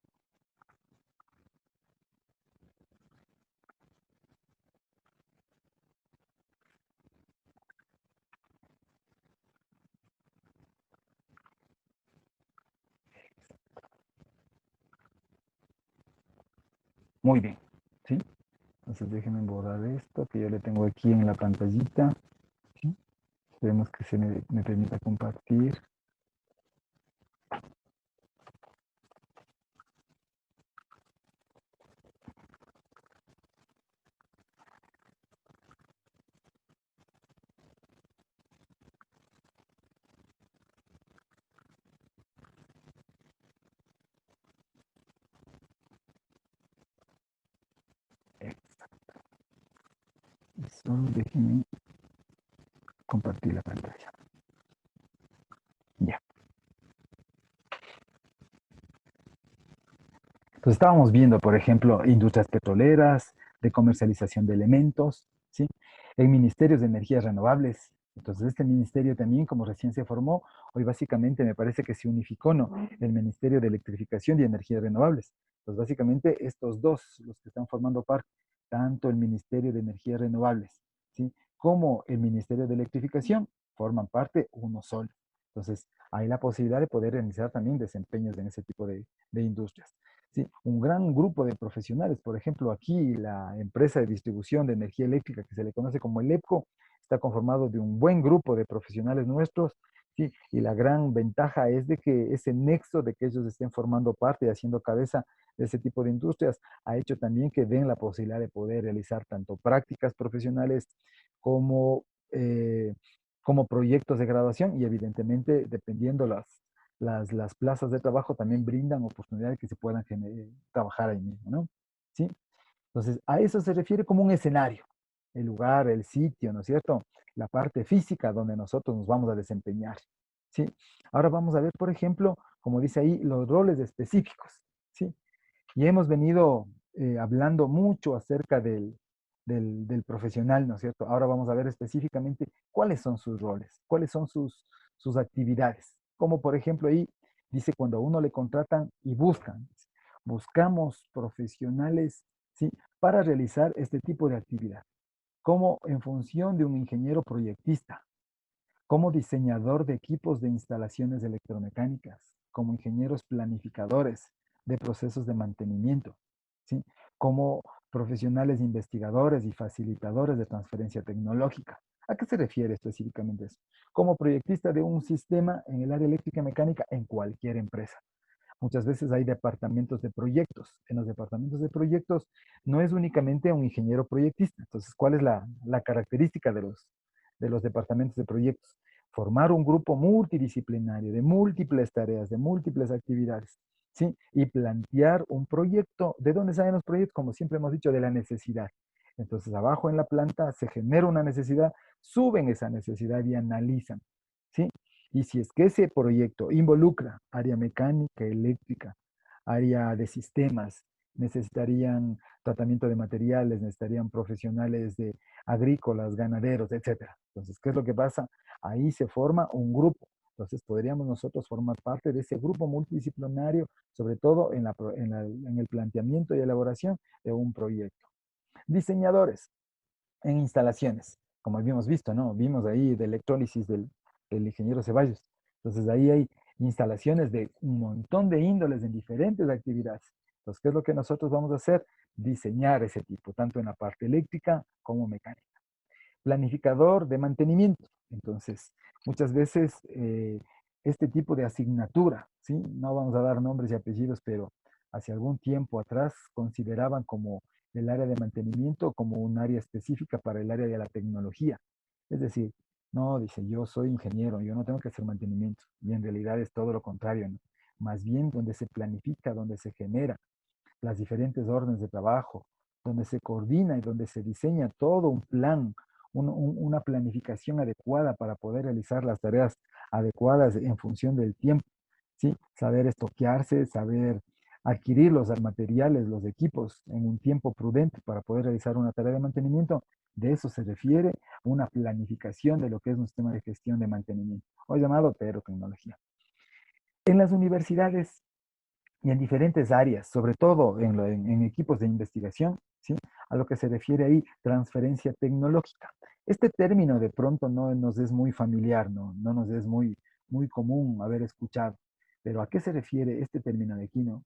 Muy bien, ¿sí? Entonces déjenme borrar esto que yo le tengo aquí en la pantallita. ¿Sí? Esperemos que se me permita compartir. Solo déjenme compartir la pantalla. Ya. Entonces estábamos viendo, por ejemplo, industrias petroleras, de comercialización de elementos, ¿sí? En ministerios de energías renovables. Entonces este ministerio también, como recién se formó, hoy básicamente me parece que se unificó, ¿no? El Ministerio de Electrificación y Energías Renovables. Pues básicamente estos dos, los que están formando parte, tanto el Ministerio de Energías Renovables, ¿sí? Como el Ministerio de Electrificación, forman parte uno solo. Entonces hay la posibilidad de poder realizar también desempeños en ese tipo de industrias. Sí, un gran grupo de profesionales. Por ejemplo, aquí la empresa de distribución de energía eléctrica que se le conoce como el EPCO está conformado de un buen grupo de profesionales nuestros. Sí, y la gran ventaja es de que ese nexo de que ellos estén formando parte y haciendo cabeza de ese tipo de industrias ha hecho también que den la posibilidad de poder realizar tanto prácticas profesionales como, como proyectos de graduación y evidentemente dependiendo las plazas de trabajo también brindan oportunidades que se puedan trabajar ahí mismo, ¿no? ¿Sí? Entonces, a eso se refiere como un escenario, el lugar, el sitio, ¿no es cierto? La parte física donde nosotros nos vamos a desempeñar, ¿sí? Ahora vamos a ver, por ejemplo, como dice ahí, los roles específicos, ¿sí? Y hemos venido hablando mucho acerca del profesional, ¿no es cierto? Ahora vamos a ver específicamente cuáles son sus roles, cuáles son sus actividades. Como por ejemplo ahí dice cuando a uno le contratan y buscan, buscamos profesionales, ¿sí? Para realizar este tipo de actividad, como en función de un ingeniero proyectista, como diseñador de equipos de instalaciones electromecánicas, como ingenieros planificadores de procesos de mantenimiento, ¿sí? Como profesionales investigadores y facilitadores de transferencia tecnológica. ¿A qué se refiere específicamente eso? Como proyectista de un sistema en el área eléctrica y mecánica en cualquier empresa. Muchas veces hay departamentos de proyectos. En los departamentos de proyectos no es únicamente un ingeniero proyectista. Entonces, ¿cuál es la característica de los departamentos de proyectos? Formar un grupo multidisciplinario de múltiples tareas, de múltiples actividades, ¿sí? Y plantear un proyecto. ¿De dónde salen los proyectos? Como siempre hemos dicho, de la necesidad. Entonces, abajo en la planta se genera una necesidad, suben esa necesidad y analizan, ¿sí? Y si es que ese proyecto involucra área mecánica, eléctrica, área de sistemas, necesitarían tratamiento de materiales, necesitarían profesionales de agrícolas, ganaderos, etcétera. Entonces, ¿qué es lo que pasa? Ahí se forma un grupo. Entonces, podríamos nosotros formar parte de ese grupo multidisciplinario, sobre todo en el planteamiento y elaboración de un proyecto. Diseñadores en instalaciones, como habíamos visto, ¿no? Vimos ahí de electrólisis del ingeniero Ceballos. Entonces ahí hay instalaciones de un montón de índoles en diferentes actividades. Entonces, ¿qué es lo que nosotros vamos a hacer? Diseñar ese tipo, tanto en la parte eléctrica como mecánica. Planificador de mantenimiento. Entonces, muchas veces este tipo de asignatura, ¿sí? No vamos a dar nombres y apellidos, pero hace algún tiempo atrás consideraban como el área de mantenimiento como un área específica para el área de la tecnología. Es decir, no, dice, yo soy ingeniero, yo no tengo que hacer mantenimiento. Y en realidad es todo lo contrario, ¿no? Más bien donde se planifica, donde se genera las diferentes órdenes de trabajo, donde se coordina y donde se diseña todo un plan, una planificación adecuada para poder realizar las tareas adecuadas en función del tiempo. ¿sí? Saber estoquearse, saber adquirir los materiales, los equipos en un tiempo prudente para poder realizar una tarea de mantenimiento. De eso se refiere una planificación de lo que es un sistema de gestión de mantenimiento, o llamado tecnología. En las universidades y en diferentes áreas, sobre todo en equipos de investigación, ¿sí? A lo que se refiere ahí, transferencia tecnológica. Este término de pronto no nos es muy familiar, no nos es muy común haber escuchado. Pero ¿a qué se refiere este término de aquí, no?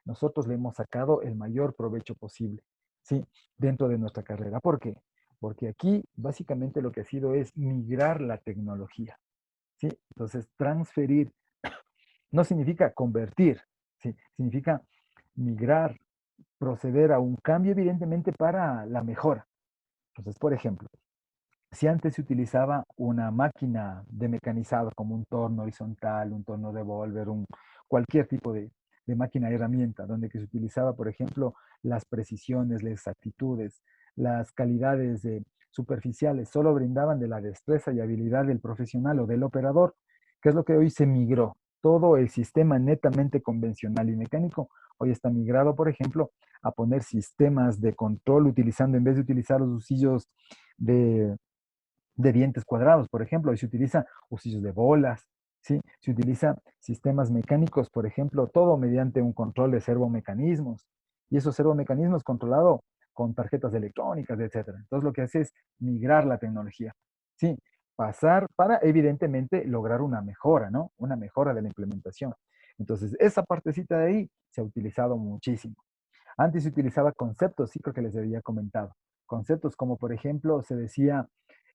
Nosotros le hemos sacado el mayor provecho posible, ¿sí? Dentro de nuestra carrera. ¿Por qué? Porque aquí básicamente lo que ha sido es migrar la tecnología, ¿sí? Entonces, transferir no significa convertir, ¿sí? Significa migrar, proceder a un cambio evidentemente para la mejora. Entonces, por ejemplo, si antes se utilizaba una máquina de mecanizado como un torno horizontal, un torno revólver, cualquier tipo de máquina herramienta, donde que se utilizaba, por ejemplo, las precisiones, las exactitudes, las calidades superficiales, solo brindaban de la destreza y habilidad del profesional o del operador, que es lo que hoy se migró. Todo el sistema netamente convencional y mecánico hoy está migrado, por ejemplo, a poner sistemas de control utilizando, en vez de utilizar los usillos de dientes cuadrados, por ejemplo, y se utiliza usillos de bolas, ¿sí? Se utiliza sistemas mecánicos, por ejemplo, todo mediante un control de servomecanismos, y esos servomecanismos controlados con tarjetas electrónicas, etcétera. Entonces, lo que hace es migrar la tecnología, ¿sí? Pasar para, evidentemente, lograr una mejora, ¿no? Una mejora de la implementación. Entonces, esa partecita de ahí se ha utilizado muchísimo. Antes se utilizaba conceptos, sí creo que les había comentado. Conceptos como, por ejemplo, se decía,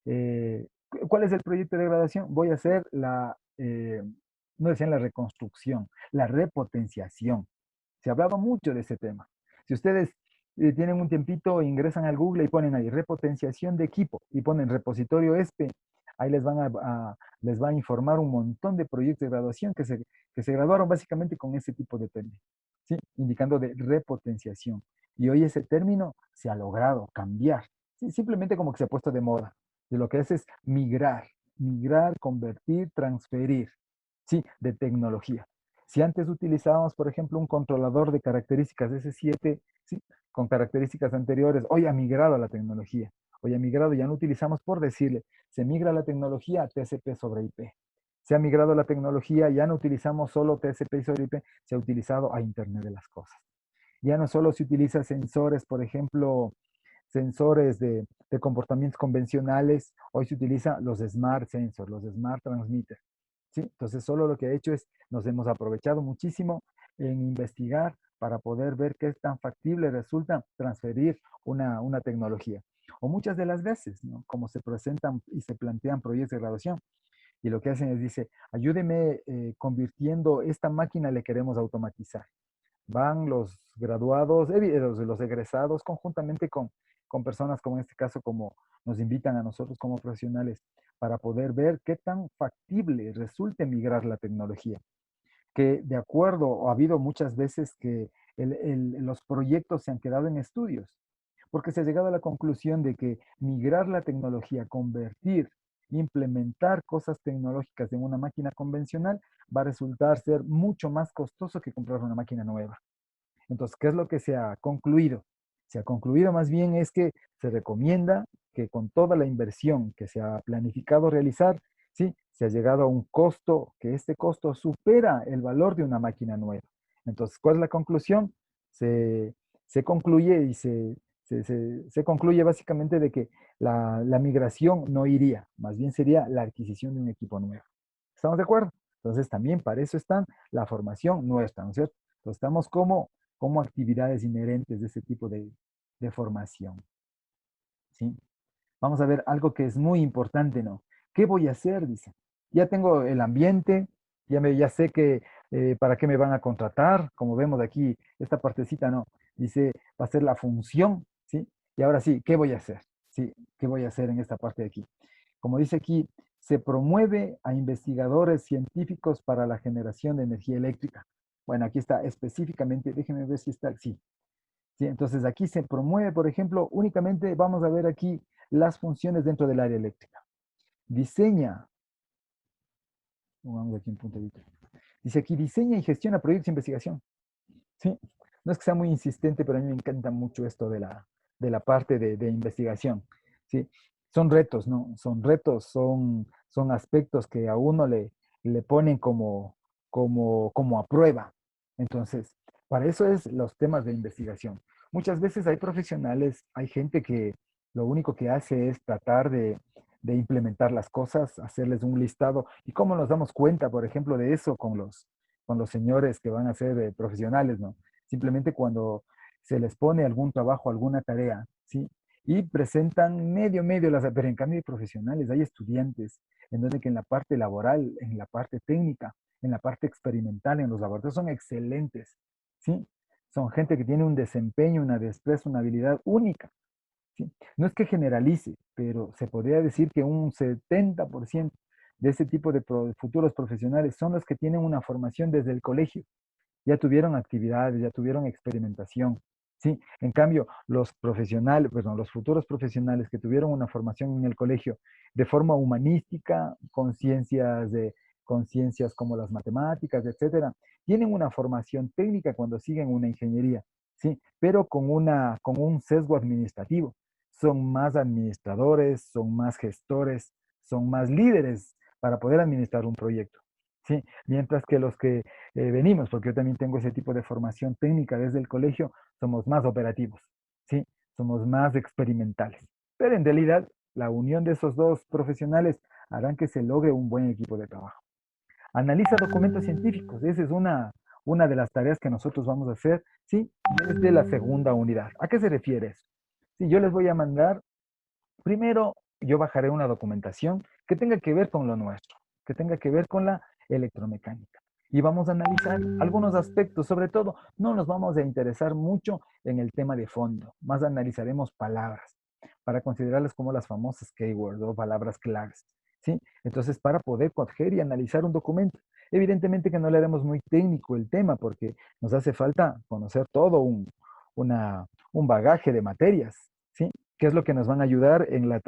eh, ¿cuál es el proyecto de graduación? Voy a hacer no decían la reconstrucción, la repotenciación. Se hablaba mucho de ese tema. Si ustedes tienen un tiempito, ingresan al Google y ponen ahí repotenciación de equipo y ponen repositorio ESPE, ahí les va a informar un montón de proyectos de graduación que se graduaron básicamente con ese tipo de término, ¿sí? Indicando de repotenciación. Y hoy ese término se ha logrado cambiar, ¿sí? Simplemente como que se ha puesto de moda. De lo que es migrar, convertir, transferir, ¿sí? De tecnología. Si antes utilizábamos, por ejemplo, un controlador de características S7, ¿sí? Con características anteriores, hoy ha migrado a la tecnología. Hoy ha migrado, ya no utilizamos por decirle, se migra la tecnología a TCP sobre IP. Se ha migrado la tecnología, ya no utilizamos solo TCP sobre IP, se ha utilizado a Internet de las cosas. Ya no solo se utiliza sensores, por ejemplo, sensores de comportamientos convencionales, hoy se utilizan los smart sensors, los smart transmitters, ¿sí? Entonces, solo lo que ha hecho es, nos hemos aprovechado muchísimo en investigar para poder ver qué tan factible resulta transferir una tecnología. O muchas de las veces, ¿no? Como se presentan y se plantean proyectos de graduación, y lo que hacen es, dice, ayúdeme convirtiendo esta máquina, le queremos automatizar. Van los graduados, los egresados, conjuntamente con personas como en este caso, como nos invitan a nosotros como profesionales, para poder ver qué tan factible resulte migrar la tecnología. Que de acuerdo, ha habido muchas veces que los proyectos se han quedado en estudios, porque se ha llegado a la conclusión de que migrar la tecnología, convertir, implementar cosas tecnológicas en una máquina convencional va a resultar ser mucho más costoso que comprar una máquina nueva. Entonces, ¿qué es lo que se ha concluido? Se ha concluido más bien es que se recomienda que con toda la inversión que se ha planificado realizar, ¿sí? Se ha llegado a un costo, que este costo supera el valor de una máquina nueva. Entonces, ¿cuál es la conclusión? Se, se concluye y se concluye básicamente de que la migración no iría, más bien sería la adquisición de un equipo nuevo. ¿Estamos de acuerdo? Entonces, también para eso está la formación nuestra, ¿no es cierto? Entonces, estamos como actividades inherentes de ese tipo de formación, ¿sí? Vamos a ver algo que es muy importante, ¿no? ¿Qué voy a hacer? Dice. Ya tengo el ambiente, ya sé que para qué me van a contratar, como vemos aquí, esta partecita, ¿no? Dice, va a ser la función, ¿sí? Y ahora sí, ¿qué voy a hacer? ¿Sí? ¿Qué voy a hacer en esta parte de aquí? Como dice aquí, se promueve a investigadores científicos para la generación de energía eléctrica. Bueno, aquí está específicamente, déjenme ver si está, sí, ¿sí? Entonces aquí se promueve, por ejemplo, únicamente vamos a ver aquí las funciones dentro del área eléctrica. Diseña, pongamos aquí un punto de vista. Dice aquí, diseña y gestiona proyectos de investigación. ¿Sí? No es que sea muy insistente, pero a mí me encanta mucho esto de la parte de investigación. ¿Sí? Son retos, ¿no? Son retos, son aspectos que a uno le ponen como a prueba. Entonces, para eso es los temas de investigación. Muchas veces hay profesionales, hay gente que lo único que hace es tratar de implementar las cosas, hacerles un listado. ¿Y cómo nos damos cuenta, por ejemplo, de eso con los señores que van a ser profesionales, ¿no? Simplemente cuando se les pone algún trabajo, alguna tarea, ¿sí? Y presentan medio las, pero en cambio hay profesionales, hay estudiantes, en donde que en la parte laboral, en la parte técnica, en la parte experimental, en los laboratorios son excelentes, ¿sí? Son gente que tiene un desempeño, una destreza, una habilidad única, ¿sí? No es que generalice, pero se podría decir que un 70% de ese tipo de futuros profesionales son los que tienen una formación desde el colegio, ya tuvieron actividades, ya tuvieron experimentación. Sí, en cambio, los profesionales, perdón, los futuros profesionales que tuvieron una formación en el colegio de forma humanística, conciencias como las matemáticas, etcétera, tienen una formación técnica cuando siguen una ingeniería, sí, pero con un sesgo administrativo. Son más administradores, son más gestores, son más líderes para poder administrar un proyecto. Sí, mientras que los que venimos, porque yo también tengo ese tipo de formación técnica desde el colegio, somos más operativos, ¿sí? Somos más experimentales. Pero en realidad, la unión de esos dos profesionales harán que se logre un buen equipo de trabajo. Analiza documentos científicos, esa es una de las tareas que nosotros vamos a hacer, ¿sí? Desde la segunda unidad. ¿A qué se refiere eso? Sí, yo les voy a mandar, primero, yo bajaré una documentación que tenga que ver con lo nuestro, que tenga que ver con la electromecánica. Y vamos a analizar algunos aspectos, sobre todo, no nos vamos a interesar mucho en el tema de fondo, más analizaremos palabras para considerarlas como las famosas keywords o palabras claves, ¿sí? Entonces, para poder coger y analizar un documento. Evidentemente que no le haremos muy técnico el tema porque nos hace falta conocer todo un bagaje de materias, ¿sí? ¿Qué es lo que nos van a ayudar en la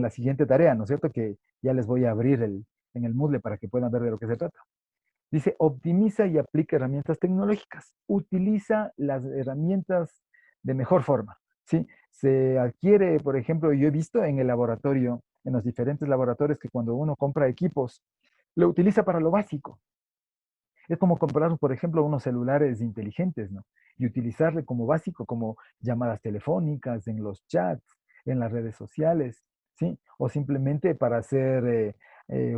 siguiente tarea, ¿no es cierto? Que ya les voy a abrir en el Moodle para que puedan ver de lo que se trata. Dice, optimiza y aplica herramientas tecnológicas. Utiliza las herramientas de mejor forma, ¿sí? Se adquiere, por ejemplo, yo he visto en el laboratorio, en los diferentes laboratorios, que cuando uno compra equipos, lo utiliza para lo básico. Es como comprar, por ejemplo, unos celulares inteligentes, ¿no? Y utilizarle como básico, como llamadas telefónicas, en los chats, en las redes sociales, ¿sí? O simplemente para hacer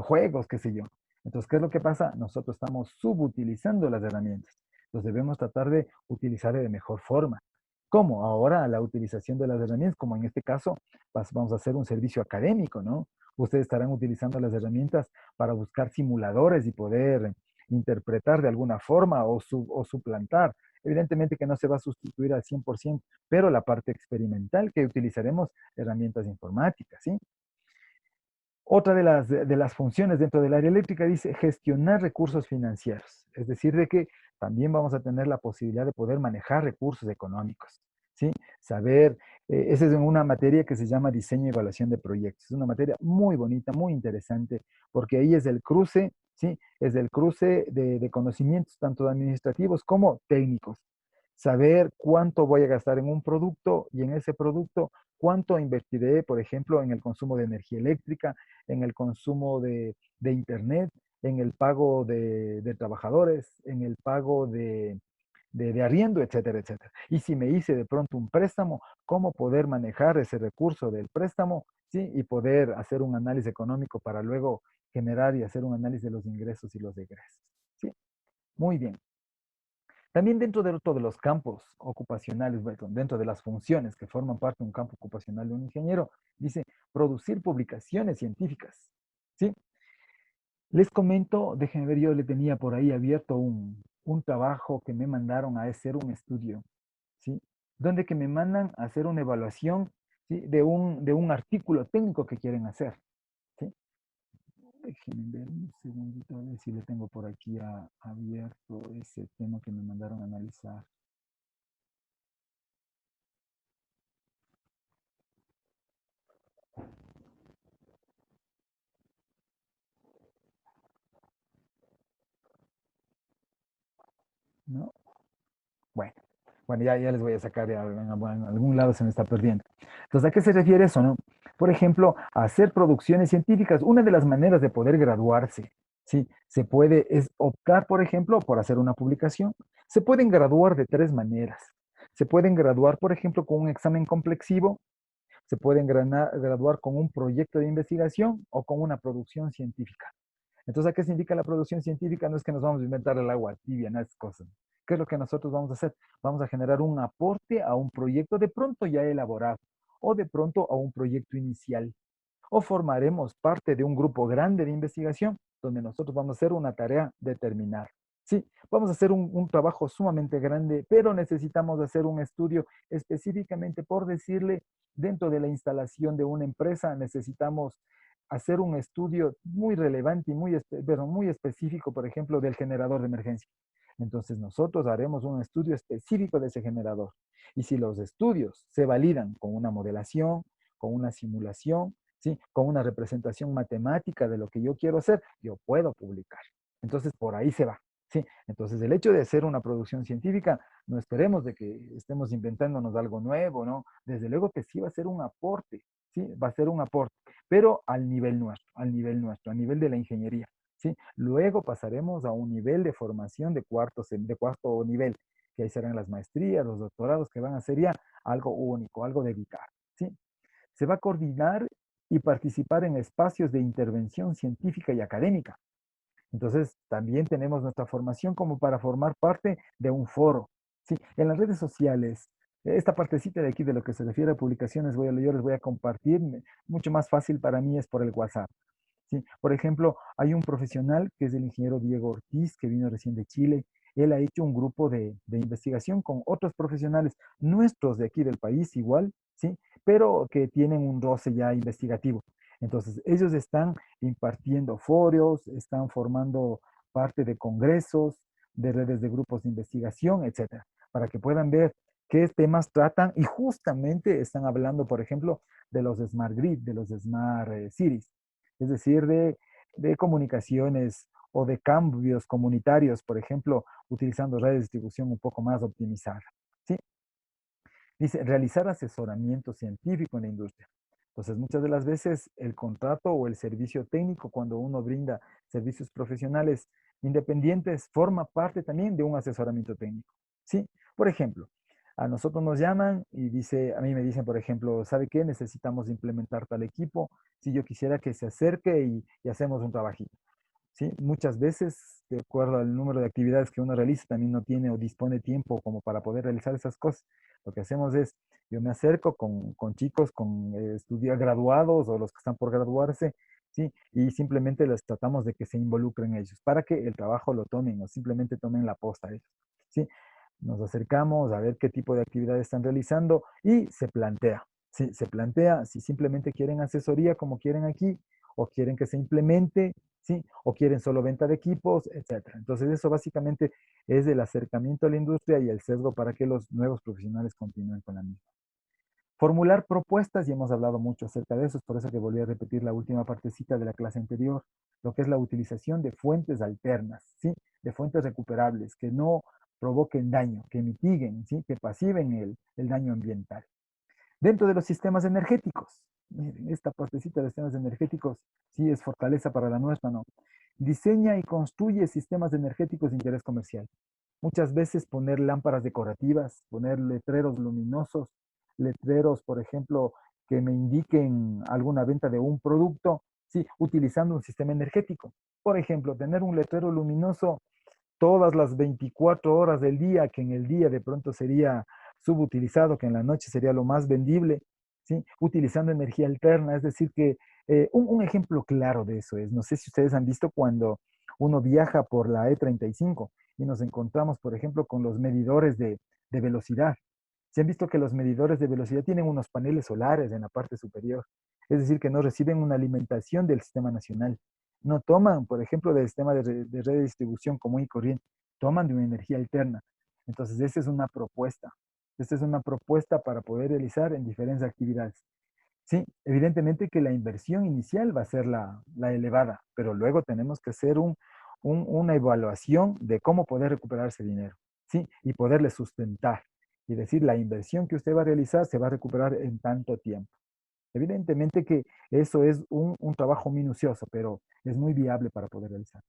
juegos, qué sé yo. Entonces, ¿qué es lo que pasa? Nosotros estamos subutilizando las herramientas. Entonces, debemos tratar de utilizar de mejor forma. ¿Cómo? Ahora la utilización de las herramientas, como en este caso, vamos a hacer un servicio académico, ¿no? Ustedes estarán utilizando las herramientas para buscar simuladores y poder interpretar de alguna forma o suplantar. Evidentemente que no se va a sustituir al 100%, pero la parte experimental que utilizaremos herramientas informáticas, ¿sí? Otra de las funciones dentro del área eléctrica dice gestionar recursos financieros, es decir, de que también vamos a tener la posibilidad de poder manejar recursos económicos, ¿sí? Saber, esa es una materia que se llama diseño y evaluación de proyectos. Es una materia muy bonita, muy interesante, porque ahí es el cruce, ¿sí? Es el cruce de conocimientos tanto administrativos como técnicos. Saber cuánto voy a gastar en un producto y en ese producto cuánto invertiré, por ejemplo, en el consumo de energía eléctrica, en el consumo de Internet, en el pago de trabajadores, en el pago de arriendo, etcétera, etcétera. Y si me hice de pronto un préstamo, cómo poder manejar ese recurso del préstamo, ¿sí? Y poder hacer un análisis económico para luego generar y hacer un análisis de los ingresos y los egresos. ¿Sí? Muy bien. También dentro de todos los campos ocupacionales, bueno, dentro de las funciones que forman parte de un campo ocupacional de un ingeniero, dice producir publicaciones científicas. ¿Sí? Les comento, déjenme ver, yo le tenía por ahí abierto un trabajo que me mandaron a hacer un estudio, ¿sí? Donde que me mandan a hacer una evaluación, ¿sí? De un artículo técnico que quieren hacer, ¿sí? Déjenme ver un segundito, a ver si le tengo por aquí abierto ese tema que me mandaron a analizar. ¿no? Bueno, bueno, ya les voy a sacar, en algún lado se me está perdiendo. Entonces, ¿a qué se refiere eso, no? Por ejemplo, hacer producciones científicas. Una de las maneras de poder graduarse, ¿sí? Se puede, es optar, por ejemplo, por hacer una publicación. Se pueden graduar de tres maneras. Se pueden graduar, por ejemplo, con un examen complexivo, se pueden graduar con un proyecto de investigación o con una producción científica. Entonces, ¿a qué se indica la producción científica? No es que nos vamos a inventar el agua tibia, no es cosa. ¿Qué es lo que nosotros vamos a hacer? Vamos a generar un aporte a un proyecto de pronto ya elaborado o de pronto a un proyecto inicial. O formaremos parte de un grupo grande de investigación donde nosotros vamos a hacer una tarea determinada. Sí, vamos a hacer un trabajo sumamente grande, pero necesitamos hacer un estudio específicamente, por decirle, dentro de la instalación de una empresa, necesitamos hacer un estudio muy relevante y muy específico, por ejemplo, del generador de emergencia. Entonces nosotros haremos un estudio específico de ese generador. Y si los estudios se validan con una modelación, con una simulación, ¿sí? Con una representación matemática de lo que yo quiero hacer, yo puedo publicar. Entonces, por ahí se va. ¿Sí? Entonces, el hecho de hacer una producción científica, no esperemos de que estemos inventándonos algo nuevo, ¿no? Desde luego que sí va a ser un aporte, ¿sí? Va a ser un aporte, pero al nivel nuestro, al nivel nuestro, a nivel de la ingeniería, ¿sí? Luego pasaremos a un nivel de formación de cuarto nivel, que ahí serán las maestrías, los doctorados, que van a ser ya algo único, algo dedicado, ¿sí? Se va a coordinar y participar en espacios de intervención científica y académica. Entonces, también tenemos nuestra formación como para formar parte de un foro. ¿Sí? En las redes sociales, esta partecita de aquí de lo que se refiere a publicaciones, yo les voy a compartir. Mucho más fácil para mí es por el WhatsApp. ¿Sí? Por ejemplo, hay un profesional que es el ingeniero Diego Ortiz, que vino recién de Chile. Él ha hecho un grupo de investigación con otros profesionales nuestros de aquí del país igual, ¿sí? Pero que tienen un roce ya investigativo. Entonces, ellos están impartiendo foros, están formando parte de congresos, de redes de grupos de investigación, etcétera, para que puedan ver qué temas tratan y justamente están hablando, por ejemplo, de los Smart Grid, de los Smart Cities, es decir, de comunicaciones o de cambios comunitarios, por ejemplo, utilizando redes de distribución un poco más optimizadas. ¿Sí? Dice, realizar asesoramiento científico en la industria. Entonces, muchas de las veces el contrato o el servicio técnico, cuando uno brinda servicios profesionales independientes, forma parte también de un asesoramiento técnico. ¿Sí? Por ejemplo, a nosotros nos llaman y a mí me dicen, por ejemplo, ¿sabe qué? Necesitamos implementar tal equipo. Si yo quisiera que se acerque y hacemos un trabajito. ¿Sí? Muchas veces, de acuerdo al número de actividades que uno realiza, también no tiene o dispone tiempo como para poder realizar esas cosas. Lo que hacemos es, yo me acerco con chicos, con graduados o los que están por graduarse, ¿sí? Y simplemente les tratamos de que se involucren ellos para que el trabajo lo tomen o simplemente tomen la posta ellos, ¿sí? Nos acercamos a ver qué tipo de actividades están realizando y se plantea, ¿sí? Se plantea si simplemente quieren asesoría como quieren aquí o quieren que se implemente, ¿sí? O quieren solo venta de equipos, etcétera. Entonces, eso básicamente es el acercamiento a la industria y el sesgo para que los nuevos profesionales continúen con la misma. Formular propuestas, y hemos hablado mucho acerca de eso, es por eso que volví a repetir la última partecita de la clase anterior, lo que es la utilización de fuentes alternas, ¿sí? De fuentes recuperables, que no provoquen daño, que mitiguen, ¿sí? Que pasiven el daño ambiental. Dentro de los sistemas energéticos, miren, esta partecita de sistemas energéticos sí es fortaleza para la nuestra, ¿no? Diseña y construye sistemas energéticos de interés comercial. Muchas veces poner lámparas decorativas, poner letreros luminosos, letreros, por ejemplo, que me indiquen alguna venta de un producto, sí, utilizando un sistema energético. Por ejemplo, tener un letrero luminoso todas las 24 horas del día, que en el día de pronto sería subutilizado, que en la noche sería lo más vendible, ¿sí? Utilizando energía alterna, es decir, que un ejemplo claro de eso es, no sé si ustedes han visto cuando uno viaja por la E35 y nos encontramos, por ejemplo, con los medidores de velocidad. Se han visto que los medidores de velocidad tienen unos paneles solares en la parte superior, es decir, que no reciben una alimentación del sistema nacional. No toman, por ejemplo, del sistema de red de distribución común y corriente, toman de una energía alterna. Entonces, esa es una propuesta. Esta es una propuesta para poder realizar en diferentes actividades. Sí, evidentemente que la inversión inicial va a ser la elevada, pero luego tenemos que hacer una evaluación de cómo poder recuperar ese dinero. ¿sí? Y poderle sustentar y decir, la inversión que usted va a realizar se va a recuperar en tanto tiempo. Evidentemente que eso es un trabajo minucioso, pero es muy viable para poder realizar.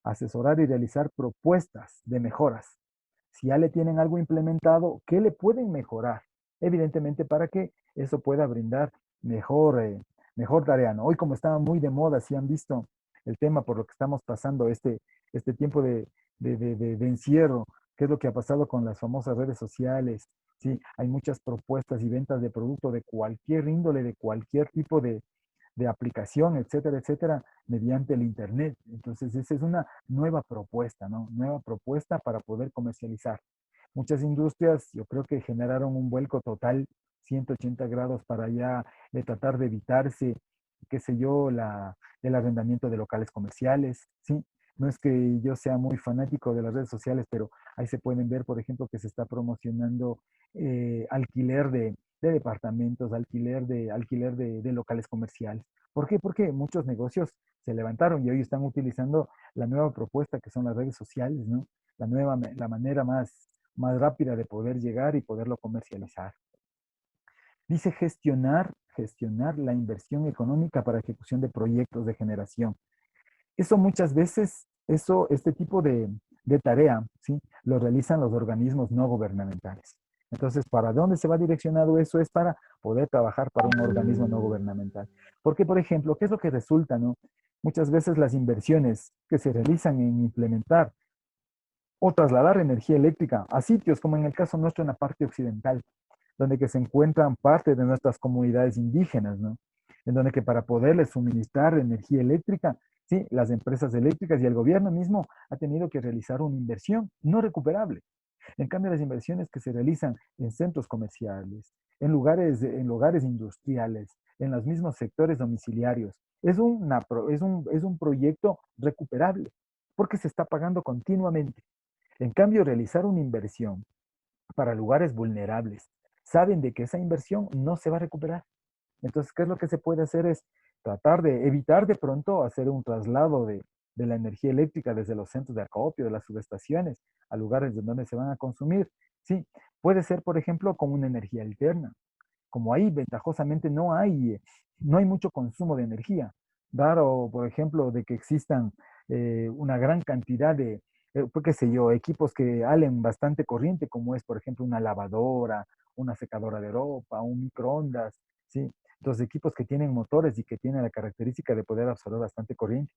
Asesorar y realizar propuestas de mejoras. Si ya le tienen algo implementado, ¿qué le pueden mejorar? Evidentemente para que eso pueda brindar mejor, mejor tarea, ¿no? Hoy como está muy de moda, si han visto el tema por lo que estamos pasando este tiempo de encierro, qué es lo que ha pasado con las famosas redes sociales, ¿sí? Hay muchas propuestas y ventas de producto de cualquier índole, de cualquier tipo de aplicación, etcétera, etcétera, mediante el Internet. Entonces, esa es una nueva propuesta, ¿no? Nueva propuesta para poder comercializar. Muchas industrias, yo creo que generaron un vuelco total, 180 grados para ya tratar de evitarse, qué sé yo, el arrendamiento de locales comerciales, ¿sí? No es que yo sea muy fanático de las redes sociales, pero ahí se pueden ver, por ejemplo, que se está promocionando alquiler de departamentos, alquiler de locales comerciales. ¿Por qué? Porque muchos negocios se levantaron y hoy están utilizando la nueva propuesta que son las redes sociales, ¿no? La manera más rápida de poder llegar y poderlo comercializar. Dice gestionar la inversión económica para ejecución de proyectos de generación. Eso muchas veces, este tipo de tarea, ¿sí? Lo realizan los organismos no gubernamentales. Entonces, ¿para dónde se va direccionado eso? Es para poder trabajar para un organismo no gubernamental. Porque, por ejemplo, ¿qué es lo que resulta, no? Muchas veces las inversiones que se realizan en implementar o trasladar energía eléctrica a sitios, como en el caso nuestro en la parte occidental, donde que se encuentran parte de nuestras comunidades indígenas, ¿no? En donde que para poderles suministrar energía eléctrica, sí, las empresas eléctricas y el gobierno mismo ha tenido que realizar una inversión no recuperable. En cambio, las inversiones que se realizan en centros comerciales, en lugares industriales, en los mismos sectores domiciliarios, es un proyecto recuperable porque se está pagando continuamente. En cambio, realizar una inversión para lugares vulnerables, saben de que esa inversión no se va a recuperar. Entonces, ¿qué es lo que se puede hacer? Es tratar de evitar de pronto hacer un traslado de la energía eléctrica desde los centros de acopio, de las subestaciones, a lugares donde se van a consumir. Sí, puede ser, por ejemplo, con una energía alterna. Como ahí ventajosamente no hay mucho consumo de energía. Dado, por ejemplo, de que existan una gran cantidad pues, qué sé yo, equipos que halen bastante corriente, como es, por ejemplo, una lavadora, una secadora de ropa, un microondas, ¿sí? Los equipos que tienen motores y que tienen la característica de poder absorber bastante corriente.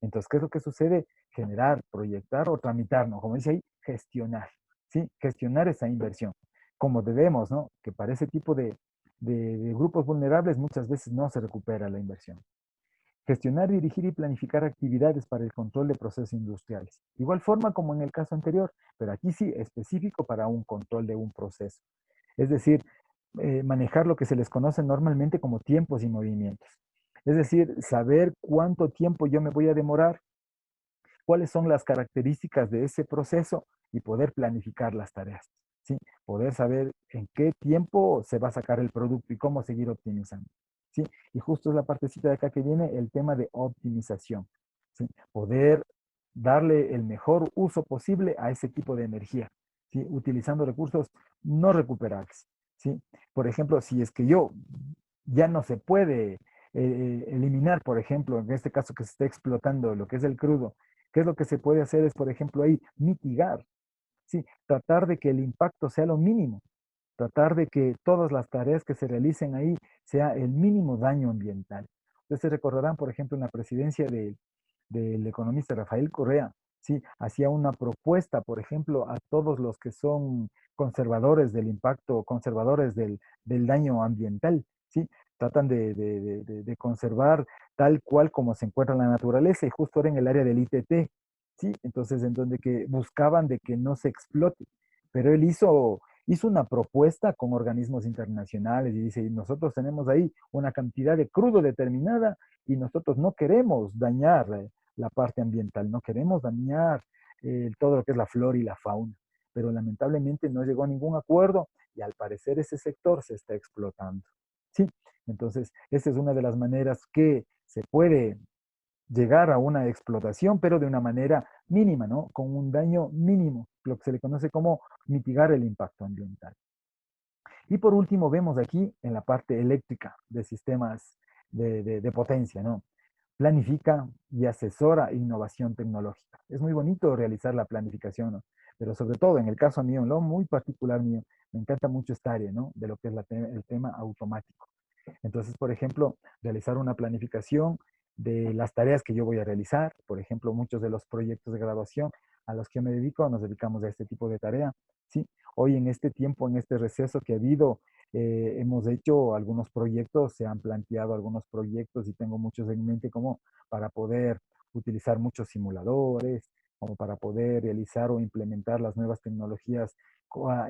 Entonces, ¿qué es lo que sucede? Generar, proyectar o tramitar, ¿no? Como dice ahí, gestionar, ¿sí? Gestionar esa inversión, como debemos, ¿no? Que para ese tipo de grupos vulnerables muchas veces no se recupera la inversión. Gestionar, dirigir y planificar actividades para el control de procesos industriales. Igual forma como en el caso anterior, pero aquí sí específico para un control de un proceso. Es decir, manejar lo que se les conoce normalmente como tiempos y movimientos. Es decir, saber cuánto tiempo yo me voy a demorar, cuáles son las características de ese proceso y poder planificar las tareas. ¿Sí? Poder saber en qué tiempo se va a sacar el producto y cómo seguir optimizando. ¿Sí? Y justo es la partecita de acá que viene el tema de optimización. ¿Sí? Poder darle el mejor uso posible a ese tipo de energía, ¿sí? Utilizando recursos no recuperables. ¿Sí? Por ejemplo, si es que yo ya no se puede eliminar, por ejemplo, en este caso que se está explotando lo que es el crudo, ¿qué es lo que se puede hacer? Es, por ejemplo, ahí mitigar, ¿sí? Tratar de que el impacto sea lo mínimo, tratar de que todas las tareas que se realicen ahí sea el mínimo daño ambiental. Ustedes se recordarán, por ejemplo, en la presidencia del economista Rafael Correa, ¿sí? Hacía una propuesta, por ejemplo, a todos los que son conservadores del impacto, conservadores del daño ambiental, ¿sí? Tratan de conservar tal cual como se encuentra en la naturaleza y justo era en el área del ITT, ¿sí? Entonces, en donde que buscaban de que no se explote, pero él hizo una propuesta con organismos internacionales y dice, nosotros tenemos ahí una cantidad de crudo determinada y nosotros no queremos dañar la parte ambiental, no queremos dañar todo lo que es la flora y la fauna, pero lamentablemente no llegó a ningún acuerdo y al parecer ese sector se está explotando. Sí, entonces esa es una de las maneras que se puede llegar a una explotación, pero de una manera mínima, ¿no? Con un daño mínimo. lo que se le conoce como mitigar el impacto ambiental. Y por último, vemos aquí en la parte eléctrica de sistemas de potencia, ¿no? Planifica y asesora innovación tecnológica. Es muy bonito realizar la planificación, ¿no? Pero sobre todo en el caso mío, en lo muy particular mío, me encanta mucho esta área, ¿no? De lo que es el tema automático. Entonces, por ejemplo, realizar una planificación de las tareas que yo voy a realizar. Por ejemplo, muchos de los proyectos de graduación a los que me dedico, nos dedicamos a este tipo de tarea. ¿Sí? Hoy en este tiempo, en este receso que ha habido, hemos hecho algunos proyectos, se han planteado algunos proyectos y tengo muchos en mente como para poder utilizar muchos simuladores, como para poder realizar o implementar las nuevas tecnologías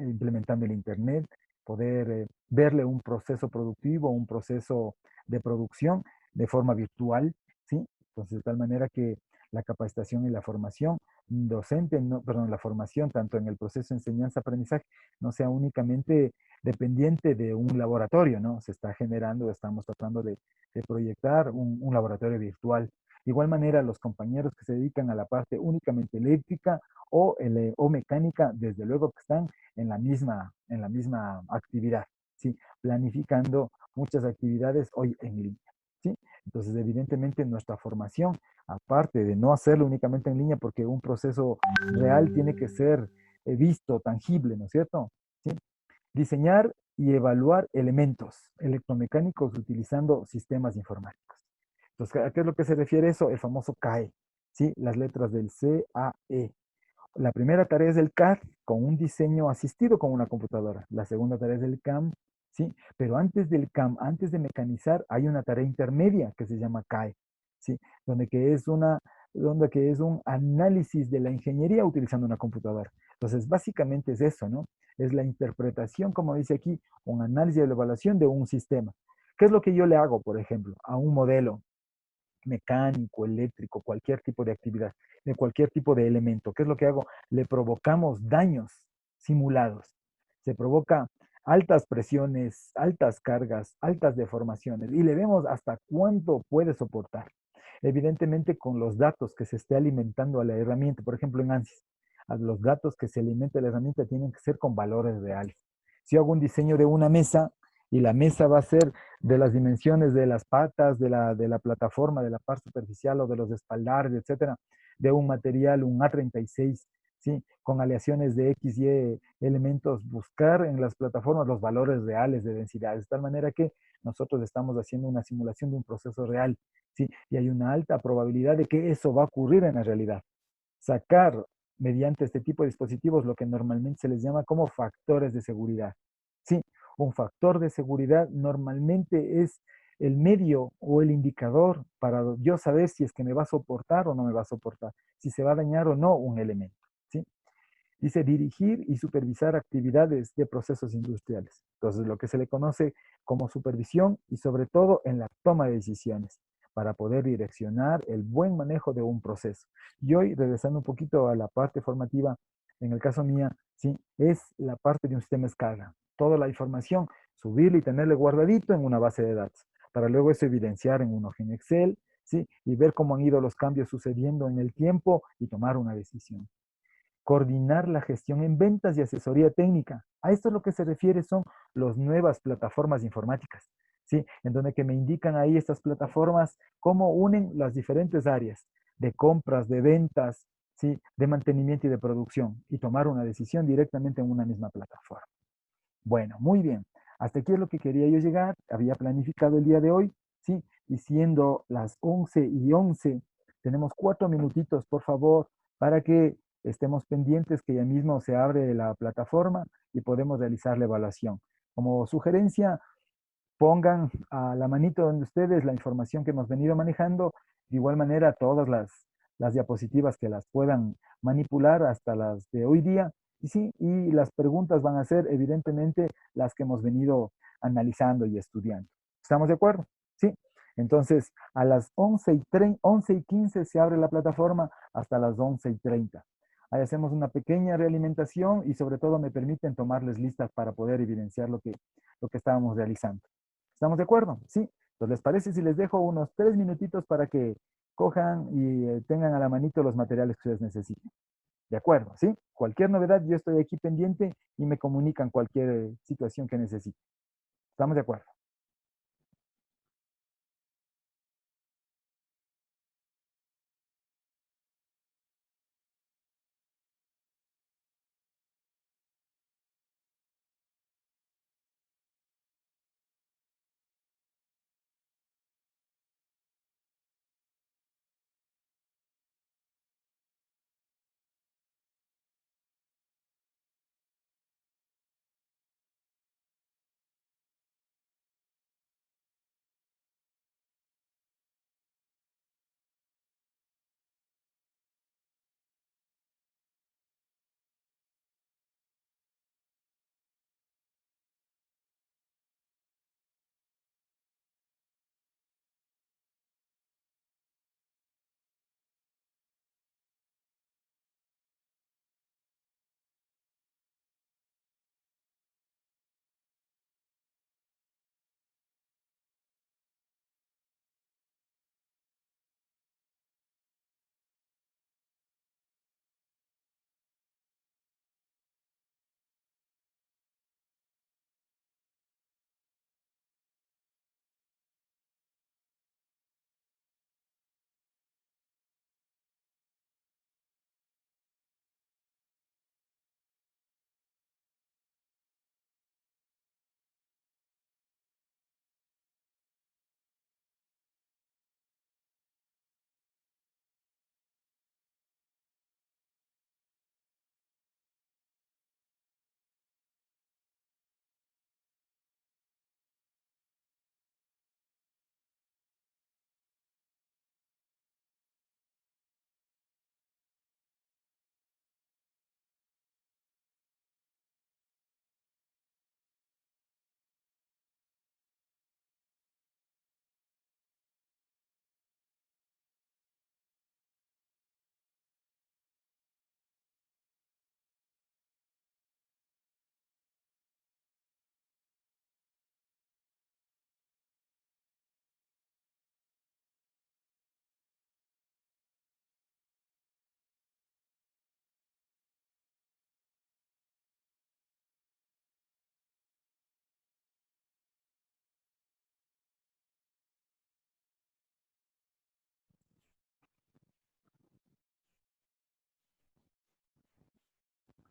implementando el Internet, poder verle un proceso productivo, un proceso de producción de forma virtual, ¿sí? Entonces, de tal manera que la capacitación y la formación docente, no, perdón, la formación tanto en el proceso de enseñanza-aprendizaje no sea únicamente dependiente de un laboratorio, ¿no? Se está generando, estamos tratando de proyectar un laboratorio virtual. De igual manera, los compañeros que se dedican a la parte únicamente eléctrica o mecánica, desde luego que están en la misma actividad, ¿sí? Planificando muchas actividades hoy en línea, ¿sí? Entonces, evidentemente, nuestra formación, aparte de no hacerlo únicamente en línea, porque un proceso real tiene que ser visto, tangible, ¿no es cierto? ¿Sí? Diseñar y evaluar elementos electromecánicos utilizando sistemas informáticos. Entonces, ¿a qué es lo que se refiere eso? El famoso CAE, ¿sí? Las letras del CAE. La primera tarea es el CAD con un diseño asistido con una computadora. La segunda tarea es el CAM, ¿sí? Pero antes del CAM, antes de mecanizar, hay una tarea intermedia que se llama CAE, ¿sí? Donde que es un análisis de la ingeniería utilizando una computadora. Entonces, básicamente es eso, ¿no? Es la interpretación, como dice aquí, un análisis de la evaluación de un sistema. ¿Qué es lo que yo le hago, por ejemplo, a un modelo mecánico, eléctrico, cualquier tipo de actividad, de cualquier tipo de elemento? ¿Qué es lo que hago? Le provocamos daños simulados. Se provoca altas presiones, altas cargas, altas deformaciones y le vemos hasta cuánto puede soportar. Evidentemente con los datos que se esté alimentando a la herramienta, por ejemplo en ANSYS, a los datos que se alimente la herramienta tienen que ser con valores reales. Si hago un diseño de una mesa y la mesa va a ser de las dimensiones de las patas, de la plataforma, de la parte superficial o de los espaldares, etcétera, de un material, un A36, ¿sí? Con aleaciones de X, Y elementos, buscar en las plataformas los valores reales de densidad, de tal manera que nosotros estamos haciendo una simulación de un proceso real, ¿sí? Y hay una alta probabilidad de que eso va a ocurrir en la realidad. Sacar mediante este tipo de dispositivos lo que normalmente se les llama como factores de seguridad. Sí, un factor de seguridad normalmente es el medio o el indicador para yo saber si es que me va a soportar o no me va a soportar, si se va a dañar o no un elemento. ¿Sí? Dice dirigir y supervisar actividades de procesos industriales. Entonces, lo que se le conoce como supervisión y sobre todo en la toma de decisiones para poder direccionar el buen manejo de un proceso. Y hoy, regresando un poquito a la parte formativa, en el caso mía, sí, es la parte de un sistema escala. Toda la información, subirla y tenerle guardadito en una base de datos, para luego eso evidenciar en un hoja en Excel, ¿sí? Y ver cómo han ido los cambios sucediendo en el tiempo y tomar una decisión. Coordinar la gestión en ventas y asesoría técnica. A esto es lo que se refiere son las nuevas plataformas informáticas, ¿sí? En donde que me indican ahí estas plataformas cómo unen las diferentes áreas de compras, de ventas, ¿sí? De mantenimiento y de producción y tomar una decisión directamente en una misma plataforma. Bueno, muy bien. Hasta aquí es lo que quería yo llegar. Había planificado el día de hoy, ¿sí? Y siendo las 11:11, tenemos 4 minutitos, por favor, para que estemos pendientes que ya mismo se abre la plataforma y podemos realizar la evaluación. Como sugerencia, pongan a la manito donde ustedes la información que hemos venido manejando, de igual manera todas las diapositivas que las puedan manipular hasta las de hoy día. Y sí, y las preguntas van a ser evidentemente las que hemos venido analizando y estudiando. ¿Estamos de acuerdo? Sí. Entonces, a las 11:15 se abre la plataforma hasta las 11:30. Ahí hacemos una pequeña realimentación y sobre todo me permiten tomarles listas para poder evidenciar lo que estábamos realizando. ¿Estamos de acuerdo? Sí. Entonces, ¿les parece si les dejo unos 3 minutitos para que cojan y tengan a la manito los materiales que ustedes necesiten? ¿De acuerdo? ¿Sí? Cualquier novedad, yo estoy aquí pendiente y me comunican cualquier situación que necesite. ¿Estamos de acuerdo?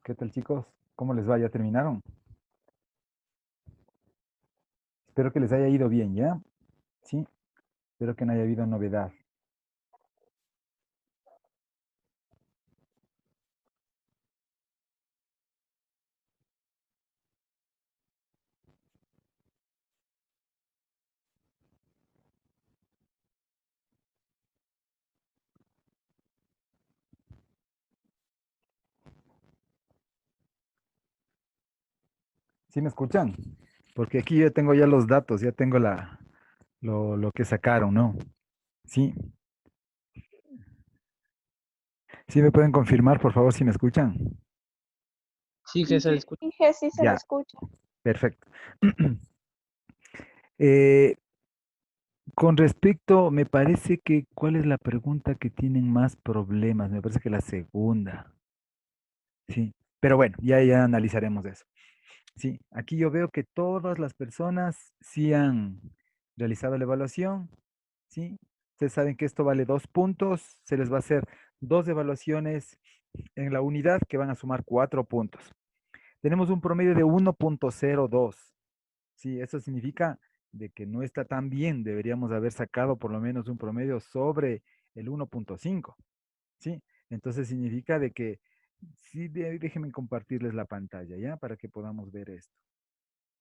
¿Qué tal, chicos? ¿Cómo les va? ¿Ya terminaron? Espero que les haya ido bien, ¿ya? Sí, espero que no haya habido novedad. ¿Sí me escuchan? Porque aquí yo tengo ya los datos, ya tengo lo que sacaron, ¿no? Sí, sí me pueden confirmar, por favor, si me escuchan. Sí, que se le escucha. Inge, sí se le Ya, escucha. perfecto. Eh, con respecto, me parece que, ¿cuál es la pregunta que tienen más problemas? Me parece que la segunda. Sí, pero bueno, ya analizaremos eso. Sí, aquí yo veo que todas las personas sí han realizado la evaluación. Sí, ustedes saben que esto vale 2 puntos. Se les va a hacer 2 evaluaciones en la unidad que van a sumar 4 puntos. Tenemos un promedio de 1,02. Sí, eso significa de que no está tan bien. Deberíamos haber sacado por lo menos un promedio sobre el 1,5. ¿Sí? Entonces significa de que, sí, déjenme compartirles la pantalla, ¿ya? Para que podamos ver esto.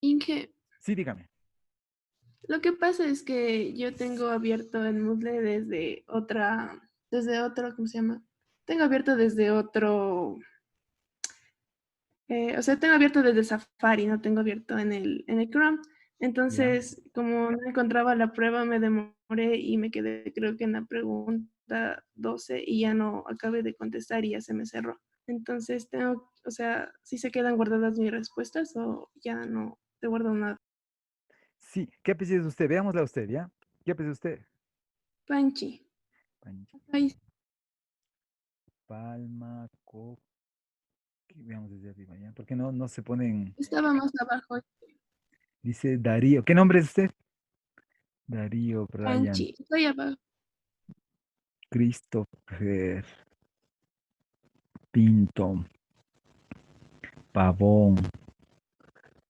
Inge, Sí, dígame. lo que pasa es que yo tengo abierto el Moodle desde otro, ¿cómo se llama? Tengo abierto desde otro, o sea, tengo abierto desde Safari, no tengo abierto en el Chrome. ¿Ya? Entonces, como no encontraba la prueba, me demoré y me quedé, creo que en la pregunta 12 y ya no acabé de contestar y ya se me cerró. Entonces, o sea, si se quedan guardadas mis respuestas o ya no te guardo nada. Sí, ¿qué apellido es usted? Veámosla a usted, ¿ya? ¿Qué apellido es usted? Panchi. Panchi. Ahí Palma, veamos desde arriba, ¿ya? Porque no se ponen, Estaba más abajo. dice Darío. ¿Qué nombre es usted? Darío, Brian, Panchi. Estoy abajo. Christopher, Pinto, Pavón,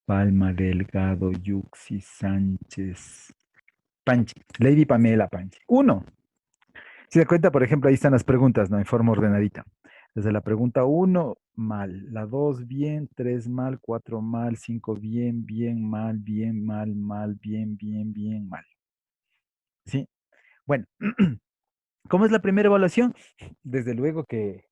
Palma Delgado, Yuxi Sánchez, Panchi, Lady Pamela Panchi. Uno. Si se cuenta, por ejemplo, ahí están las preguntas, ¿no? En forma ordenadita. Desde la pregunta uno, mal. La 2 bien. 3 mal. 4 mal. 5 bien, bien, mal, bien, mal, mal, bien, bien, bien, mal. ¿Sí? Bueno, ¿cómo es la primera evaluación? Desde luego que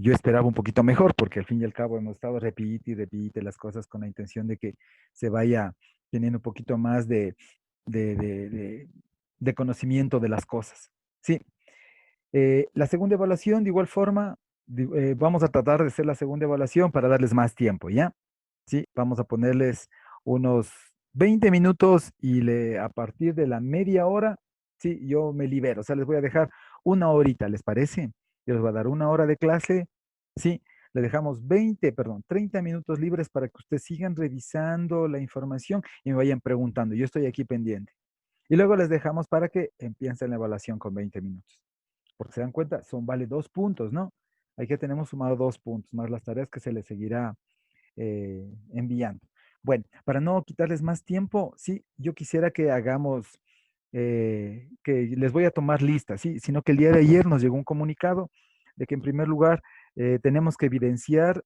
yo esperaba un poquito mejor, porque al fin y al cabo hemos estado repite y repite las cosas con la intención de que se vaya teniendo un poquito más de, de, de- de conocimiento de las cosas. Sí. La segunda evaluación, de igual forma, vamos a tratar de hacer la segunda evaluación para darles más tiempo, ¿ya? Sí, vamos a ponerles unos 20 minutos y a partir de la media hora, sí, yo me libero. O sea, les voy a dejar una horita, ¿les parece? Yo les voy a dar una hora de clase, sí, le dejamos 30 minutos libres para que ustedes sigan revisando la información y me vayan preguntando. Yo estoy aquí pendiente. Y luego les dejamos para que empiecen la evaluación con 20 minutos. Porque se dan cuenta, vale 2 puntos, ¿no? Ahí que tenemos sumado 2 puntos, más las tareas que se les seguirá enviando. Bueno, para no quitarles más tiempo, sí, yo quisiera que hagamos, que les voy a tomar lista, sí, sino que el día de ayer nos llegó un comunicado de que en primer lugar tenemos que evidenciar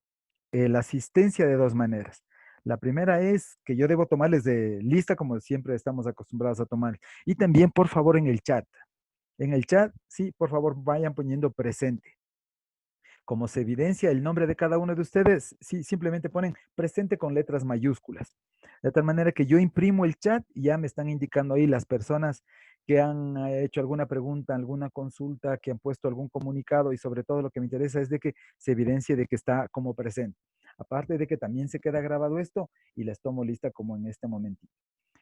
la asistencia de dos maneras. La primera es que yo debo tomarles de lista como siempre estamos acostumbrados a tomar. Y también, por favor, en el chat. En el chat, sí, por favor, vayan poniendo presente. Como se evidencia el nombre de cada uno de ustedes, sí, simplemente ponen presente con letras mayúsculas. De tal manera que yo imprimo el chat y ya me están indicando ahí las personas que han hecho alguna pregunta, alguna consulta, que han puesto algún comunicado y sobre todo lo que me interesa es de que se evidencie de que está como presente. Aparte de que también se queda grabado esto y les tomo lista como en este momentito.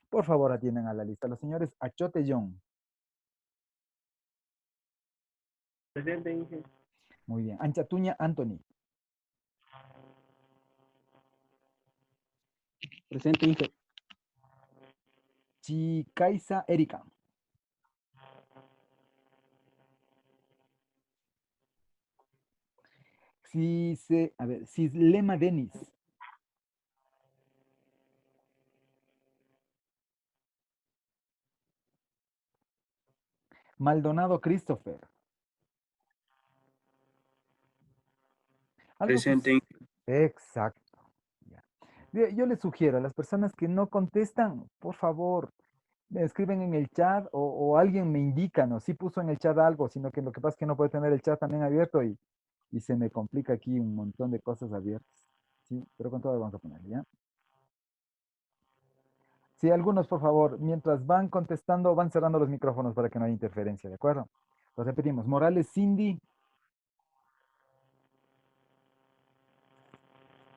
Por favor, atiendan a la lista. Los señores Achote John. Presente, Inge. Muy bien. Anchatuña Anthony. Presente, Inge. Chicaiza Erika. Cislema Denis. Maldonado Christopher. Algo Presente, sus... Exacto. Ya. Yo les sugiero a las personas que no contestan, por favor, me escriben en el chat o alguien me indica, ¿no? Sí puso en el chat algo, sino que lo que pasa es que no puede tener el chat también abierto y se me complica aquí un montón de cosas abiertas. Sí, pero con todo vamos a ponerle, ¿ya? Sí, algunos, por favor, mientras van contestando, van cerrando los micrófonos para que no haya interferencia, ¿de acuerdo? Lo repetimos. Morales Cindy.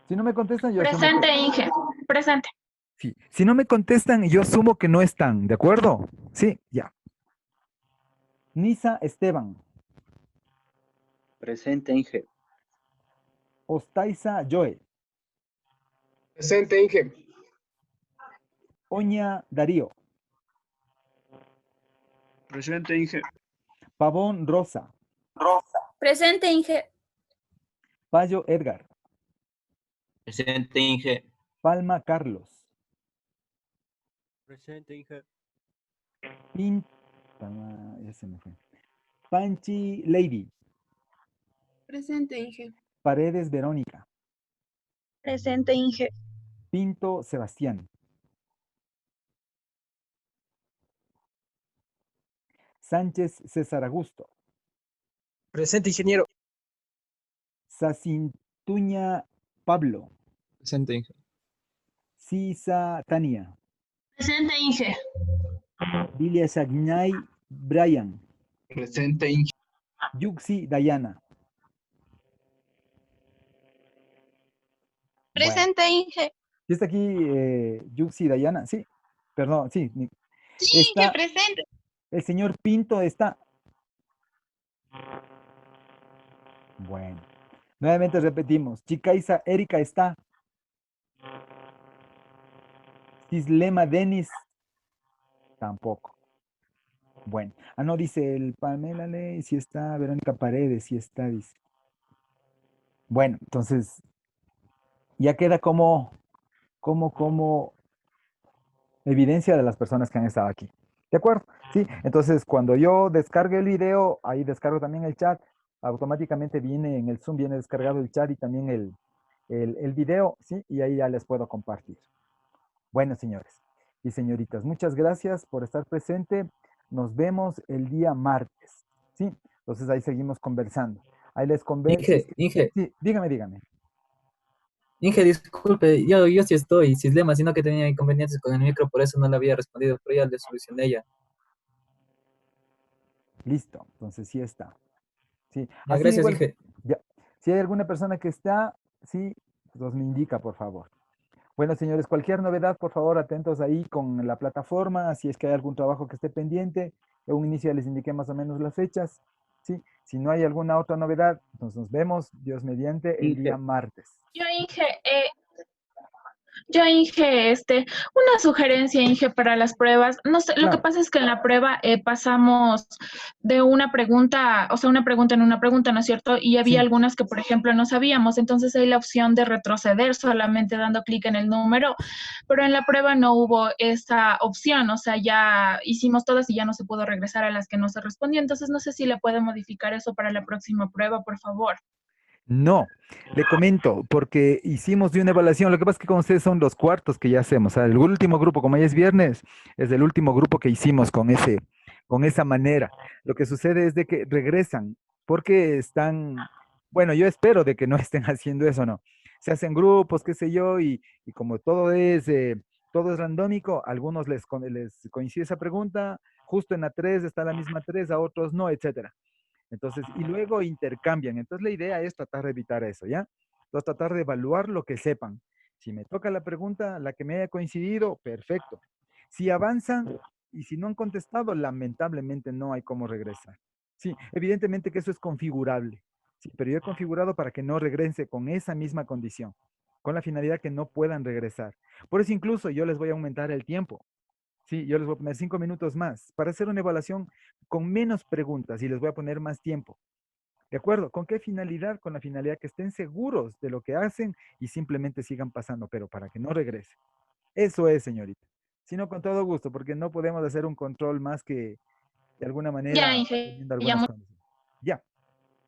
Si no me contestan, yo asumo que... Presente, Inge. Presente. Sí. Si no me contestan, yo asumo que no están, ¿de acuerdo? Sí, ya. Nisa Esteban. presente, Inge. Ostaiza Joe. Presente, Inge. Oña Darío. Presente, Inge. Pavón Rosa. Presente, Inge. Payo Edgar. Presente, Inge. Palma Carlos. Presente, Inge. Ya se me fue. Panchi Lady. Presente, Inge. Paredes Verónica. Presente, Inge. Pinto Sebastián. Sánchez César Augusto. Presente, ingeniero. Sacintuña Pablo. Presente, Inge. Sisa Tania. Presente, Inge. Lilia Sagnay Brian. Presente, Inge. Yuxi Dayana. Bueno, Presente, Inge. ¿sí está aquí Yuxi Dayana? Sí, perdón, sí. Sí, Inge, Está, presente. el señor Pinto está. Bueno. Nuevamente repetimos. Chicaiza Erika está. Cislema Denis tampoco. Bueno. Ah, no, dice el Pamela Ley, sí está. Verónica Paredes, sí está, dice. Bueno, entonces ya queda como evidencia de las personas que han estado aquí. ¿De acuerdo? Sí, entonces cuando yo descargue el video, ahí descargo también el chat, automáticamente viene en el Zoom, viene descargado el chat y también el video, ¿sí? Y ahí ya les puedo compartir. Bueno, señores y señoritas, muchas gracias por estar presente. Nos vemos el día martes, ¿sí? Entonces ahí seguimos conversando. Ahí les converso. Sí, dígame. Inge, disculpe, yo sí estoy, Cislema, sino que tenía inconvenientes con el micro, por eso no le había respondido, pero ya le solucioné ya. Listo, entonces sí está. Sí, Ya, así gracias, igual, Inge. ya. Si hay alguna persona que está, sí, pues me indica, por favor. Bueno, señores, cualquier novedad, por favor, atentos ahí con la plataforma, si es que hay algún trabajo que esté pendiente. En un inicio les indiqué más o menos las fechas, ¿sí? Si no hay alguna otra novedad, entonces nos vemos, Dios mediante, el día Inge. martes. Yo, Inge, una sugerencia, Inge, para las pruebas. No sé, lo que Claro, pasa es que en la prueba pasamos de una pregunta, o sea, una pregunta en una pregunta, ¿no es cierto? Y había sí. algunas que, por ejemplo, no sabíamos. Entonces hay la opción de retroceder solamente dando clic en el número, pero en la prueba no hubo esa opción. O sea, ya hicimos todas y ya no se pudo regresar a las que no se respondió. Entonces no sé si le puede modificar eso para la próxima prueba, por favor. No, le comento, porque hicimos de una evaluación, lo que pasa es que con ustedes son los cuartos que ya hacemos, o sea, el último grupo, como ya es viernes, es el último grupo que hicimos con esa manera. Lo que sucede es de que regresan, porque están, bueno, yo espero de que no estén haciendo eso, ¿no? Se hacen grupos, qué sé yo, y como todo es randómico, a algunos les coincide esa pregunta, justo en la 3 está la misma 3, a otros no, etcétera. Entonces, y luego intercambian. Entonces, la idea es tratar de evitar eso, ¿ya? Entonces, tratar de evaluar lo que sepan. Si me toca la pregunta, la que me haya coincidido, perfecto. Si avanzan y si no han contestado, lamentablemente no hay cómo regresar. Sí, evidentemente que eso es configurable. Sí, pero yo he configurado para que no regrese con esa misma condición, con la finalidad que no puedan regresar. Por eso incluso yo les voy a aumentar el tiempo. Sí, yo les voy a poner 5 minutos más para hacer una evaluación con menos preguntas y les voy a poner más tiempo. ¿De acuerdo? ¿Con qué finalidad? Con la finalidad que estén seguros de lo que hacen y simplemente sigan pasando, pero para que no regrese. Eso es, señorita. Sino con todo gusto, porque no podemos hacer un control más que de alguna Ya, manera Inge, teniendo ya. algunas condiciones. Ya.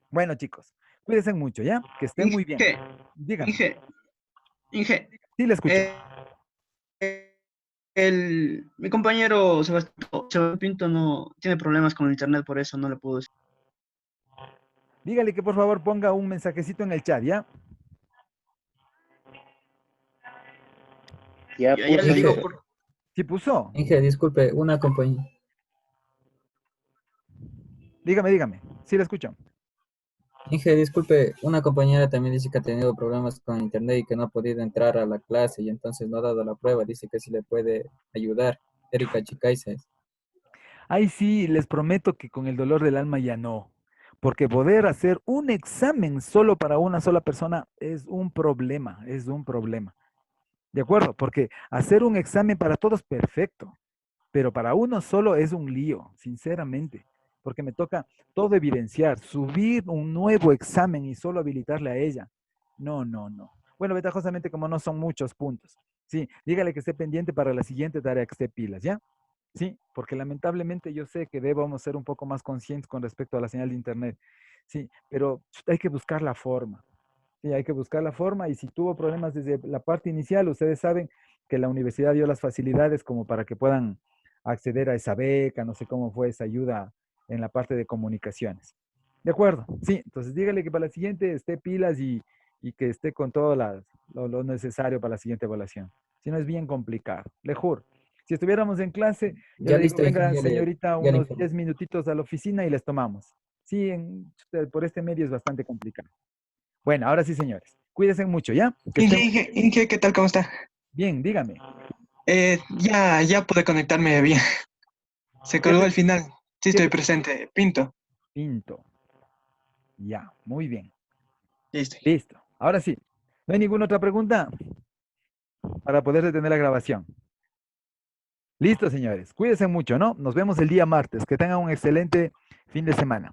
Bueno, chicos, cuídense mucho, ¿ya? Que estén muy bien. Inge. Dígame. Inge. Sí, le escucho. Mi compañero Sebastián Pinto no tiene problemas con el internet, por eso no le puedo decir. Dígale que por favor ponga un mensajecito en el chat, ¿ya? Ya Ya le puse, digo, Inge, Sí puso. Inge, disculpe, una compañía. Dígame. Sí, le escucho. Inge, disculpe, una compañera también dice que ha tenido problemas con internet y que no ha podido entrar a la clase y entonces no ha dado la prueba. Dice que sí le puede ayudar. Erika Chicaices. Ay, sí, les prometo que con el dolor del alma ya no. Porque poder hacer un examen solo para una sola persona es un problema, es un problema. ¿De acuerdo? Porque hacer un examen para todos, perfecto. Pero para uno solo es un lío, sinceramente. Porque me toca todo evidenciar, subir un nuevo examen y solo habilitarle a ella. No. Bueno, ventajosamente como no son muchos puntos. Sí, dígale que esté pendiente para la siguiente tarea que esté pilas, ¿ya? Sí, porque lamentablemente yo sé que debemos ser un poco más conscientes con respecto a la señal de internet. Sí, pero hay que buscar la forma. Sí, hay que buscar la forma y si tuvo problemas desde la parte inicial, ustedes saben que la universidad dio las facilidades como para que puedan acceder a esa beca, no sé cómo fue esa ayuda en la parte de comunicaciones. De acuerdo, sí, entonces dígale que para la siguiente esté pilas y que esté con todo lo necesario para la siguiente evaluación. Si no es bien complicado, le juro. Si estuviéramos en clase, yo Ya le digo, listo, Inge, venga señorita, ya le unos informo. 10 minutitos a la oficina y les tomamos. Sí, por este medio es bastante complicado. Bueno, ahora sí, señores. Cuídense mucho, ¿ya? Que estén muy Inge, ¿qué tal? ¿Cómo está? bien, dígame. Ya pude conectarme bien. Se ¿Qué, colgó al final. Sí qué estoy presente. Pinto. pinto? Ya, muy bien. Listo. Listo. Ahora sí. ¿No hay ninguna otra pregunta para poder detener la grabación? Listo, señores. Cuídense mucho, ¿no? Nos vemos el día martes. Que tengan un excelente fin de semana.